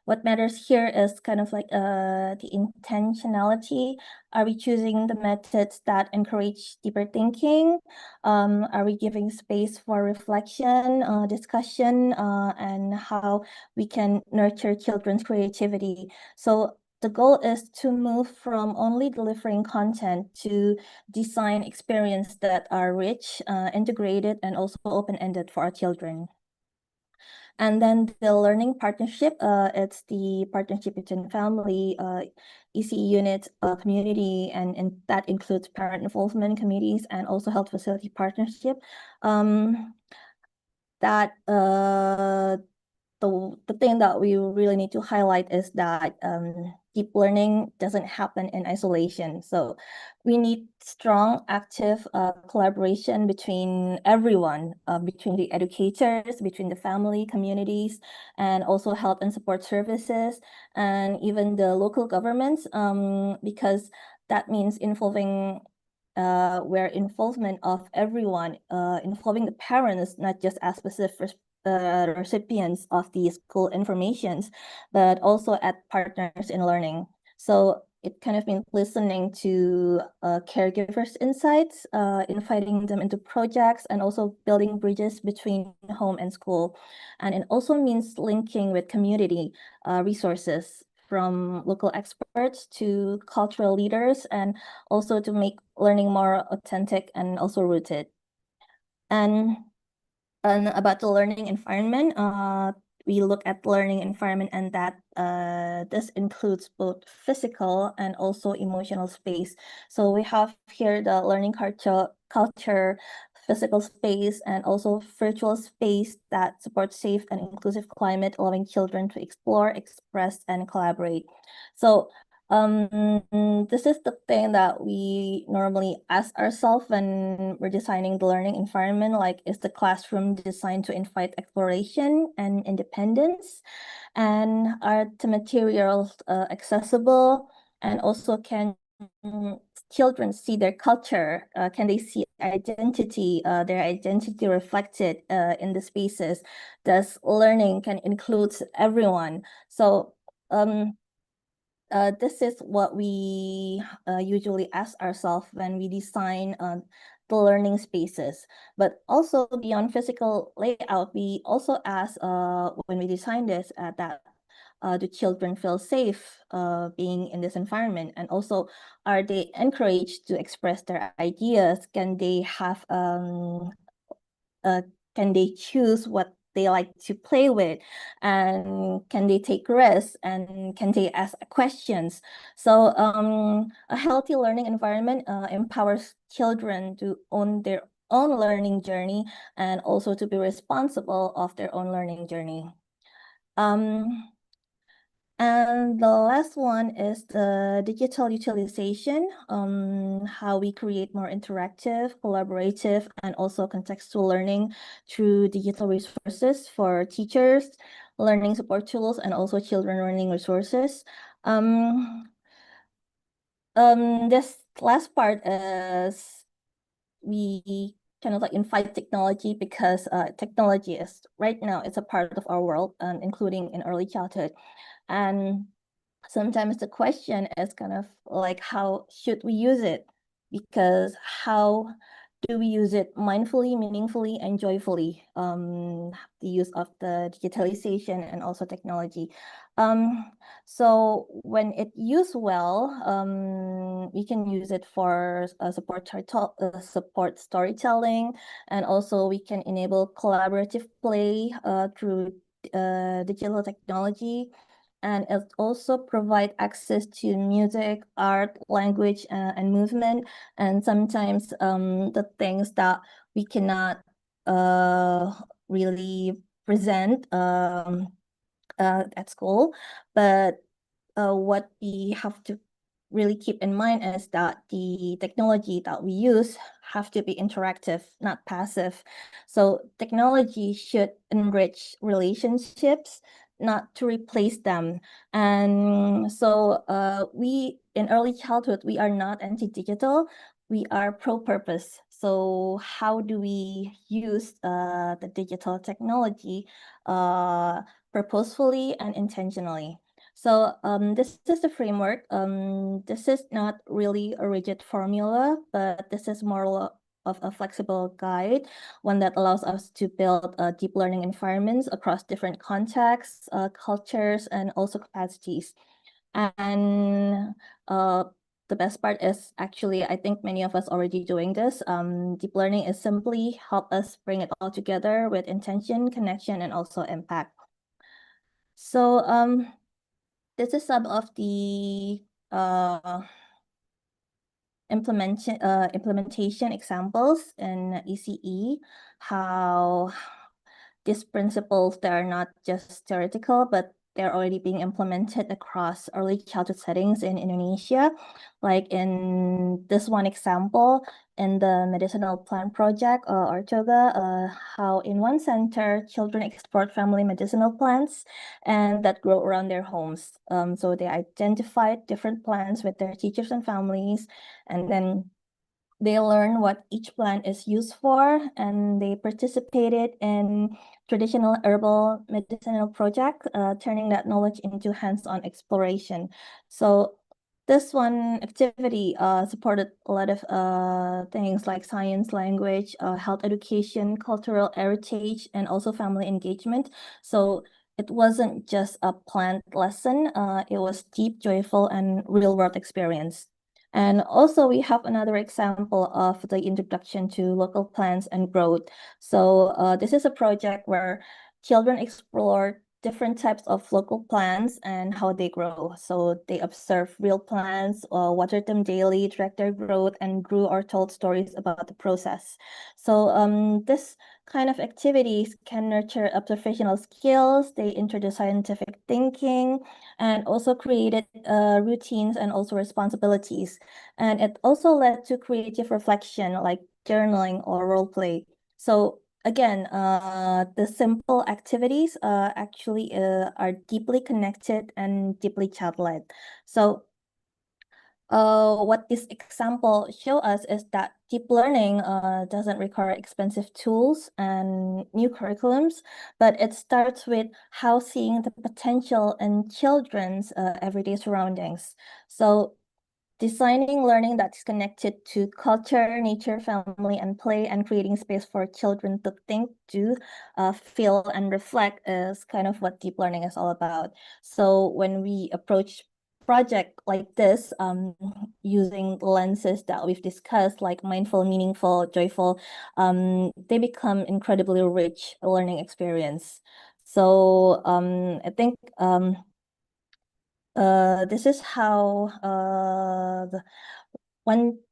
what matters here is kind of like the intentionality. Are we choosing the methods that encourage deeper thinking? Are we giving space for reflection, discussion, and how we can nurture children's creativity? So the goal is to move from only delivering content to design experiences that are rich, integrated, and also open-ended for our children. And then the learning partnership, it's the partnership between family, ECE unit, community, and that includes parent involvement committees, and also health facility partnership. That the thing that we really need to highlight is that deep learning doesn't happen in isolation. So we need strong, active collaboration between everyone, between the educators, between the family, communities, and also health and support services, and even the local governments, because that means involving where involvement of everyone, involving the parents, not just as specific recipients of the school informations, but also as partners in learning. So it kind of means listening to caregivers' insights, inviting them into projects, and also building bridges between home and school. And it also means linking with community resources, from local experts to cultural leaders, and also to make learning more authentic and also rooted. And about the learning environment, we look at learning environment, and that this includes both physical and also emotional space. So we have here the learning culture, physical space, and also virtual space that supports safe and inclusive climate, allowing children to explore, express, and collaborate. So This is the thing that we normally ask ourselves when we're designing the learning environment, like, is the classroom designed to invite exploration and independence? And are the materials accessible? And also, can children see their culture? Can they see identity, their identity reflected in the spaces? Does learning can include everyone? So this is what we usually ask ourselves when we design the learning spaces. But also beyond physical layout, we also ask when we design this that do children feel safe being in this environment? And also, are they encouraged to express their ideas? Can they have can they choose what they like to play with, and can they take risks, and can they ask questions? So a healthy learning environment empowers children to own their own learning journey and also to be responsible of their own learning journey. And the last one is the digital utilization, how we create more interactive, collaborative, and also contextual learning through digital resources for teachers, learning support tools, and also children learning resources. This last part is we kind of like invite technology because technology is right now it's a part of our world, including in early childhood. And sometimes the question is kind of like, how should we use it? Because how do we use it mindfully, meaningfully, and joyfully? The use of the digitalization and also technology. So when it used well, we can use it for support storytelling, and also we can enable collaborative play through digital technology. And it also provide access to music, art, language, and movement. And sometimes the things that we cannot really present at school, but what we have to really keep in mind is that the technology that we use have to be interactive, not passive. So technology should enrich relationships, not to replace them. And so we, in early childhood, we are not anti-digital, we are pro-purpose. So how do we use the digital technology purposefully and intentionally? So this is the framework. This is not really a rigid formula, but this is more of a flexible guide, one that allows us to build deep learning environments across different contexts, cultures, and also capacities. And the best part is actually, I think many of us already doing this. Deep learning is simply help us bring it all together with intention, connection, and also impact. So this is some of the implementation examples in ICECE, how these principles, they are not just theoretical, but they're already being implemented across early childhood settings in Indonesia. Like in this one example, in the medicinal plant project, or TOGA, how in one center, children explored family medicinal plants and that grow around their homes. So they identified different plants with their teachers and families, and then they learn what each plant is used for, and they participated in traditional herbal medicinal project, turning that knowledge into hands-on exploration. So this one activity supported a lot of things like science, language, health education, cultural heritage, and also family engagement. So it wasn't just a plant lesson, it was deep, joyful, and real-world experience. And also we have another example of the introduction to local plants and growth. So this is a project where children explored different types of local plants and how they grow. So they observe real plants, watered them daily, tracked their growth, and grew or told stories about the process. So this kind of activities can nurture observational skills. They introduce scientific thinking and also created routines and also responsibilities. And it also led to creative reflection like journaling or role play. So again, the simple activities actually are deeply connected and deeply child-led. So what this example show us is that deep learning doesn't require expensive tools and new curriculums, but it starts with how seeing the potential in children's everyday surroundings. So designing learning that's connected to culture, nature, family, and play, and creating space for children to think, do, feel, and reflect is kind of what deep learning is all about. So when we approach project like this, using lenses that we've discussed, like mindful, meaningful, joyful, they become incredibly rich learning experience. So I think this is how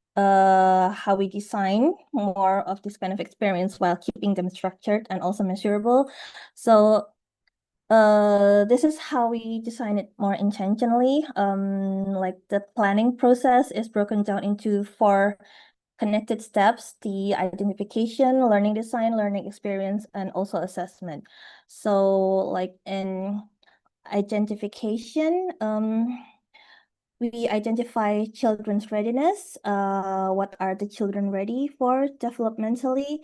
how we design more of this kind of experience while keeping them structured and also measurable. So this is how we design it more intentionally. Like the planning process is broken down into 4 connected steps: the identification, learning design, learning experience, and also assessment. So like in identification, we identify children's readiness. What are the children ready for developmentally?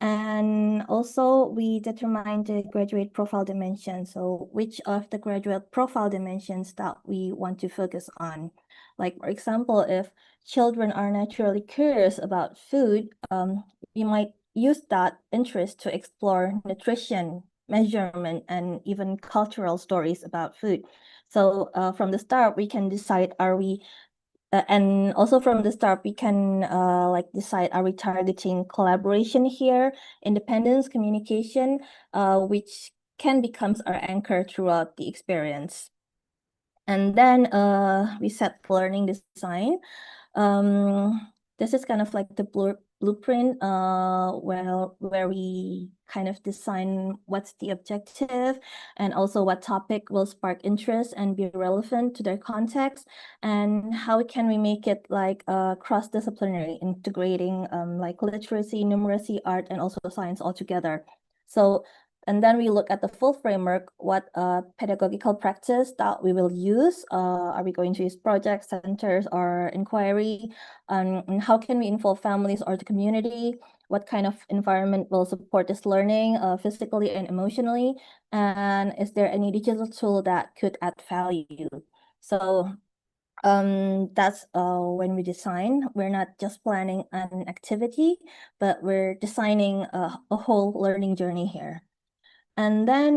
And also we determine the graduate profile dimension. So which of the graduate profile dimensions that we want to focus on. Like, for example, if children are naturally curious about food, we might use that interest to explore nutrition, measurement, and even cultural stories about food. So from the start, we can decide, and also from the start, we can like decide, are we targeting collaboration here, independence, communication, which can becomes our anchor throughout the experience. And then we set learning design. This is kind of like the blueprint where we kind of design what's the objective and also what topic will spark interest and be relevant to their context, and how can we make it like cross-disciplinary, integrating like literacy, numeracy, art, and also science all together. So and then we look at the full framework, what pedagogical practice that we will use. Are we going to use projects, centers, or inquiry? And how can we involve families or the community? What kind of environment will support this learning physically and emotionally? And is there any digital tool that could add value? So that's when we design. We're not just planning an activity, but we're designing a whole learning journey here. And then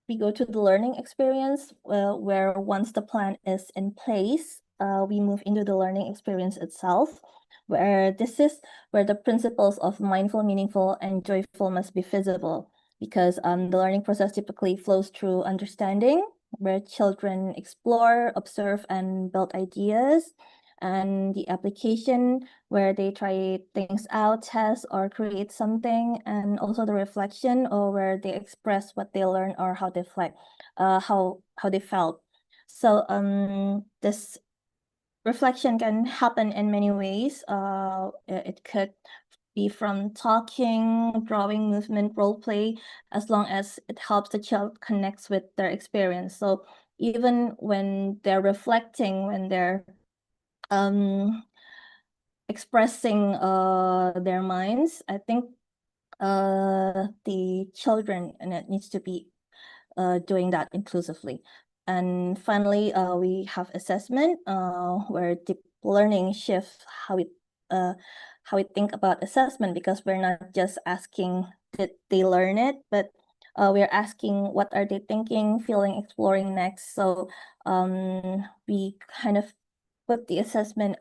we go to the learning experience, where once the plan is in place, we move into the learning experience itself, where this is where the principles of mindful, meaningful, and joyful must be visible, because the learning process typically flows through understanding, where children explore, observe, and build ideas, and the application, where they try things out, test, or create something, and also the reflection, or where they express what they learned or how they how they felt. So this reflection can happen in many ways. It could be from talking, drawing, movement, role play, as long as it helps the child connects with their experience. So even when they're reflecting, when they're expressing their minds, I think the children, and it needs to be doing that inclusively. And finally, we have assessment, where deep learning shifts how we think about assessment, because we're not just asking did they learn it, but we're asking what are they thinking, feeling, exploring next. So we kind of put the assessment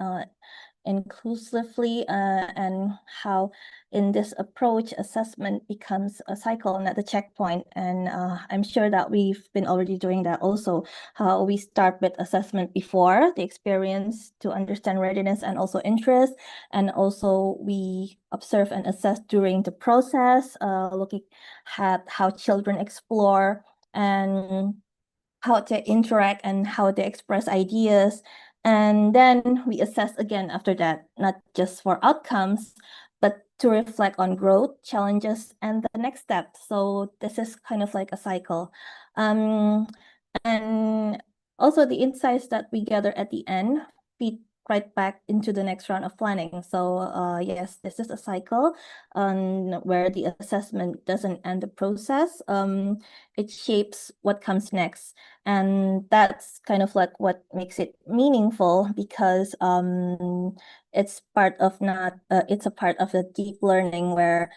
inclusively, and how in this approach assessment becomes a cycle, not a checkpoint. And I'm sure that we've been already doing that also, how we start with assessment before the experience to understand readiness and also interest, and also we observe and assess during the process, looking at how children explore and how they interact and how they express ideas. And then we assess again after that, not just for outcomes, but to reflect on growth, challenges, and the next step. So this is kind of like a cycle. And also the insights that we gather at the end feed right back into the next round of planning. So yes, this is a cycle where the assessment doesn't end the process. It shapes what comes next. And that's kind of like what makes it meaningful, because it's part of not it's a part of the deep learning where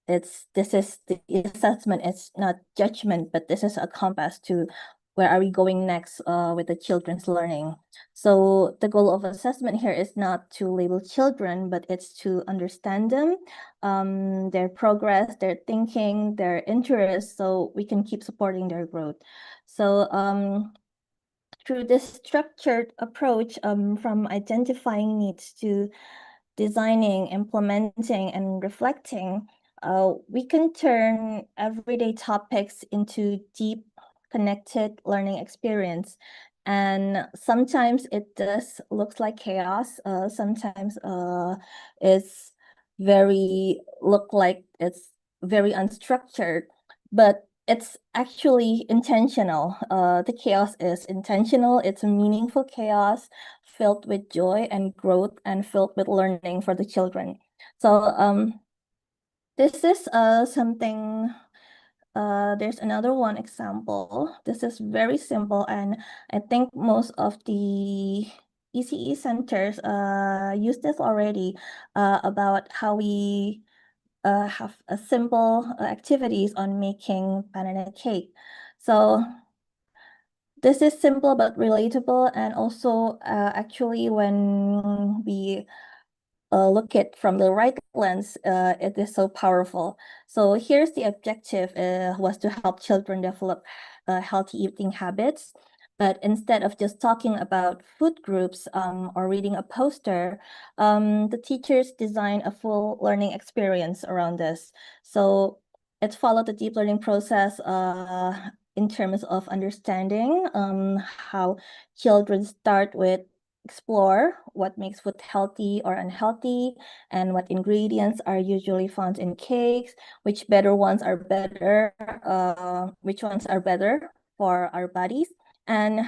this is the assessment, it's not judgment, but this is a compass to where are we going next with the children's learning. So the goal of assessment here is not to label children, but it's to understand them, their progress, their thinking, their interests, so we can keep supporting their growth. So through this structured approach, from identifying needs to designing, implementing, and reflecting, we can turn everyday topics into deep, connected learning experience. And sometimes it does looks like chaos. Sometimes it's look like it's very unstructured, but it's actually intentional. The chaos is intentional. It's a meaningful chaos filled with joy and growth and filled with learning for the children. So this is something. There's another one example. This is very simple, and I think most of the ECE centers use this already, about how we have a simple activities on making banana cake. So this is simple but relatable, and also actually when we look at from the right lens, it is so powerful. So here's the objective, was to help children develop healthy eating habits. But instead of just talking about food groups or reading a poster, the teachers design a full learning experience around this. So it followed the deep learning process in terms of understanding how children start with explore what makes food healthy or unhealthy, and what ingredients are usually found in cakes, which ones are better for our bodies. And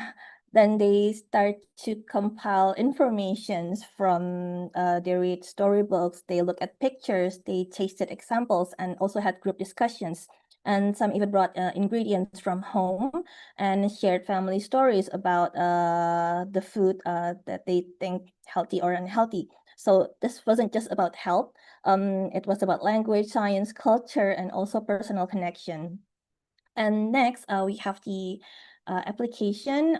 then they start to compile informations from they read storybooks, they look at pictures, they tasted examples, and also had group discussions. And some even brought ingredients from home and shared family stories about the food that they think healthy or unhealthy. So this wasn't just about health. It was about language, science, culture, and also personal connection. And next, we have the application,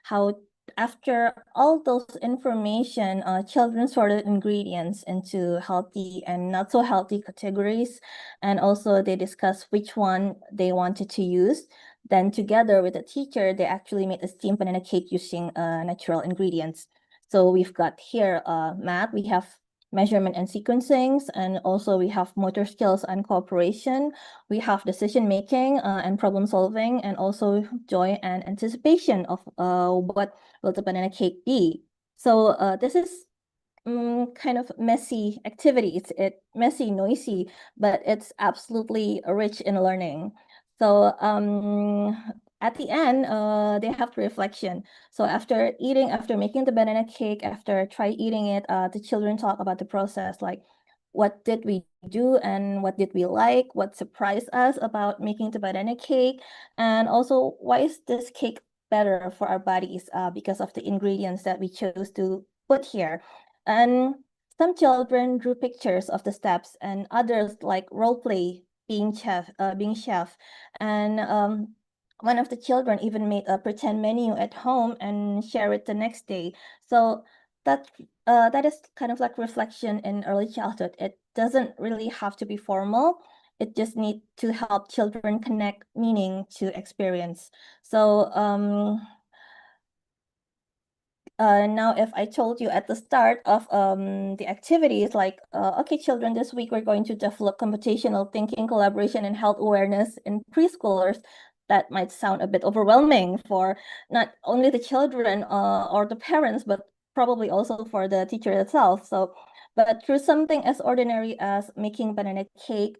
how after all those information, children sorted ingredients into healthy and not so healthy categories. And also they discussed which one they wanted to use. Then together with the teacher, they actually made a steamed banana cake using natural ingredients. So we've got here math, we have measurement and sequencings, and also we have motor skills and cooperation. We have decision making and problem solving, and also joy and anticipation of what will the banana cake be. So this is kind of messy activity. It's messy, noisy, but it's absolutely rich in learning. So at the end, they have the reflection. So after making the banana cake, after try eating it, the children talk about the process, like what did we do and what did we like, what surprised us about making the banana cake, and also why is this cake better for our bodies because of the ingredients that we chose to put here. And some children drew pictures of the steps, and others like role play being chef. And one of the children even made a pretend menu at home and share it the next day. So that is kind of like reflection in early childhood. It doesn't really have to be formal. It just needs to help children connect meaning to experience. So now if I told you at the start of the activities, like, okay, children, this week we're going to develop computational thinking, collaboration, and health awareness in preschoolers, that might sound a bit overwhelming for not only the children or the parents, but probably also for the teacher itself. So, but through something as ordinary as making banana cake,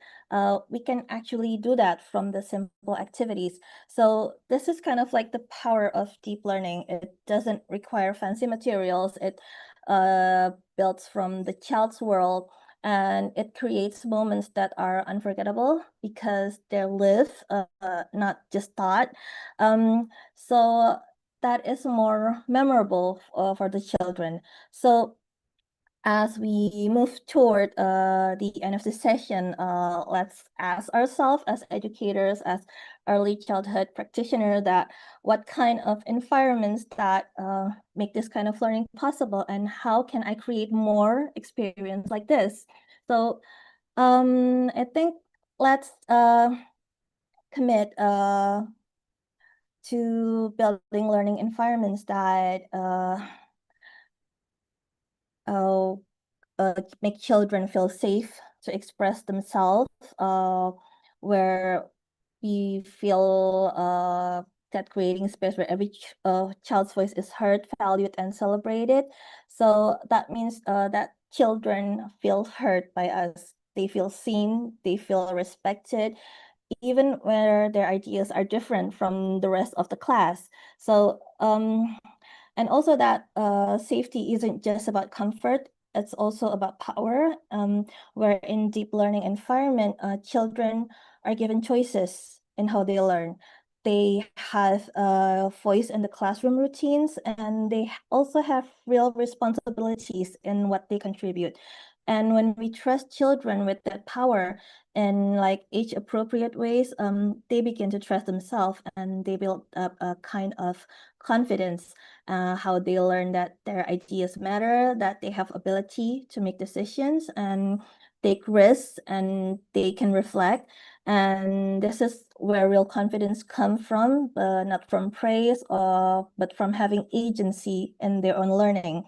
we can actually do that from the simple activities. So this is kind of like the power of deep learning. It doesn't require fancy materials. It builds from the child's world, and it creates moments that are unforgettable because they're lived, not just thought. So that is more memorable for the children. So as we move toward the end of the session, let's ask ourselves as educators, as early childhood practitioners, that what kind of environments that make this kind of learning possible, and how can I create more experience like this? So I think let's commit to building learning environments that make children feel safe to express themselves, where we feel that creating space where every child's voice is heard, valued, and celebrated. So that means that children feel heard by us. They feel seen, they feel respected, even where their ideas are different from the rest of the class. So, and also that safety isn't just about comfort, it's also about power. Where in deep learning environment, children are given choices in how they learn. They have a voice in the classroom routines, and they also have real responsibilities in what they contribute. And when we trust children with that power in like age appropriate ways, they begin to trust themselves, and they build up a kind of confidence, how they learn that their ideas matter, that they have ability to make decisions and take risks, and they can reflect. And this is where real confidence comes from, not from praise, but from having agency in their own learning.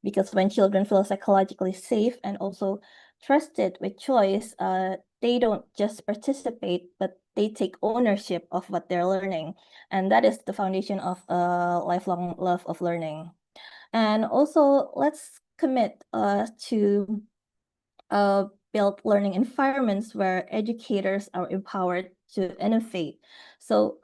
Because when children feel psychologically safe and also trusted with choice, they don't just participate, but they take ownership of what they're learning. And that is the foundation of a lifelong love of learning. And also, let's commit to build learning environments where educators are empowered to innovate. So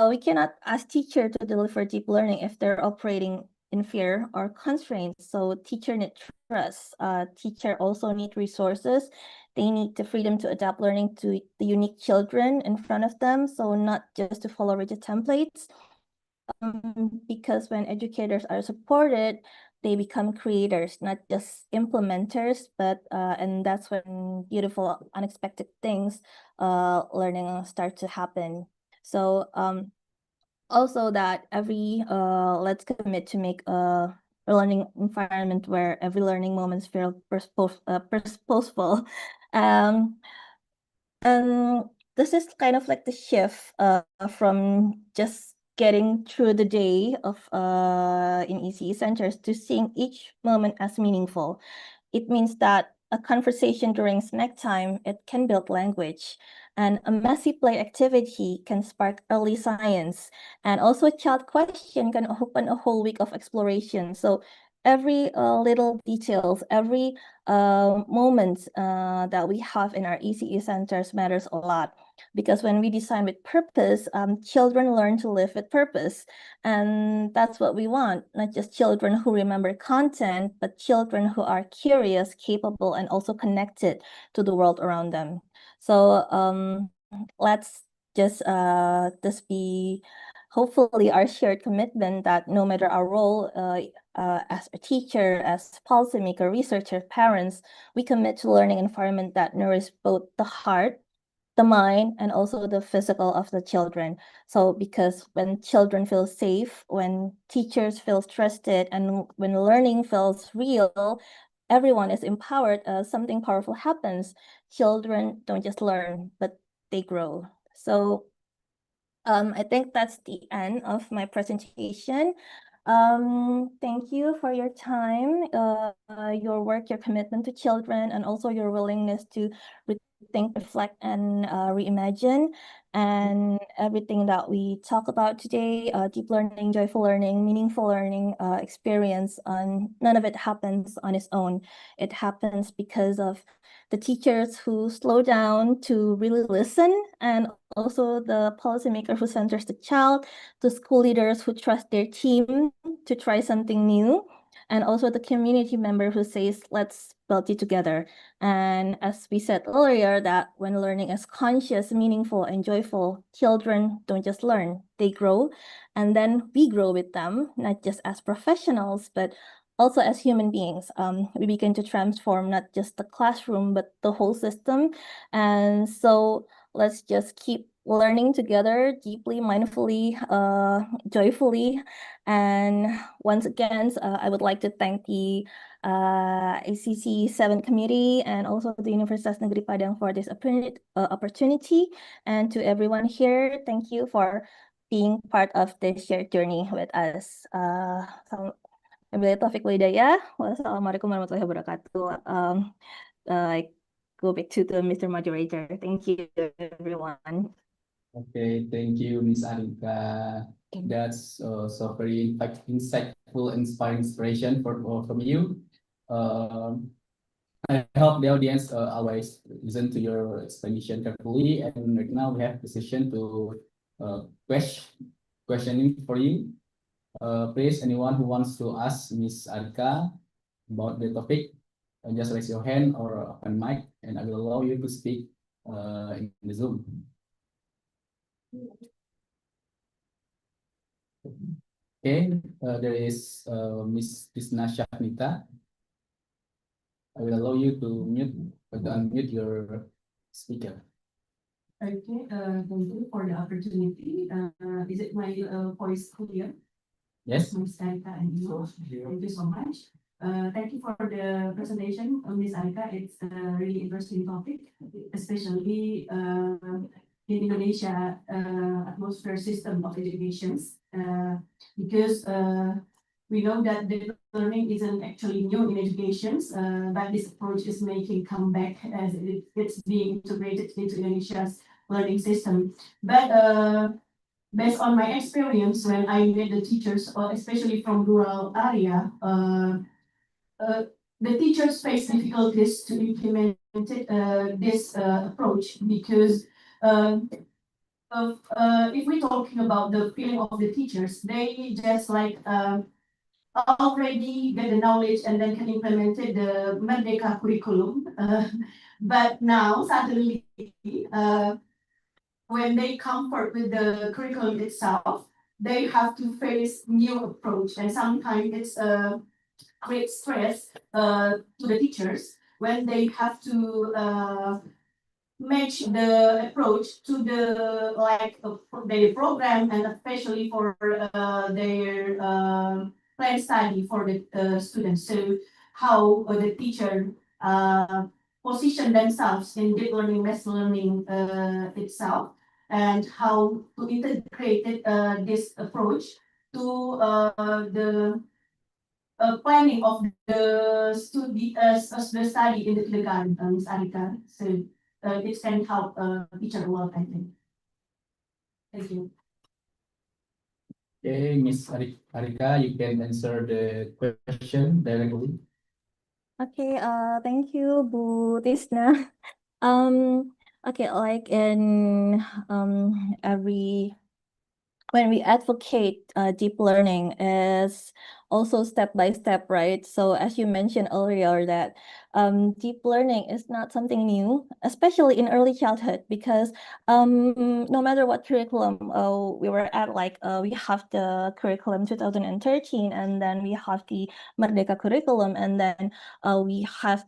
we cannot ask teacher to deliver deep learning if they're operating in fear or constraints. So teacher need trust. Teacher also need resources. They need the freedom to adapt learning to the unique children in front of them. So not just to follow rigid templates. Because when educators are supported, they become creators, not just implementers, but and that's when beautiful, unexpected things, learning start to happen. So also that every let's commit to make a learning environment where every learning moments feel purposeful. Um, and this is kind of like the shift from just getting through the day of in ECE centers to seeing each moment as meaningful. It means that a conversation during snack time, it can build language, and a messy play activity can spark early science, and also a child question can open a whole week of exploration. So every little details, every moments that we have in our ECE centers matters a lot, because when we design with purpose, children learn to live with purpose. And that's what we want, not just children who remember content, but children who are curious, capable, and also connected to the world around them. So let's just this be hopefully our shared commitment that no matter our role as a teacher, as policymaker, researcher, parents, we commit to learning environment that nourish both the heart the mind and also the physical of the children. So because when children feel safe, when teachers feel trusted, and when learning feels real, everyone is empowered, something powerful happens. Children don't just learn, but they grow. So I think that's the end of my presentation. Thank you for your time, your work, your commitment to children, and also your willingness to rethink, reflect, and reimagine. And everything that we talk about today, deep learning, joyful learning, meaningful learning, experience, none of it happens on its own. It happens because of the teachers who slow down to really listen, and also the policymaker who centers the child, the school leaders who trust their team to try something new, and also the community member who says, let's build it together. And as we said earlier, that when learning is conscious, meaningful, and joyful, children don't just learn, they grow. And then we grow with them, not just as professionals, but also as human beings. We begin to transform not just the classroom, but the whole system. And so let's just keep learning together deeply, mindfully, joyfully. And once again, I would like to thank the ICECE 7 committee and also the Universitas Negeri Padang for this opportunity. And to everyone here, thank you for being part of this shared journey with us. Wabillahi taufiq wal hidayah. Wassalamualaikum warahmatullahi wabarakatuh. I go back to the Mr. Moderator. Thank you, everyone. Okay, thank you, Miss Arika. That's so very insightful, inspiring inspiration from you. I hope the audience always listen to your explanation carefully. And right now we have the session to questioning for you. Please, anyone who wants to ask Miss Arika about the topic, just raise your hand or open mic, and I will allow you to speak in the Zoom. Okay, there is Miss Krishna Shaknita. I will allow you to unmute your speaker. Okay, thank you for the opportunity. Is it my voice clear? Yes. Ms. Arika and you. Thank you so much. Thank you for the presentation, Ms. Arika. It's a really interesting topic, especially in Indonesia atmosphere system of education, because we know that the learning isn't actually new in education, but this approach is making comeback as it's being integrated into Indonesia's learning system. But based on my experience when I met the teachers, especially from rural area, the teachers face difficulties to implement this approach because if we're talking about the feeling of the teachers, they just like already get the knowledge and then can implement the Merdeka curriculum. But now suddenly, when they comfort with the curriculum itself, they have to face new approach, and sometimes it's a great stress to the teachers when they have to match the approach to the their program, and especially for their plan study for the students. So how the teacher position themselves in deep learning, mass learning itself, and how to integrate this approach to the planning of the study in the kindergarten, Ms. Arika. So it can help teacher a lot, I think. Thank you. Okay, Miss Arika, you can answer the question directly. Okay, thank you, Bu Tisna. Okay, like in when we advocate deep learning is also step by step, right? So as you mentioned earlier that deep learning is not something new, especially in early childhood, because no matter what curriculum we were at, like we have the curriculum 2013, and then we have the Merdeka curriculum, and then we have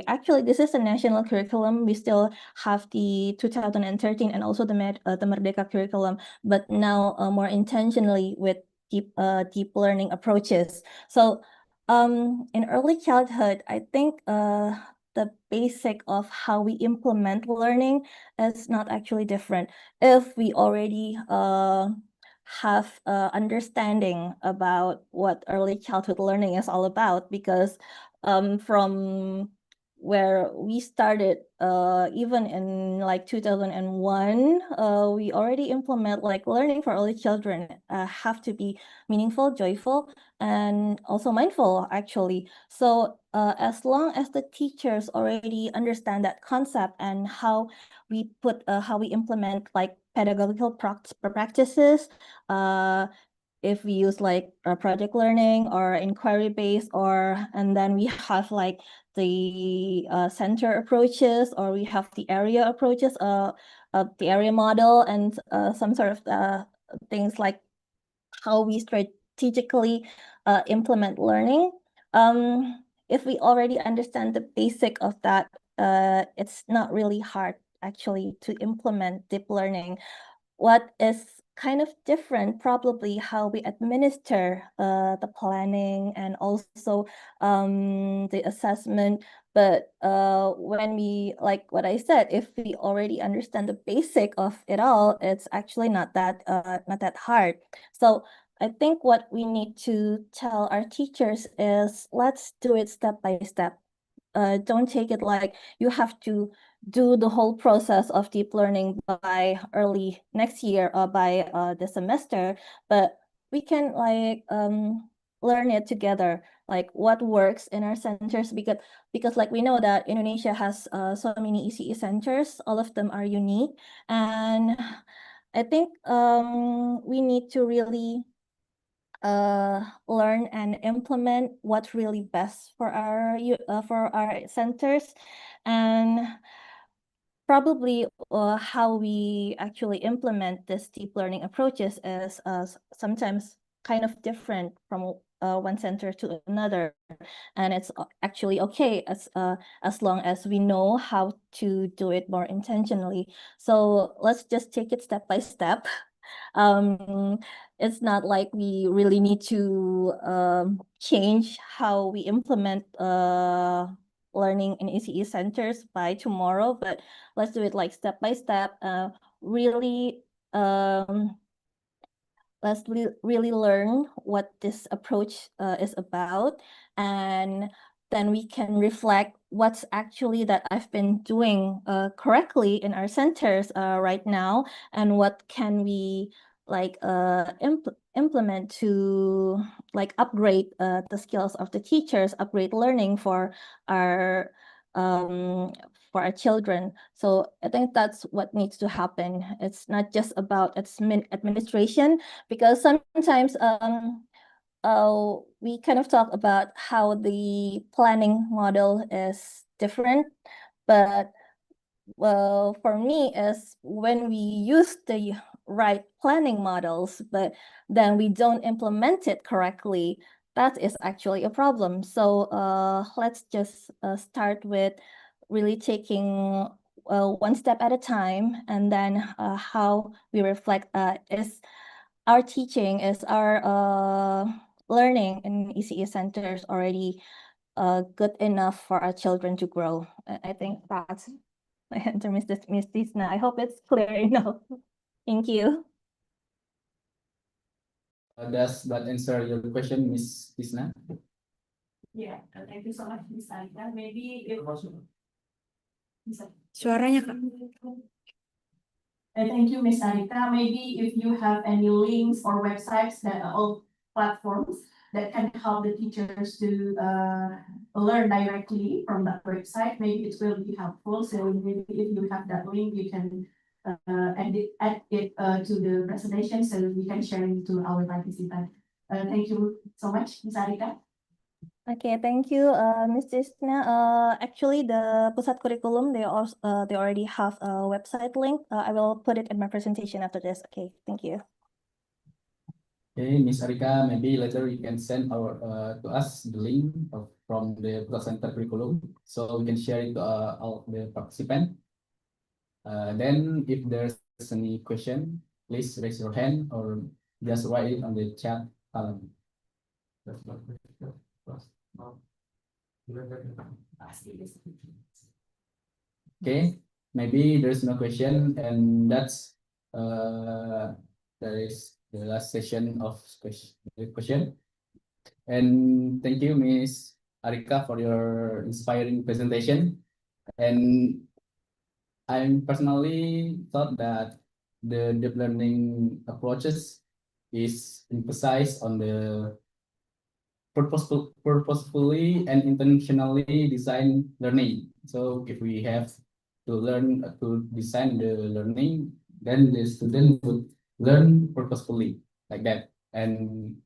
actually this is a national curriculum. We still have the 2013 and also the Merdeka curriculum, but now more intentionally with deep learning approaches. So in early childhood, I think the basic of how we implement learning is not actually different. If we already have understanding about what early childhood learning is all about, because from where we started, even in like 2001, we already implement like learning for early children have to be meaningful, joyful, and also mindful, actually. So as long as the teachers already understand that concept and how we implement like pedagogical practices, if we use like project learning or inquiry based, and then we have like the center approaches, or we have the area approaches, the area model, and some sort of things like how we strategically implement learning. If we already understand the basic of that, it's not really hard actually to implement deep learning. What is kind of different, probably how we administer the planning and also the assessment. But when we, like what I said, if we already understand the basic of it all, it's actually not that hard. So I think what we need to tell our teachers is let's do it step by step. Don't take it like you have to do the whole process of deep learning by early next year or by the semester, but we can like learn it together, like what works in our centers, because like we know that Indonesia has so many ICECE centers, all of them are unique, and I think we need to really learn and implement what's really best for our centers, and probably how we actually implement this deep learning approaches is sometimes kind of different from one center to another, and it's actually okay as long as we know how to do it more intentionally. So let's just take it step by step. It's not like we really need to change how we implement learning in ICECE centers by tomorrow, but let's do it like step by step. Really, let's really learn what this approach is about, and then we can reflect what's actually that I've been doing correctly in our centers right now, and what can we like implement to like upgrade the skills of the teachers, upgrade learning our for our children. So I think that's what needs to happen. It's not just about administration, because sometimes we kind of talk about how the planning model is different, but well, for me is when we use the right planning models, but then we don't implement it correctly, that is actually a problem. So let's just start with really taking one step at a time, and then how we reflect is our teaching, is our learning in ICECE centers already good enough for our children to grow. I think that's my answer, Miss Tisna. I hope it's clear enough. Thank you. Does that answer your question, Miss Tisna? Yeah, thank you so much, Miss Alika. Maybe if Suaranya, Kak. Thank you, Miss Sarita. Maybe if you have any links or websites that are all platforms that can help the teachers to learn directly from that website, maybe it will be helpful. So maybe if you have that link, you can add it to the presentation so we can share it to our participants. Thank you so much, Ms. Arika. Okay, thank you, Ms. Tisna. Actually, the Pusat Curriculum, they already have a website link. I will put it in my presentation after this. Okay, thank you. Okay, Ms. Arika, maybe later you can send to us the link from the Pusat Center curriculum, so we can share it to all the participants. Then, if there's any question, please raise your hand or just write it on the chat column. Okay, maybe there's no question, and that is the last session of question. And thank you, Miss Arika, for your inspiring presentation. And I personally thought that the deep learning approaches is emphasized on the purposefully and intentionally design learning. So if we have to learn to design the learning, then the student would learn purposefully like that. And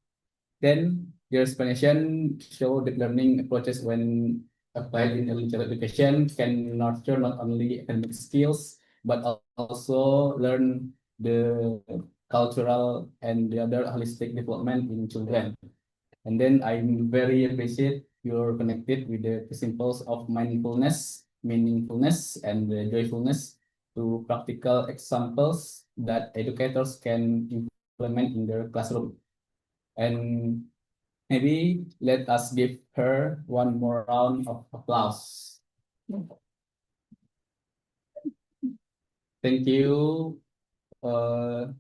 then your explanation show that learning approaches when applied in early childhood education can nurture not only academic skills, but also learn the cultural and the other holistic development in children. And then I'm very appreciate you're connected with the principles of mindfulness, meaningfulness, and the joyfulness to practical examples that educators can implement in their classroom. And maybe let us give her one more round of applause. Thank you to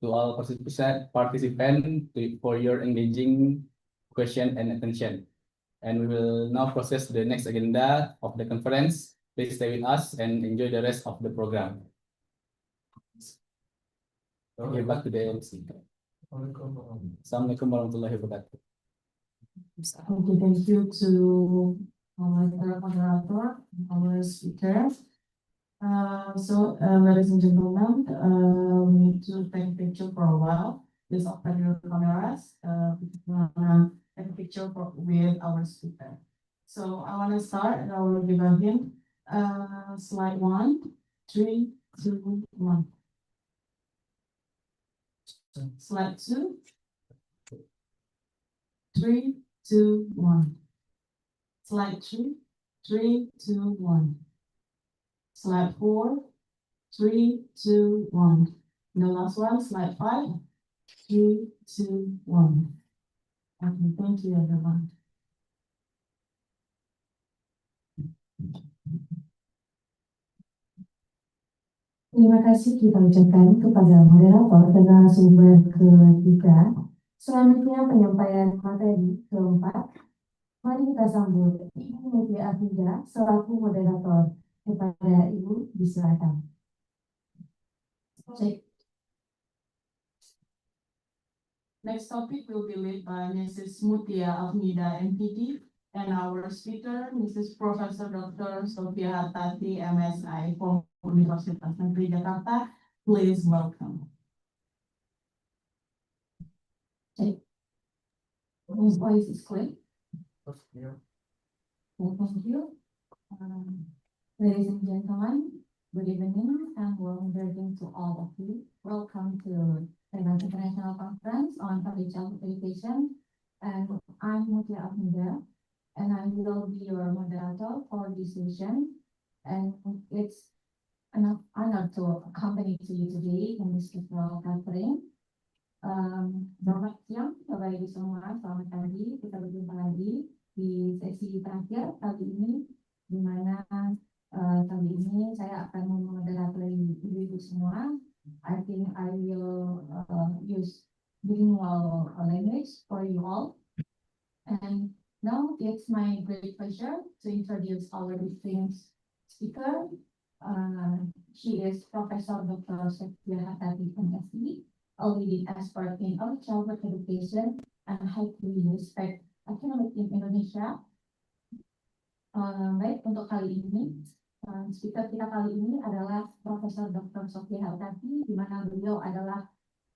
all participants for your engaging question and attention. And we will now process the next agenda of the conference. Please stay with us and enjoy the rest of the program. Okay, back to the MC. Assalamualaikum warahmatullahi wabarakatuh. Okay, thank you to our moderator, our speaker. Ladies and gentlemen, we need to take a picture for a while. Please open your cameras. Take a picture with our speaker. So I want to start, and I will give a hint. Slide 1, 3, 2, 1. Slide 2, 3, 2, 1. Slide 3, 3, 2, 1. Slide 4, 3, 2, 1. The last one, slide 5, 3, 2, 1. Okay, thank you, everyone. Terima kasih kita ucapkan kepada moderator dan narasumber ketiga. Selanjutnya penyampaian materi keempat. Mari kita sambut Ibu Mutia Afida selaku moderator. Kepada Ibu, disilakan. Next topic will be led by Mrs. Mutia Afida, MPD, and our speaker, Mrs. Professor Dr. Sophia Hartati, MSI from Universitas Negeri Jakarta. Please welcome. Whose voice is clear? Thank you. Ladies and gentlemen, good evening and warm greeting to all of you. Welcome to the International Conference on Early Childhood Education. And I'm Mutia Afida, and I will be your moderator for this session. And it's an honor to accompany to you today in this virtual gathering. Selamat siang, Bapak Ibu semua. Selamat pagi. Kita berjumpa lagi di sesi terakhir kali ini, di mana kali ini saya akan memoderatori ibu-ibu semua. I think I will use bilingual language for you all. And now it's my great pleasure to introduce our distinguished speaker. She is Professor Dr. Sophia Hartati, MSc, a leading expert in early childhood education and highly respected academic in Indonesia. Baik, untuk kali ini, speaker kita kali ini adalah Profesor Dr. Sophia Hartati, di mana beliau adalah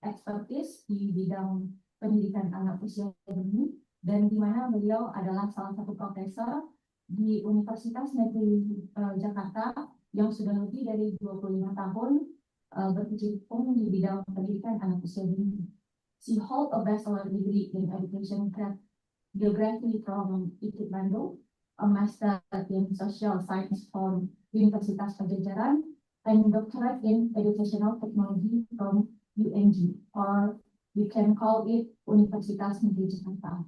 expertise di bidang pendidikan anak usia dini, dan di mana beliau adalah salah satu profesor di Universitas Negeri Jakarta yang sudah lebih dari 25 tahun berkecimpung di bidang pendidikan anak usia dini. She holds a bachelor degree in education geography from ITB Bandung, a master in social science from Universitas Pajajaran, and doctorate in educational technology from UNG, or we can call it Universitas Negeri Jakarta.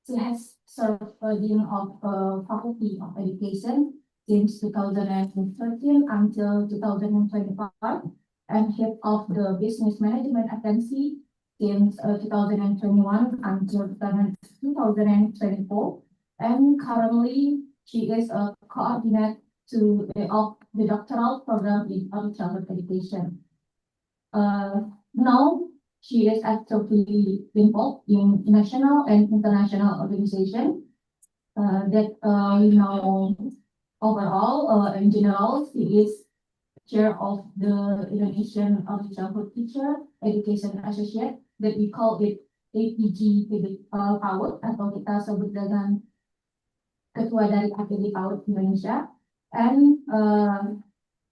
She has served Dean of Faculty of Education since 2013 until 2025, and head of the Business Management Agency since 2021 until 2024. And currently, she is a coordinator of the doctoral program in early childhood education. Now, she is actively involved in national and international organizations that you know overall, in general, she is chair of the Indonesian Early Childhood Teacher Education Associate, that we call it APG PAUD, atau kita sebut dengan ketua dari APG PAUD Indonesia. And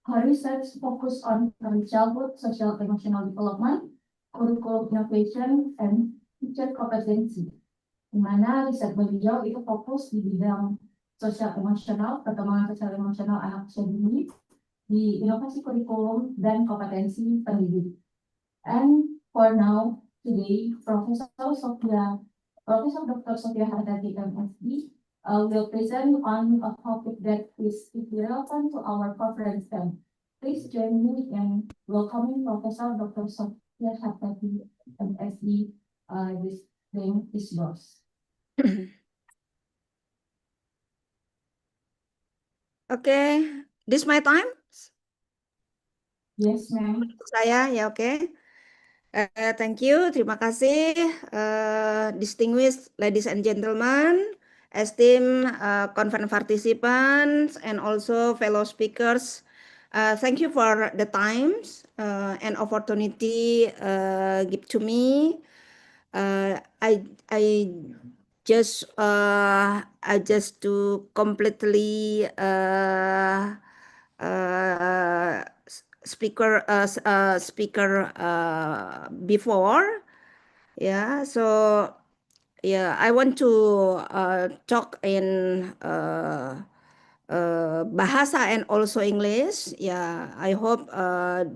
her research focus on early childhood social emotional development, curriculum innovation, and teacher competency. Di mana riset beliau itu fokus di bidang sosial emosional, perkembangan sosial emosional anak usia dini, di inovasi kurikulum dan kompetensi pendidik. And for now, today, Professor Dr. Sophia Hardati, MSD, will present on a topic that is relevant to our conference then. Please join me in welcoming Professor Dr. Sophia Hardati, MSD. This thing is yours. Okay, this my time? Yes, ma'am. Saya, ya oke. Thank you, terima kasih, distinguished ladies and gentlemen, esteemed conference participants, and also fellow speakers. Thank you for the times and opportunity given to me. I just to completely speaker before, yeah. So yeah, I want to talk in bahasa and also English. Yeah, I hope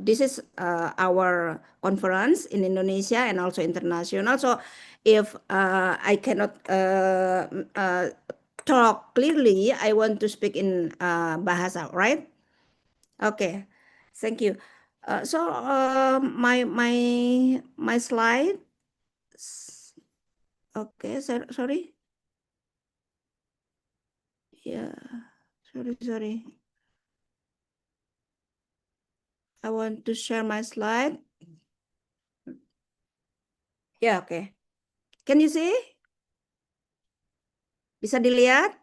this is our conference in Indonesia and also international. So if I cannot talk clearly, I want to speak in bahasa, right? Okay, thank you. So my slide. Okay, sorry. Yeah, sorry. I want to share my slide. Yeah, okay. Can you see? Bisa dilihat?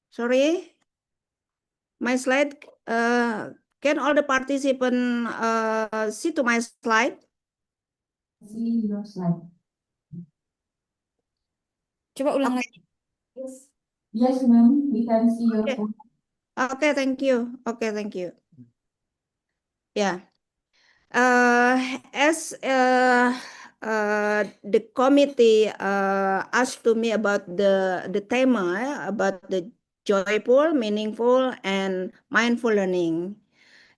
Sorry. My slide. Can all the participants see to my slide? See your slide. Coba ulang lagi. Yes, ma'am. We can see your phone. Okay, thank you. Okay, thank you. Yeah. As the committee asked to me about the theme about the joyful, meaningful, and mindful learning.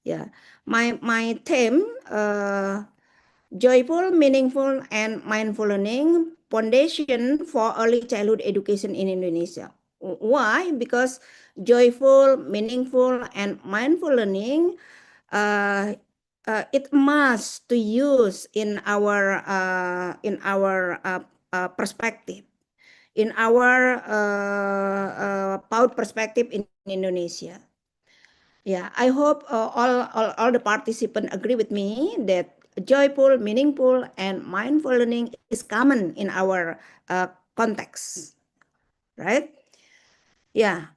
Yeah, my theme, joyful, meaningful, and mindful learning, foundation for early childhood education in Indonesia. Why? Because joyful, meaningful, and mindful learning, it must to use in our perspective, in our PAUD perspective in Indonesia. Yeah, I hope all the participants agree with me that joyful, meaningful, and mindful learning is common in our context, right? Yeah.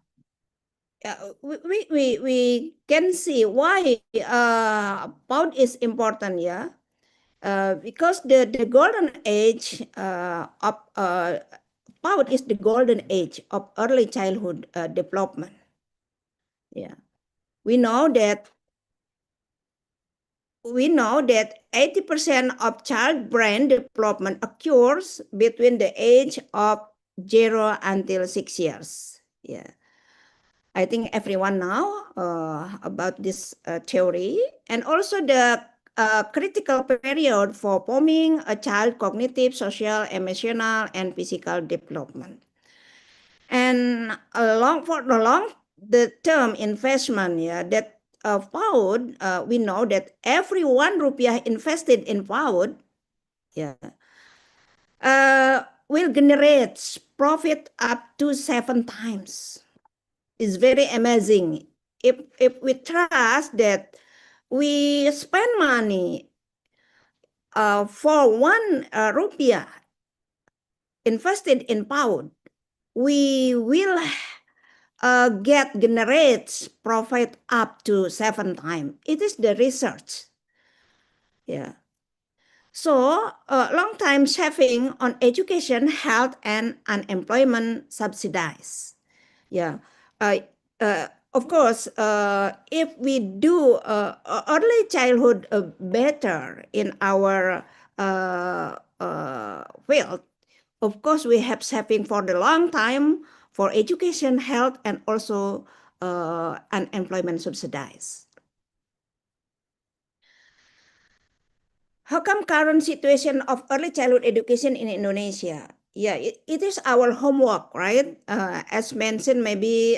We can see why PAUD is important, yeah. Because the golden age of PAUD is the golden age of early childhood development. Yeah, we know that 80% of child brain development occurs between the age of 0 until 6 years. Yeah, I think everyone know about this theory, and also the critical period for forming a child cognitive, social, emotional, and physical development. And for the term investment, yeah, that PAUD, we know that every 1 rupiah invested in PAUD, yeah, will generate profit up to 7 times. It's very amazing. If we trust that we spend money for 1 rupiah invested in PAUD, we will generates profit up to 7 times. It is the research. Yeah. So long time saving on education, health, and unemployment subsidized. Yeah. Of course, if we do early childhood better in our field, of course, we have saving for the long time for education, health, and also unemployment subsidized. How come current situation of early childhood education in Indonesia? Yeah, it is our homework, right? As mentioned maybe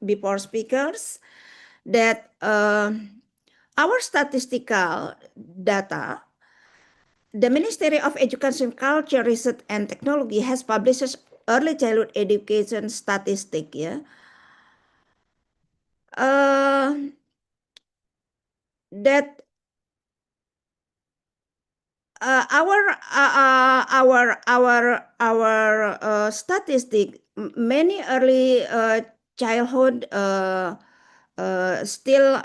before speakers, that our statistical data, the Ministry of Education, Culture, Research, and Technology has published early childhood education statistic. Yeah, that our statistic, many early childhood still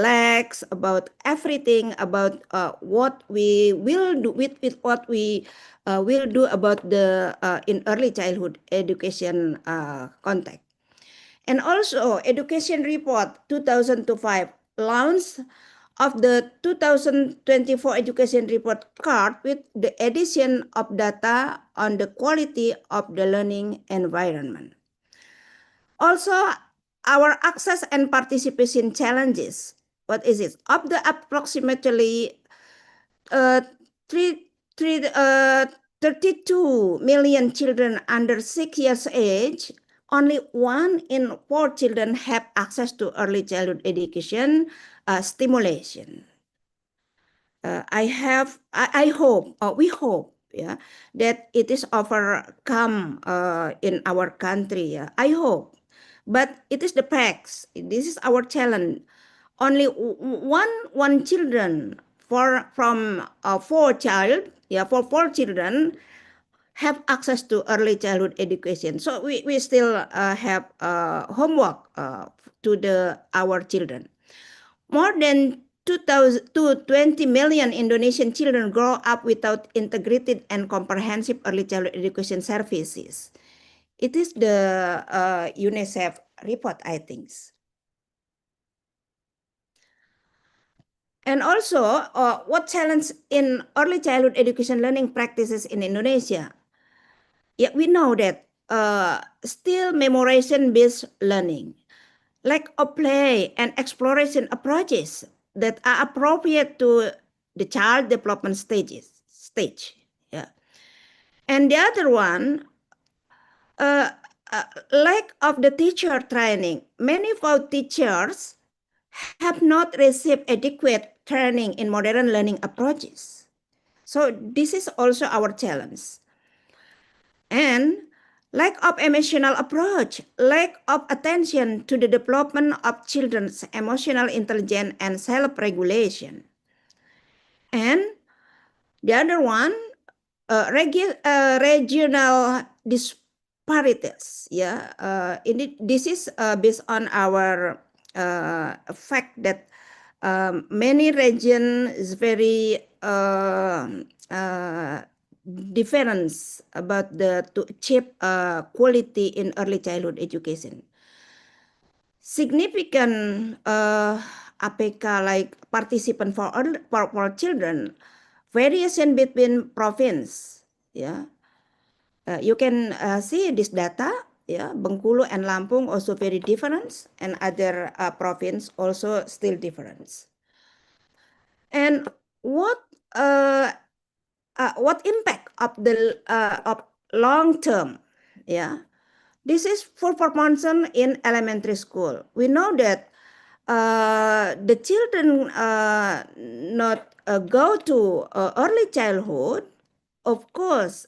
lacks about everything about what we will do with what we will do about the in early childhood education context. And also education report 2005 launched of the 2024 education report card with the addition of data on the quality of the learning environment. Also, our access and participation challenges. What is it? Of the approximately 32 million children under 6 years age, only 1 in 4 children have access to early childhood education stimulation. I hope, we hope, yeah, that it is overcome in our country. Yeah. I hope, but it is the facts. This is our challenge. Only one children from 4 child, yeah, for 4 children have access to early childhood education. So we still have homework to our children. More than 20 million Indonesian children grow up without integrated and comprehensive early childhood education services. It is the UNICEF report, I think. And also, what challenge in early childhood education learning practices in Indonesia? Yeah, we know that still memorization-based learning, lack of play and exploration approaches that are appropriate to the child development stage. Yeah. And the other one, lack of the teacher training. Many of our teachers have not received adequate training in modern learning approaches. So this is also our challenge. And lack of emotional approach, lack of attention to the development of children's emotional intelligence and self-regulation. And the other one, regional disparities. Yeah, this is based on our fact that many region is very difference about the to achieve quality in early childhood education. Significant APK like participant for children, variation between province. Yeah, you can see this data. Yeah, Bengkulu and Lampung also very different, and other province also still different. And what impact of the of long term? Yeah, this is for performance in elementary school. We know that the children not go to early childhood. Of course,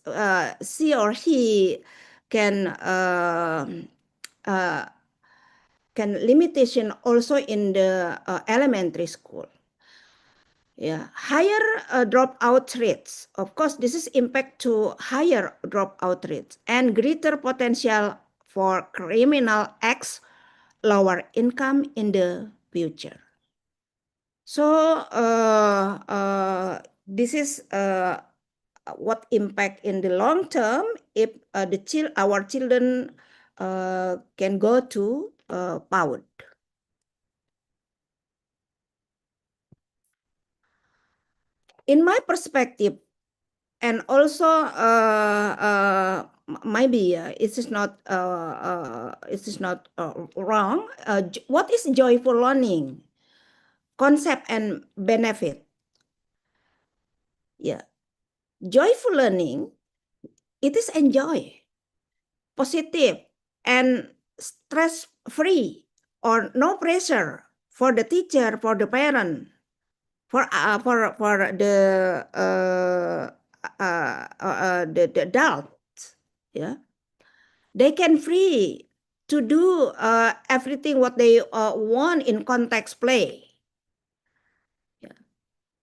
she or he can limitation also in the elementary school. Yeah, higher dropout rates. Of course, this is impact to higher dropout rates and greater potential for criminal acts, lower income in the future. So this is what impact in the long term if our children can go to PAUD. In my perspective, and also maybe it is not wrong. What is joyful learning? Concept and benefit. Yeah, joyful learning, it is enjoy, positive, and stress-free, or no pressure for the teacher, for the parent, for the adult. Yeah, they can free to do everything what they want in context play. Yeah.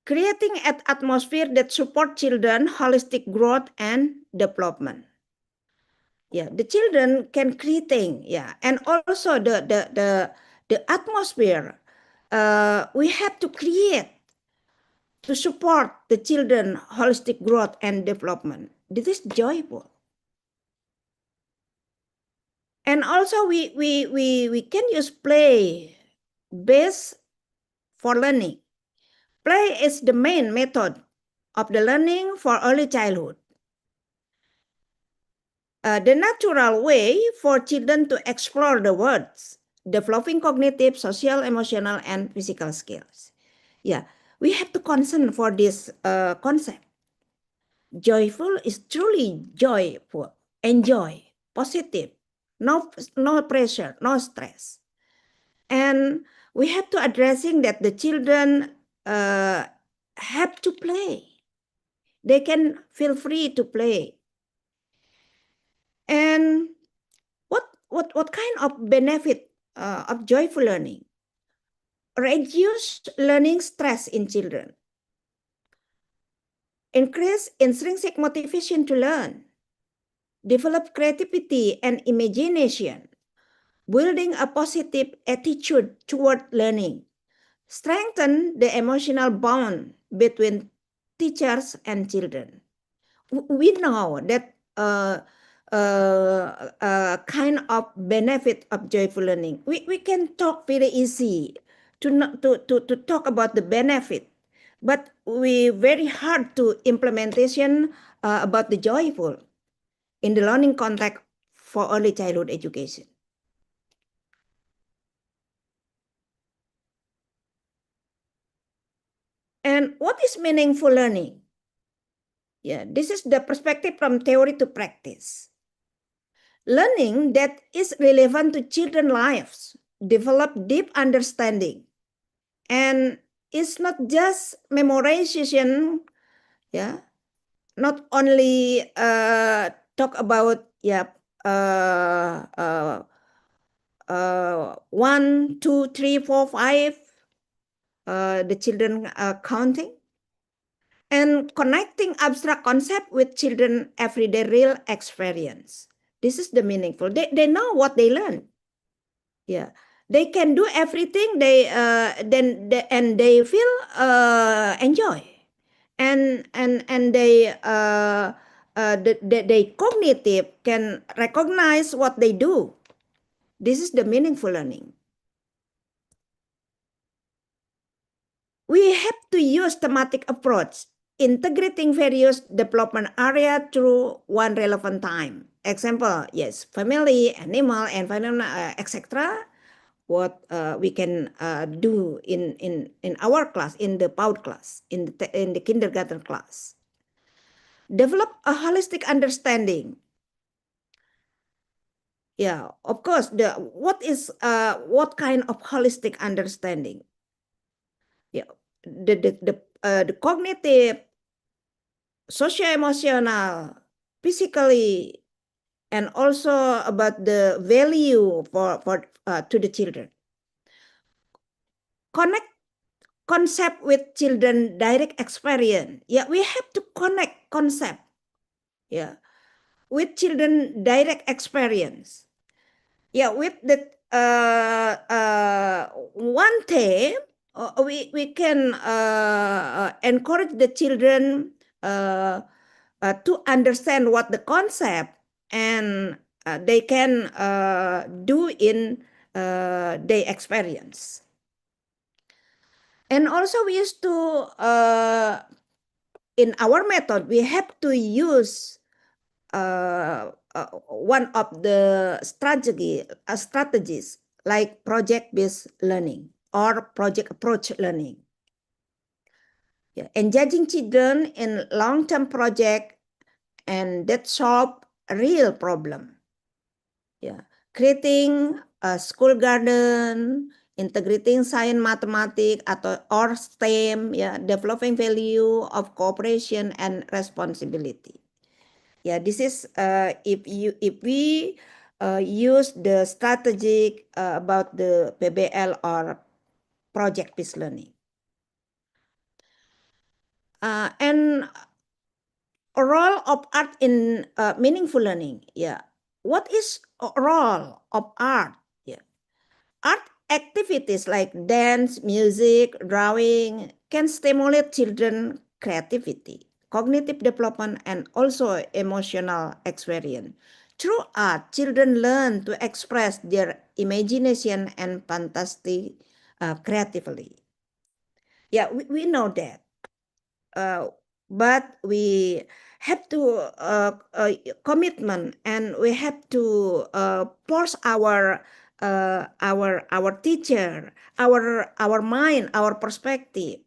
Creating an atmosphere that support children holistic growth and development. Yeah, the children can creating. Yeah, and also the atmosphere we have to create to support the children holistic growth and development. This is joyful. And also we can use play based for learning. Play is the main method of the learning for early childhood. The natural way for children to explore the world, developing cognitive, social, emotional, and physical skills. Yeah, we have to concern for this concept. Joyful is truly joyful, enjoy, positive, no pressure, no stress. And we have to addressing that the children have to play. They can feel free to play. And what kind of benefit of joyful learning? Reduce learning stress in children. Increase intrinsic motivation to learn. Develop creativity and imagination. Building a positive attitude toward learning. Strengthen the emotional bond between teachers and children. We know that kind of benefit of joyful learning. We can talk very easy to talk about the benefit, but we very hard to implementation about the joyful in the learning context for early childhood education. And what is meaningful learning? Yeah, this is the perspective from theory to practice. Learning that is relevant to children's lives, develop deep understanding, and it's not just memorization. Yeah, not only talk about 1, 2, 3, 4, 5. The children counting. And connecting abstract concept with children everyday real experience. This is the meaningful. They know what they learn. Yeah. they can do everything. And they feel enjoy, and they cognitive can recognize what they do. This is the meaningful learning. We have to use thematic approach, integrating various development area through one relevant time. Example, yes, family, animal, environment, etc. What we can do in our class, in the PAUD class, in the kindergarten class. Develop a holistic understanding. Yeah, of course. What kind of holistic understanding? Yeah, the cognitive, socio-emotional, physically, and also about the value for to the children. Connect concept with children direct experience. Yeah, we have to connect concept. Yeah, with children direct experience. Yeah, with the one thing, we can encourage the children to understand what the concept, and they can do in their experience. And also we used to in our method we have to use one of the strategies like project-based learning or project approach learning. Yeah, engaging children in long-term project and that solve a real problem. Yeah, creating a school garden, integrating science, mathematics, or STEM. Yeah, developing value of cooperation and responsibility. Yeah, this is if we use the strategic about the PBL or project-based learning. And a role of art in meaningful learning. Yeah, what is a role of art? Yeah, art activities like dance, music, drawing can stimulate children creativity, cognitive development, and also emotional experience. Through art, children learn to express their imagination and fantasy creatively. Yeah, we know that. But we have to commitment, and we have to force our teacher, our mind, our perspective,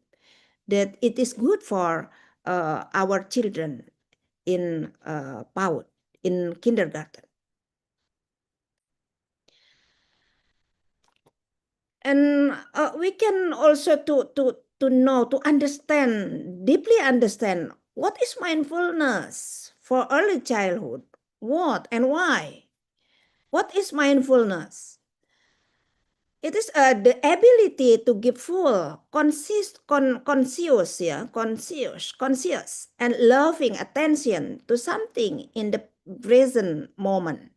that it is good for our children in PAUD, in kindergarten. And we can also to know, to understand, deeply understand what is mindfulness for early childhood, what and why. What is mindfulness? It is the ability to give full, conscious, and loving attention to something in the present moment.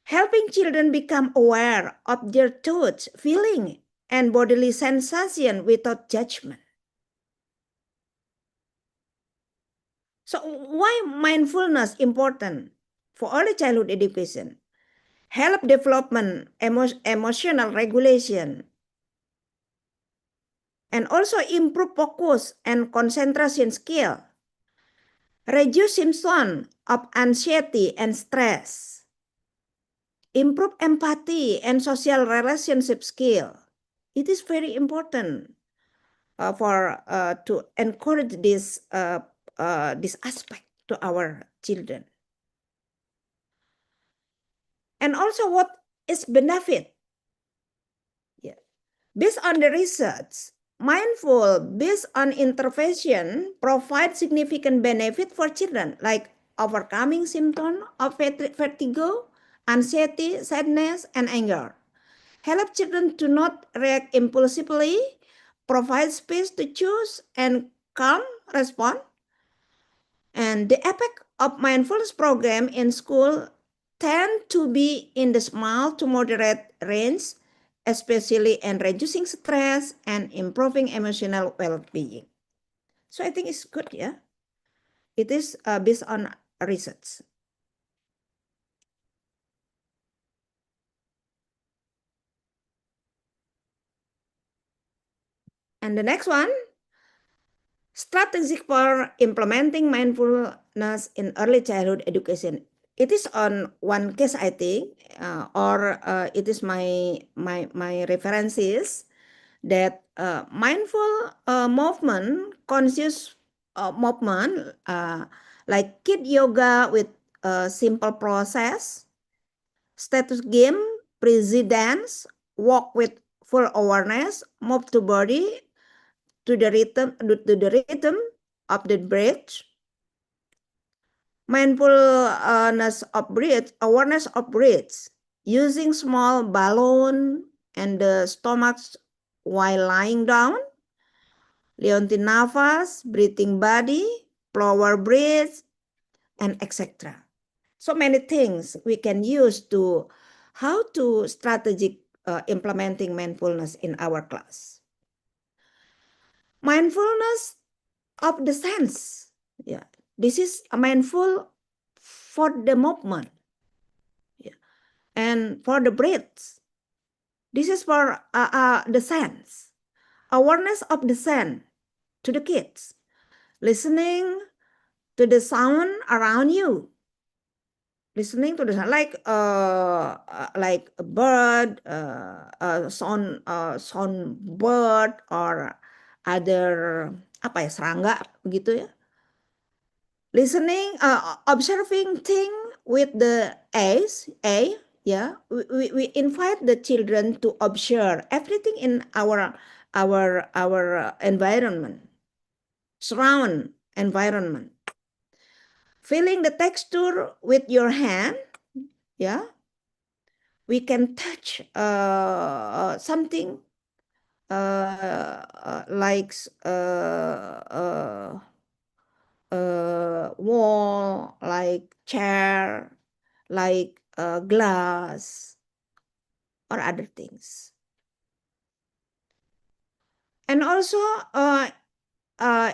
Helping children become aware of their thoughts, feeling, and bodily sensation without judgment. So why mindfulness important for early childhood education? Help development, emotional regulation, and also improve focus and concentration skill. Reduce symptoms of anxiety and stress. Improve empathy and social relationship skill. It is very important for to encourage this aspect to our children. And also, what is benefit? Yeah. Based on the research, mindful based on intervention provide significant benefit for children, like overcoming symptoms of fatigue, anxiety, sadness, and anger. Help children to not react impulsively, provide space to choose and calm response. And the effect of mindfulness program in school tend to be in the small to moderate range, especially in reducing stress and improving emotional well-being. So I think it's good, yeah. It is based on research. And the next one, strategies for implementing mindfulness in early childhood education. It is on one case, I think, or it is my references that mindful movement, conscious movement, like kid yoga with a simple process, status game, breezy dance, walk with full awareness, move to body to the rhythm of the breath, mindfulness of breath, awareness of breath, using small balloon and the stomach while lying down, Leontin nafas, breathing body, flower breath, and etc. So many things we can use to how to strategic implementing mindfulness in our class. Mindfulness of the sense. Yeah, this is a mindful for the movement. Yeah, and for the breath. This is for the sense. Awareness of the sense to the kids. Listening to the sound around you. Listening to the sound like a bird, sound bird or other apa ya serangga begitu ya. Listening, observing thing with the eyes, yeah. We invite the children to observe everything in our environment, surround environment. Feeling the texture with your hand, yeah. We can touch something like wall, like chair, like glass, or other things. And also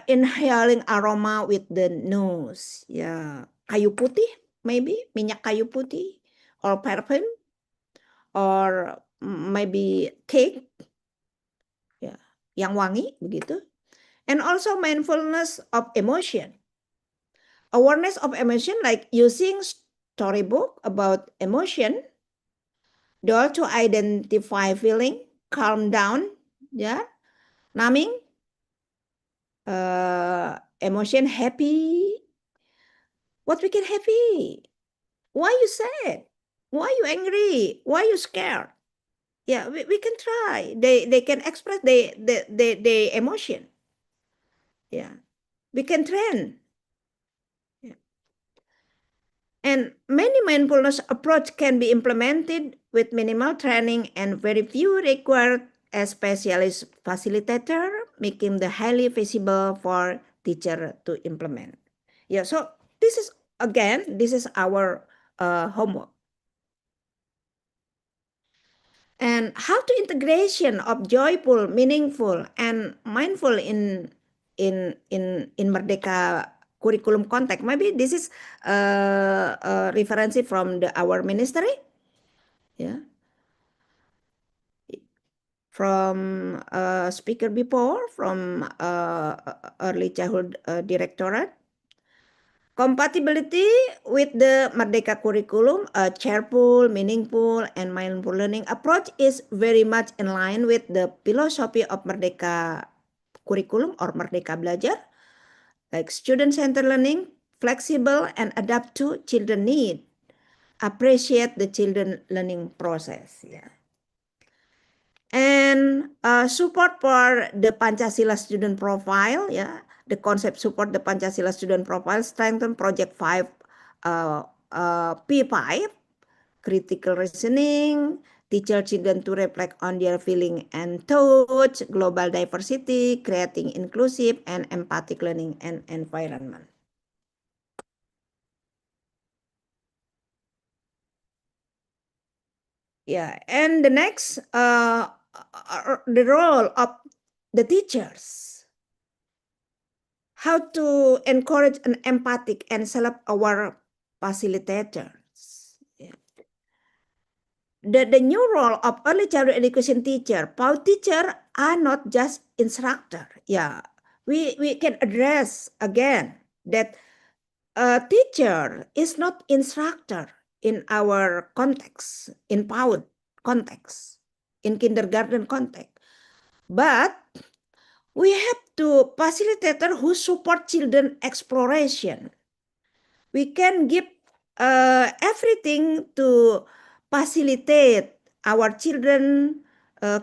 inhaling aroma with the nose, yeah. Kayu putih, maybe minyak kayu putih, or perfume, or maybe cake, ya, yang wangi begitu. And also mindfulness of emotion, awareness of emotion, like using storybook about emotion, doll to identify feeling, calm down, ya, numbing, emotion happy. What we get happy? Why you sad? Why you angry? Why you scared? Yeah, we can try. They can express the emotion. Yeah, we can train. Yeah. And many mindfulness approach can be implemented with minimal training and very few required a specialist facilitator, making the highly feasible for teacher to implement. Yeah, so this is our homework. And how to integration of joyful, meaningful, and mindful in Merdeka curriculum context. Maybe this is a reference from our ministry, yeah, from speaker before, from early childhood directorate. Compatibility with the Merdeka curriculum, a cheerful, meaningful, and mindful learning approach is very much in line with the philosophy of Merdeka curriculum or Merdeka Belajar, like student-centered learning, flexible and adapt to children need, appreciate the children learning process. Yeah. And support for the Pancasila student profile, yeah, the concept support the Pancasila student profile, strengthen project 5, P5, critical reasoning, teacher children to reflect on their feeling and thoughts, global diversity, creating inclusive and empathic learning and environment. Yeah, and the next, the role of the teachers. How to encourage an empathic and self-aware facilitators. Yeah. The new role of early childhood education teacher. PAUD teacher are not just instructor. Yeah, we can address again that a teacher is not instructor in our context, in PAUD context, in kindergarten context. But we have to facilitator who support children exploration. We can give everything to facilitate our children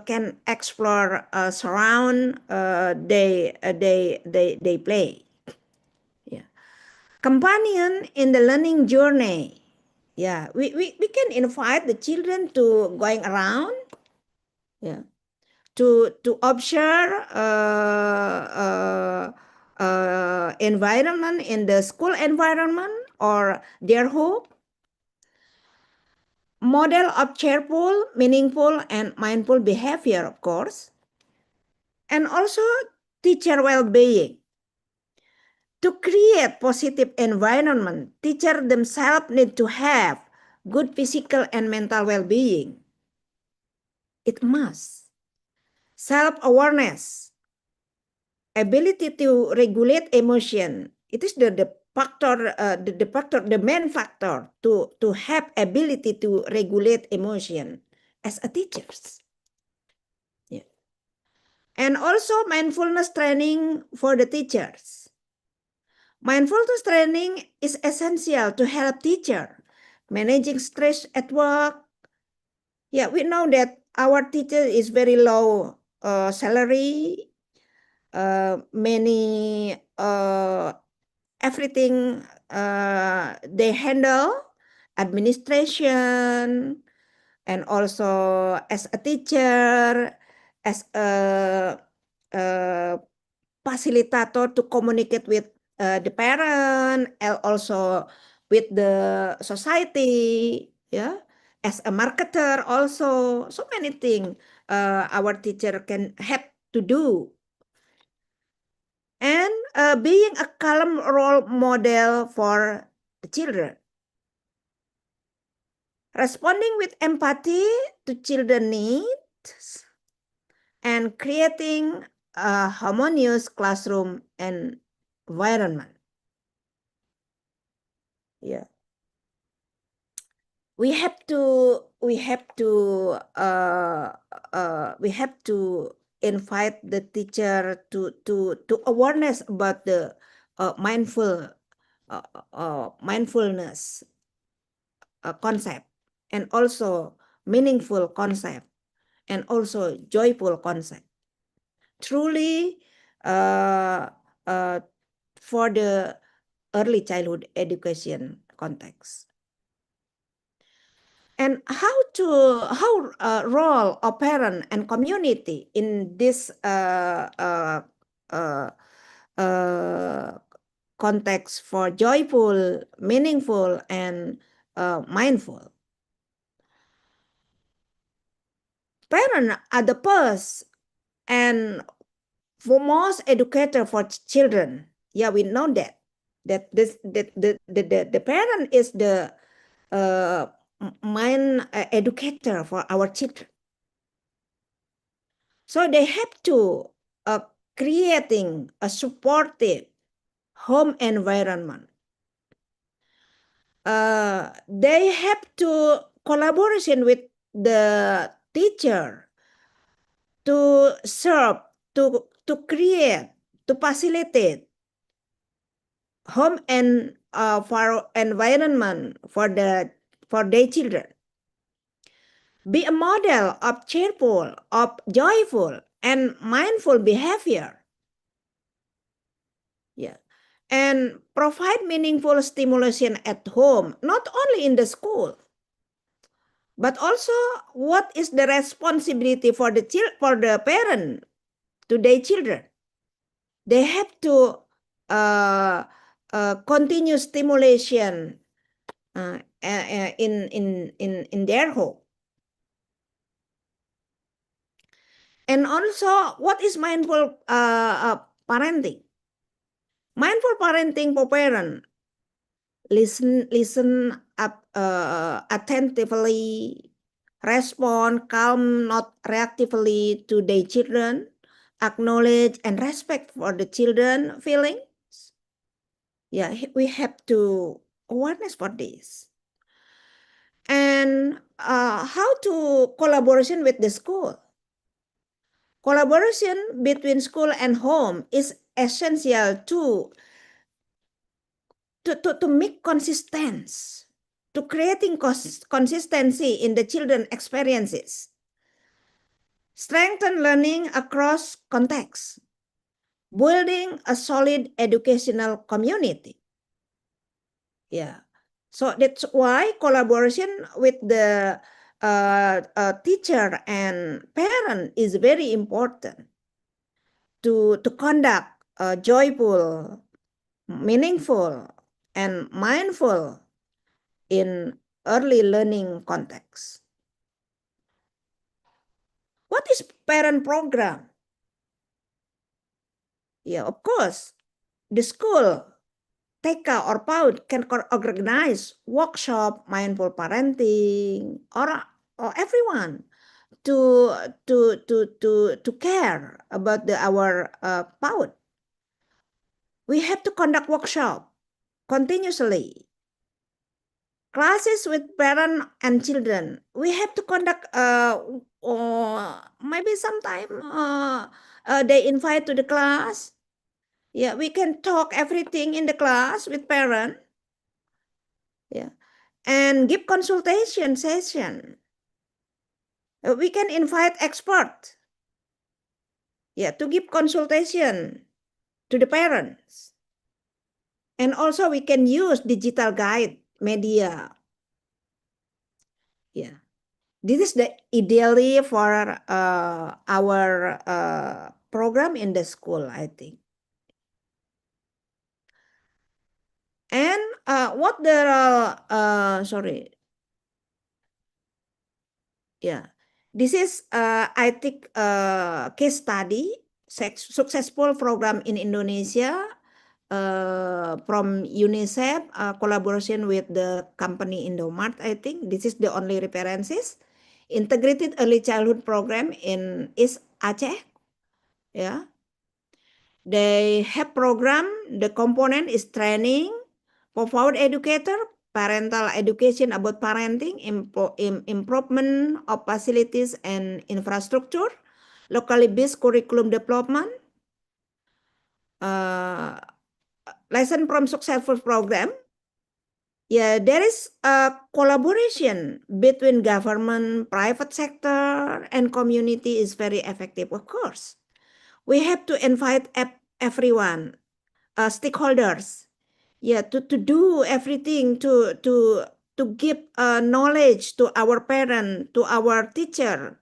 can explore surround they play. Yeah. Companion in the learning journey. Yeah, we can invite the children to going around. Yeah, to observe environment in the school environment or their home. Model of cheerful, meaningful, and mindful behavior, of course. And also teacher well-being. To create positive environment, teachers themselves need to have good physical and mental well-being. It must. Self-awareness, ability to regulate emotion. It is the factor, the main factor to have ability to regulate emotion as a teachers. Yeah. And also mindfulness training for the teachers. Mindfulness training is essential to help teacher managing stress at work. Yeah, we know that our teacher is very low salary. Many everything they handle, administration, and also as a teacher, as a facilitator to communicate with the parent and also with the society. Yeah, as a marketer also, so many things our teacher can have to do. And being a calm role model for the children. Responding with empathy to children's needs and creating a harmonious classroom environment. Yeah. We have to invite the teacher to awareness about the mindfulness concept, and also meaningful concept, and also joyful concept. Truly for the early childhood education context. And how role of parent and community in this context for joyful, meaningful, and mindful. Parents are the first and foremost educator for children. Yeah, we know that the parent is the mind educator for our children. So they have to creating a supportive home environment. They have to collaboration with the teacher to serve, to create, to facilitate home and for environment for their children. Be a model of cheerful, of joyful, and mindful behavior. Yeah. And provide meaningful stimulation at home, not only in the school, but also what is the responsibility for the parent to their children. They have to continue stimulation in their home. And also, what is mindful parenting? Mindful parenting for parents. Listen up attentively, respond calm, not reactively to their children, acknowledge and respect for the children feelings. Yeah, we have to awareness for this. And how to collaboration with the school. Collaboration between school and home is essential to make consistency, to creating consistency in the children experiences, strengthen learning across contexts, building a solid educational community. Yeah, so that's why collaboration with the teacher and parent is very important to conduct joyful, meaningful, and mindful in early learning context. What is parent program? Yeah, of course, the school, TK or PAUD can organize workshop, mindful parenting, or everyone to care about our PAUD. We have to conduct workshop continuously. Classes with parent and children. We have to conduct maybe sometime they invite to the class. Yeah, we can talk everything in the class with parent. Yeah, and give consultation session. We can invite expert. Yeah, to give consultation to the parents. And also we can use digital guide media. Yeah. This is the ideally for our program in the school, I think. And what the this is I think case study successful program in Indonesia from UNICEF collaboration with the company Indomart. I think this is the only references. Integrated early childhood program in ICECE. Yeah, they have program. The component is training for PAUD educator, parental education about parenting, improvement of facilities and infrastructure, locally based curriculum development, lesson from successful program. Yeah, there is a collaboration between government, private sector, and community is very effective. Of course, we have to invite everyone, stakeholders, yeah, to do everything to give knowledge to our parent, to our teacher,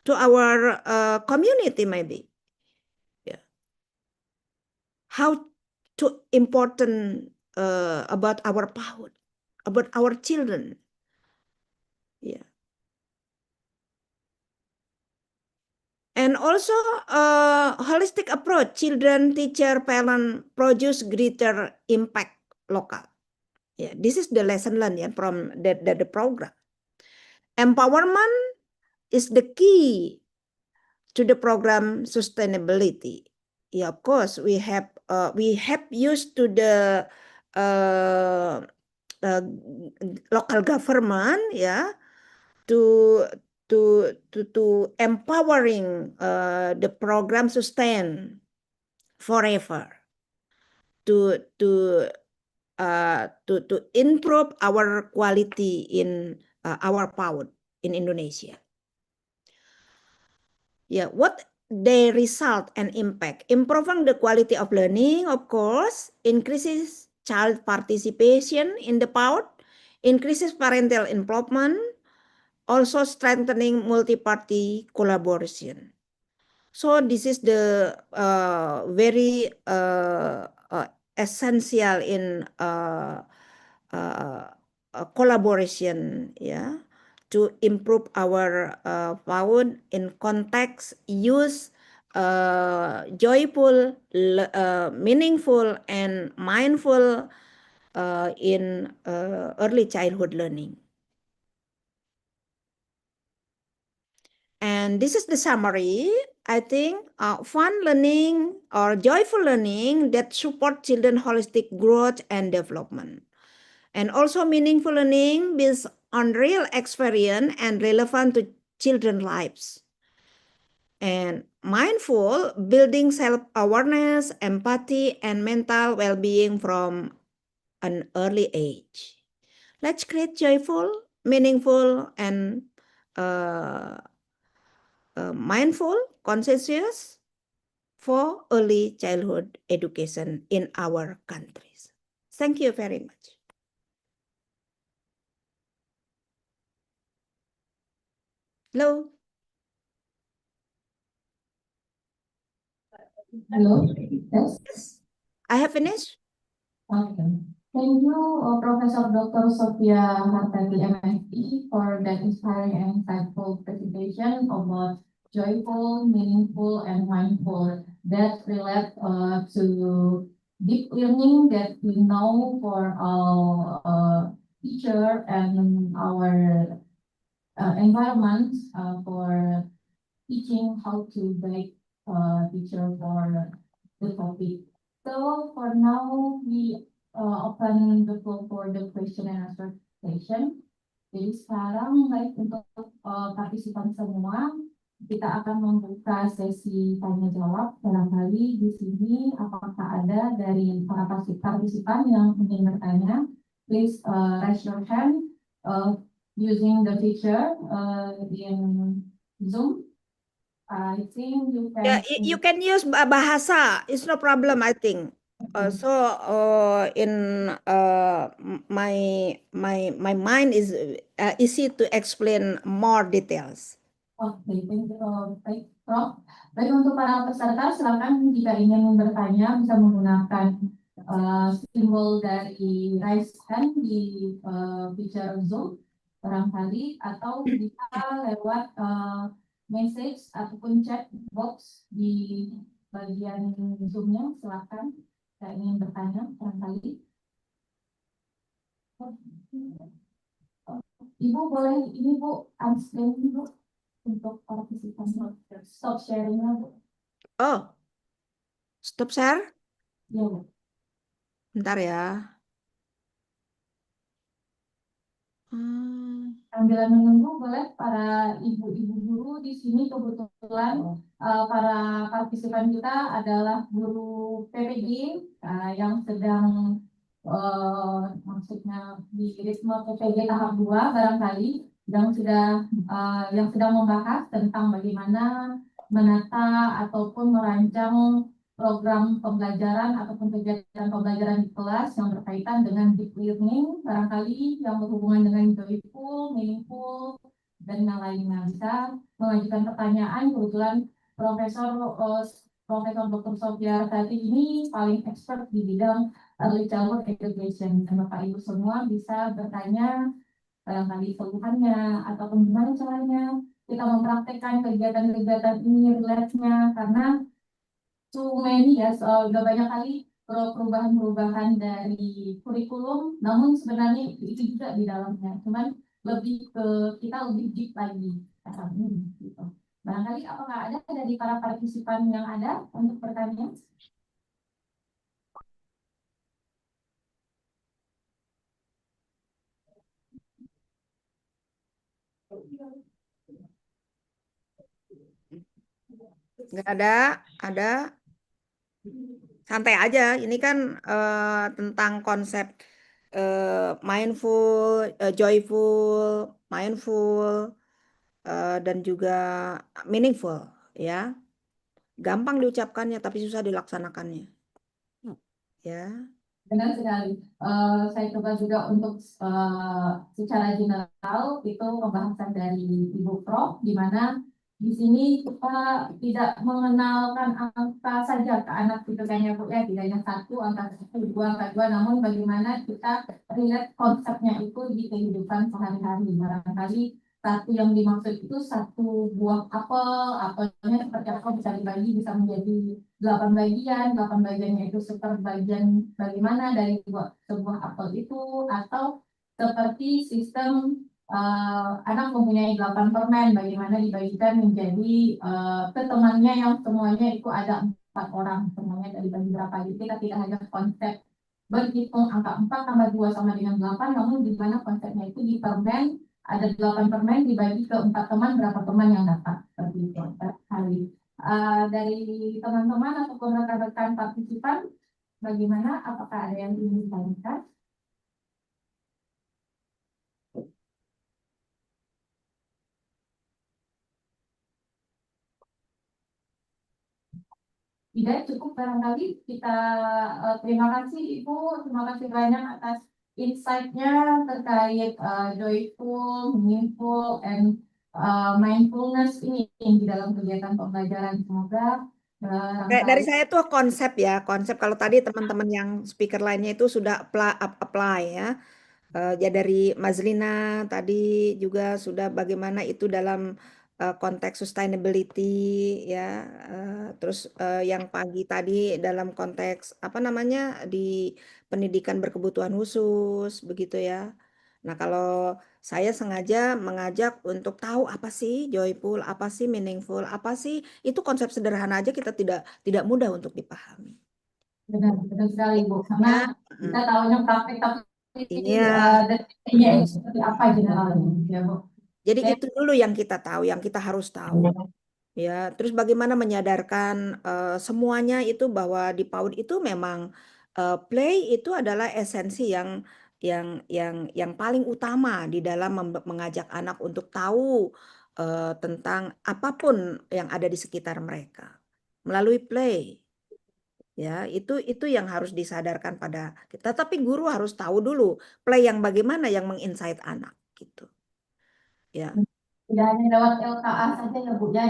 to our community maybe. Yeah, how to important about our PAUD, about our children. Yeah. And also holistic approach, children, teacher, parent produce greater impact local. Yeah, this is the lesson learned from the program. Empowerment is the key to the program sustainability. Yeah, of course, we have used to the local government, yeah, to empowering the program sustain forever to improve our quality in our PAUD in Indonesia. Yeah, what they result and impact? Improving the quality of learning, of course, increases child participation in the PAUD, increases parental involvement, also strengthening multi-party collaboration. So this is the very essential in collaboration, yeah, to improve our found in context, use joyful, meaningful, and mindful in early childhood learning. And this is the summary. I think fun learning or joyful learning that support children holistic growth and development. And also meaningful learning based on real experience and relevant to children's lives. And mindful, building self-awareness, empathy, and mental well-being from an early age. Let's create joyful, meaningful, and mindful, conscientious for early childhood education in our countries. Thank you very much. Hello. Hello. Yes. Yes, I have finished. Okay. Thank you, Professor Dr. Sophia Hartati, MSc, for that inspiring and insightful presentation about joyful, meaningful, and mindful that relate to deep learning that we know for our teacher and our environment for teaching how to guide teacher for the topic. So for now, we open the floor for the question and answer session. Jadi sekarang baik untuk partisipan semua, kita akan membuka sesi tanya jawab. Barangkali di sini apakah ada dari para partisipan yang ingin bertanya? Please raise your hand using the feature in Zoom. I think you can. Yeah, you can use bahasa. It's no problem, I think. So in my mind is easy to explain more details. Oke, baik, Prof. Baik, untuk para peserta, silakan jika ingin bertanya bisa menggunakan simbol dari raise hand di feature Zoom barangkali, atau bisa lewat message ataupun chat box di bagian Zoom-nya. Silakan jika ingin bertanya barangkali. Ibu boleh ini Bu, unscreen Bu untuk partisipan. Stop sharing-nya Bu. Oh, stop share? Ya Bu. Bentar ya. Sambil menunggu, boleh para ibu-ibu guru di sini kebetulan para partisipan kita adalah guru PPG yang sedang maksudnya di ritme PPG tahap 2 barangkali yang sedang membahas tentang bagaimana menata ataupun merancang program pembelajaran ataupun kegiatan pembelajaran di kelas yang berkaitan dengan deep learning, barangkali yang berhubungan dengan joyful, meaningful, dan yang lainnya. Bisa mengajukan pertanyaan. Kebetulan Profesor Dr. Sophia tadi ini paling expert di bidang early childhood education. Dan Bapak Ibu semua bisa bertanya barangkali keluhannya ataupun gimana caranya kita mempraktekkan kegiatan-kegiatan ini relate-nya, karena too many ya, udah banyak kali perubahan-perubahan dari kurikulum, namun sebenarnya itu juga di dalamnya, cuman lebih ke kita lebih deep lagi gitu. Barangkali apakah ada dari para partisipan yang ada untuk bertanya? Nggak ada. Santai aja. Ini kan tentang konsep mindful, joyful, mindful, dan juga meaningful, ya. Gampang diucapkannya, tapi susah dilaksanakannya. Ya. Benar sekali. Saya coba juga untuk secara general itu pembahasan dari Ibu Prof, di mana di sini kita tidak mengenalkan angka saja ke anak gitu kan ya Bu ya, tidak hanya satu, angka satu, dua, angka dua, namun bagaimana kita relate konsepnya itu di kehidupan sehari-hari. Barangkali satu yang dimaksud itu satu buah apel, apelnya seperti apa bisa dibagi, bisa menjadi 8 bagian, 8 bagiannya itu seperbagian bagaimana dari sebuah apel itu, atau seperti sistem anak mempunyai 8 permen, bagaimana dibagikan menjadi ke temannya yang semuanya itu ada 4 orang, semuanya dari bagi berapa. Jadi kita tidak hanya konsep berhitung angka 4 tambah 2 sama dengan 8, namun di mana konsepnya itu di permen, ada 8 permen dibagi ke 4 teman, berapa teman yang dapat, seperti itu. Kali. Dari teman-teman ataupun rekan-rekan partisipan, bagaimana? Apakah ada yang ingin ditanyakan? Tidak, cukup barangkali kita terima kasih Ibu, terima kasih banyak atas insight-nya terkait joyful, meaningful, and mindfulness ini di dalam kegiatan pembelajaran. Semoga Dari saya tuh konsep ya, konsep kalau tadi teman-teman yang speaker lainnya itu sudah apply ya. Ya dari Mazlina tadi juga sudah bagaimana itu dalam konteks sustainability ya. Terus yang pagi tadi dalam konteks apa namanya di pendidikan berkebutuhan khusus begitu ya. Nah, kalau saya sengaja mengajak untuk tahu apa sih joyful, apa sih meaningful, apa sih itu konsep sederhana aja kita tidak mudah untuk dipahami. benar, benar sekali Bu, karena kita tahunya praktek tapi Iya. detiknya itu seperti apa generalnya ya Bu. Jadi itu dulu yang kita tahu, yang kita harus tahu. Ya, terus bagaimana menyadarkan semuanya itu bahwa di PAUD itu memang play itu adalah esensi yang paling utama di dalam mengajak anak untuk tahu tentang apapun yang ada di sekitar mereka melalui play. Ya, itu yang harus disadarkan pada kita. Tapi guru harus tahu dulu play yang bagaimana yang menginsight anak gitu. Ya. Tidak hanya lewat LKA saja ya Bu ya.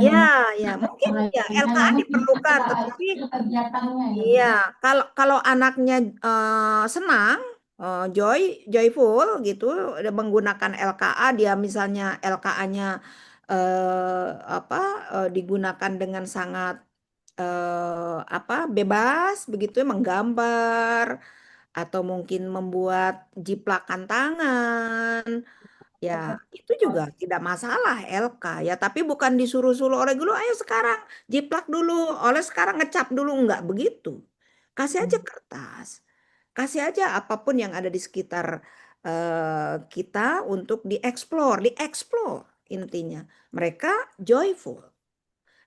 Ya, mungkin ya LKA diperlukan, tetapi kegiatannya ya. iya, kalau anaknya senang, joyful gitu, menggunakan LKA, dia misalnya LKA-nya digunakan dengan sangat bebas begitu ya, menggambar atau mungkin membuat jiplakan tangan. Ya, itu juga tidak masalah LK ya, tapi bukan disuruh-suruh oleh guru, ayo sekarang jiplak dulu, oleh sekarang ngecap dulu, enggak begitu. Kasih aja kertas, kasih aja apapun yang ada di sekitar kita untuk dieksplor intinya. Mereka joyful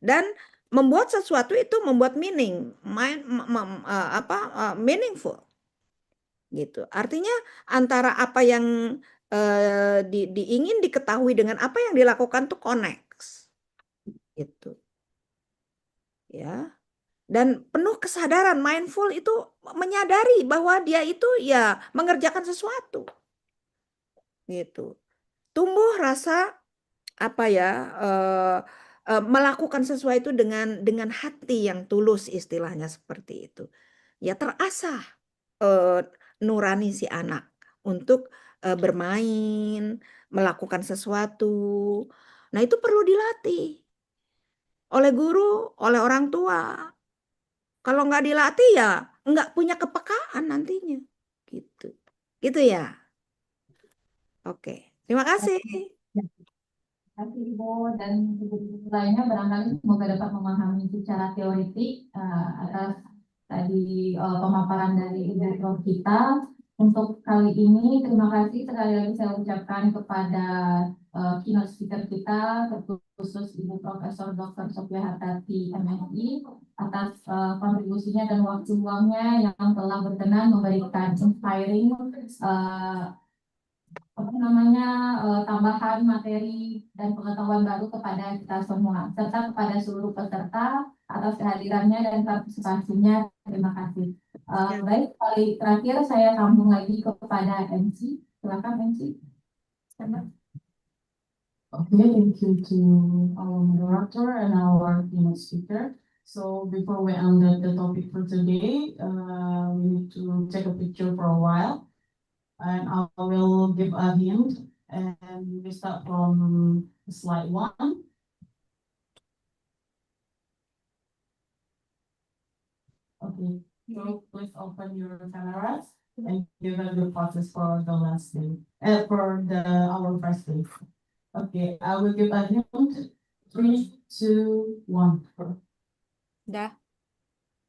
dan membuat sesuatu itu membuat meaningful gitu. Artinya antara apa yang diingin diketahui dengan apa yang dilakukan tuh connects gitu ya, dan penuh kesadaran mindful itu menyadari bahwa dia itu ya mengerjakan sesuatu gitu, tumbuh rasa apa ya melakukan sesuatu dengan hati yang tulus, istilahnya seperti itu ya, terasah nurani si anak untuk bermain, melakukan sesuatu. Nah, itu perlu dilatih oleh guru, oleh orang tua. Kalau nggak dilatih ya nggak punya kepekaan nantinya. Gitu. Gitu ya. Oke, terima kasih. Terima kasih Ibu dan ibu-ibu lainnya, barangkali semoga dapat memahami secara teoritik atas tadi pemaparan dari Ibu kita. Untuk kali ini terima kasih sekali lagi saya ucapkan kepada keynote speaker kita, terkhusus Ibu Profesor Dr. Sophia Hartati MSI atas kontribusinya dan waktu luangnya yang telah berkenan memberikan inspiring tambahan materi dan pengetahuan baru kepada kita semua, serta kepada seluruh peserta atas kehadirannya dan partisipasinya. Terima kasih. Baik, kali terakhir saya sambung lagi kepada MC. Silakan MC. Okay, thank you to our moderator and our keynote speaker. So before we end the topic for today, we need to take a picture for a while. And I will give a hint. And we start from slide 1. Okay, so please open your cameras and give us the process for the last day, for our first day. Okay, I will give a hint. 3, 2, 1. Dah.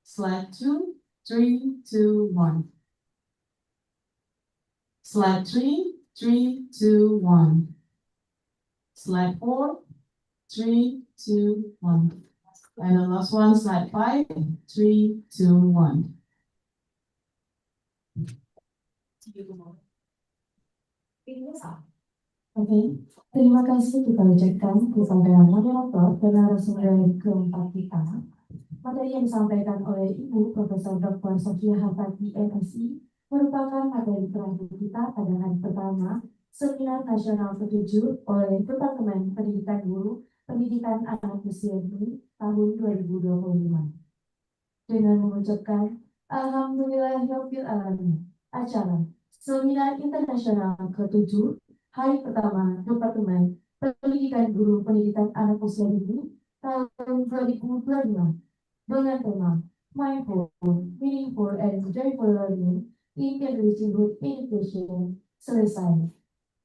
Slide 2, 3, 2, 1. Slide 3, 3, 2, 1. Slide 4, 3, 2, 1. And the last one, slide 5, 3, 2, 1. Oke, terima kasih kita ucapkan kepada moderator dan narasumber keempat kita. Materi yang disampaikan oleh Ibu Profesor Dr. Sofia Hafati MSI merupakan materi terakhir kita pada hari pertama Seminar Nasional ke-7 oleh Departemen Pendidikan Guru Pendidikan Anak Usia Dini tahun 2025. Dengan mengucapkan Alhamdulillahirabbil alamin. Acara Seminar Internasional ke-7 Hari pertama Departemen Pendidikan Guru Pendidikan Anak Usia Dini tahun 2025 dengan tema Mindful, Meaningful, and Joyful Learning in Enriching Education selesai.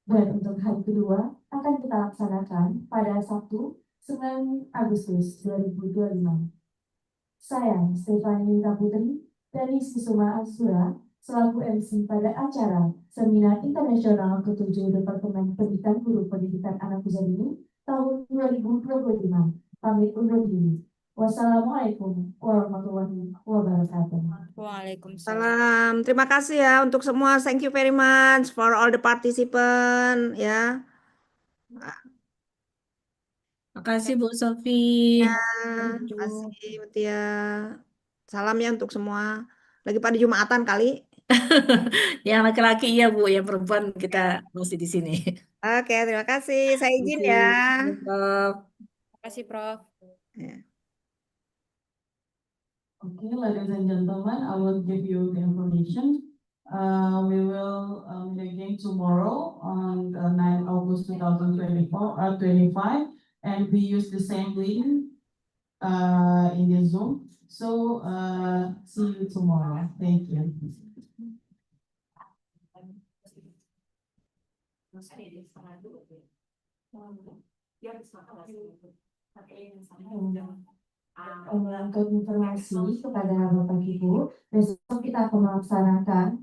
Dan untuk hari kedua akan kita laksanakan pada Sabtu 9 Agustus 2025. Saya, Stefani Putri dari Sisuma Asura, selaku MC pada acara Seminar Internasional ke-7 Departemen Pendidikan Guru Pendidikan Anak Usia Dini tahun 2025. Pamit undur diri. Wassalamualaikum warahmatullahi wabarakatuh. Waalaikumsalam. Terima kasih ya untuk semua. Thank you very much for all the participant ya. Makasih Bu Sofi. Ya, terima kasih Mutia. Salam ya untuk semua. Lagi pada Jumatan kali. Yang laki-laki iya Bu, yang perempuan kita masih di sini. Oke, terima kasih. Saya izin ya. Prof. Terima kasih Prof. Ya. Okay, ladies and gentlemen, I will give you the information. We will meet again tomorrow on 9 August 2025, and we use the same link in the Zoom. So, see you tomorrow. Thank you. Untuk informasi kepada Bapak Ibu, besok kita akan melaksanakan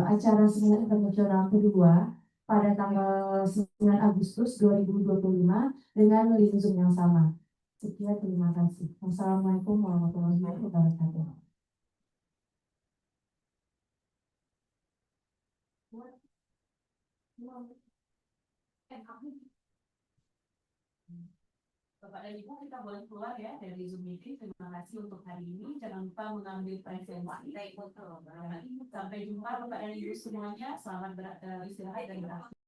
acara seminar internasional kedua pada tanggal 9 Agustus 2025 dengan link Zoom yang sama. Sekian, terima kasih. Wassalamualaikum warahmatullahi wabarakatuh. Bapak dan Ibu, kita boleh keluar ya dari Zoom meeting. Terima kasih untuk hari ini. Jangan lupa mengambil presensi. Sampai jumpa Bapak dan Ibu semuanya. Selamat istirahat dan beraktivitas.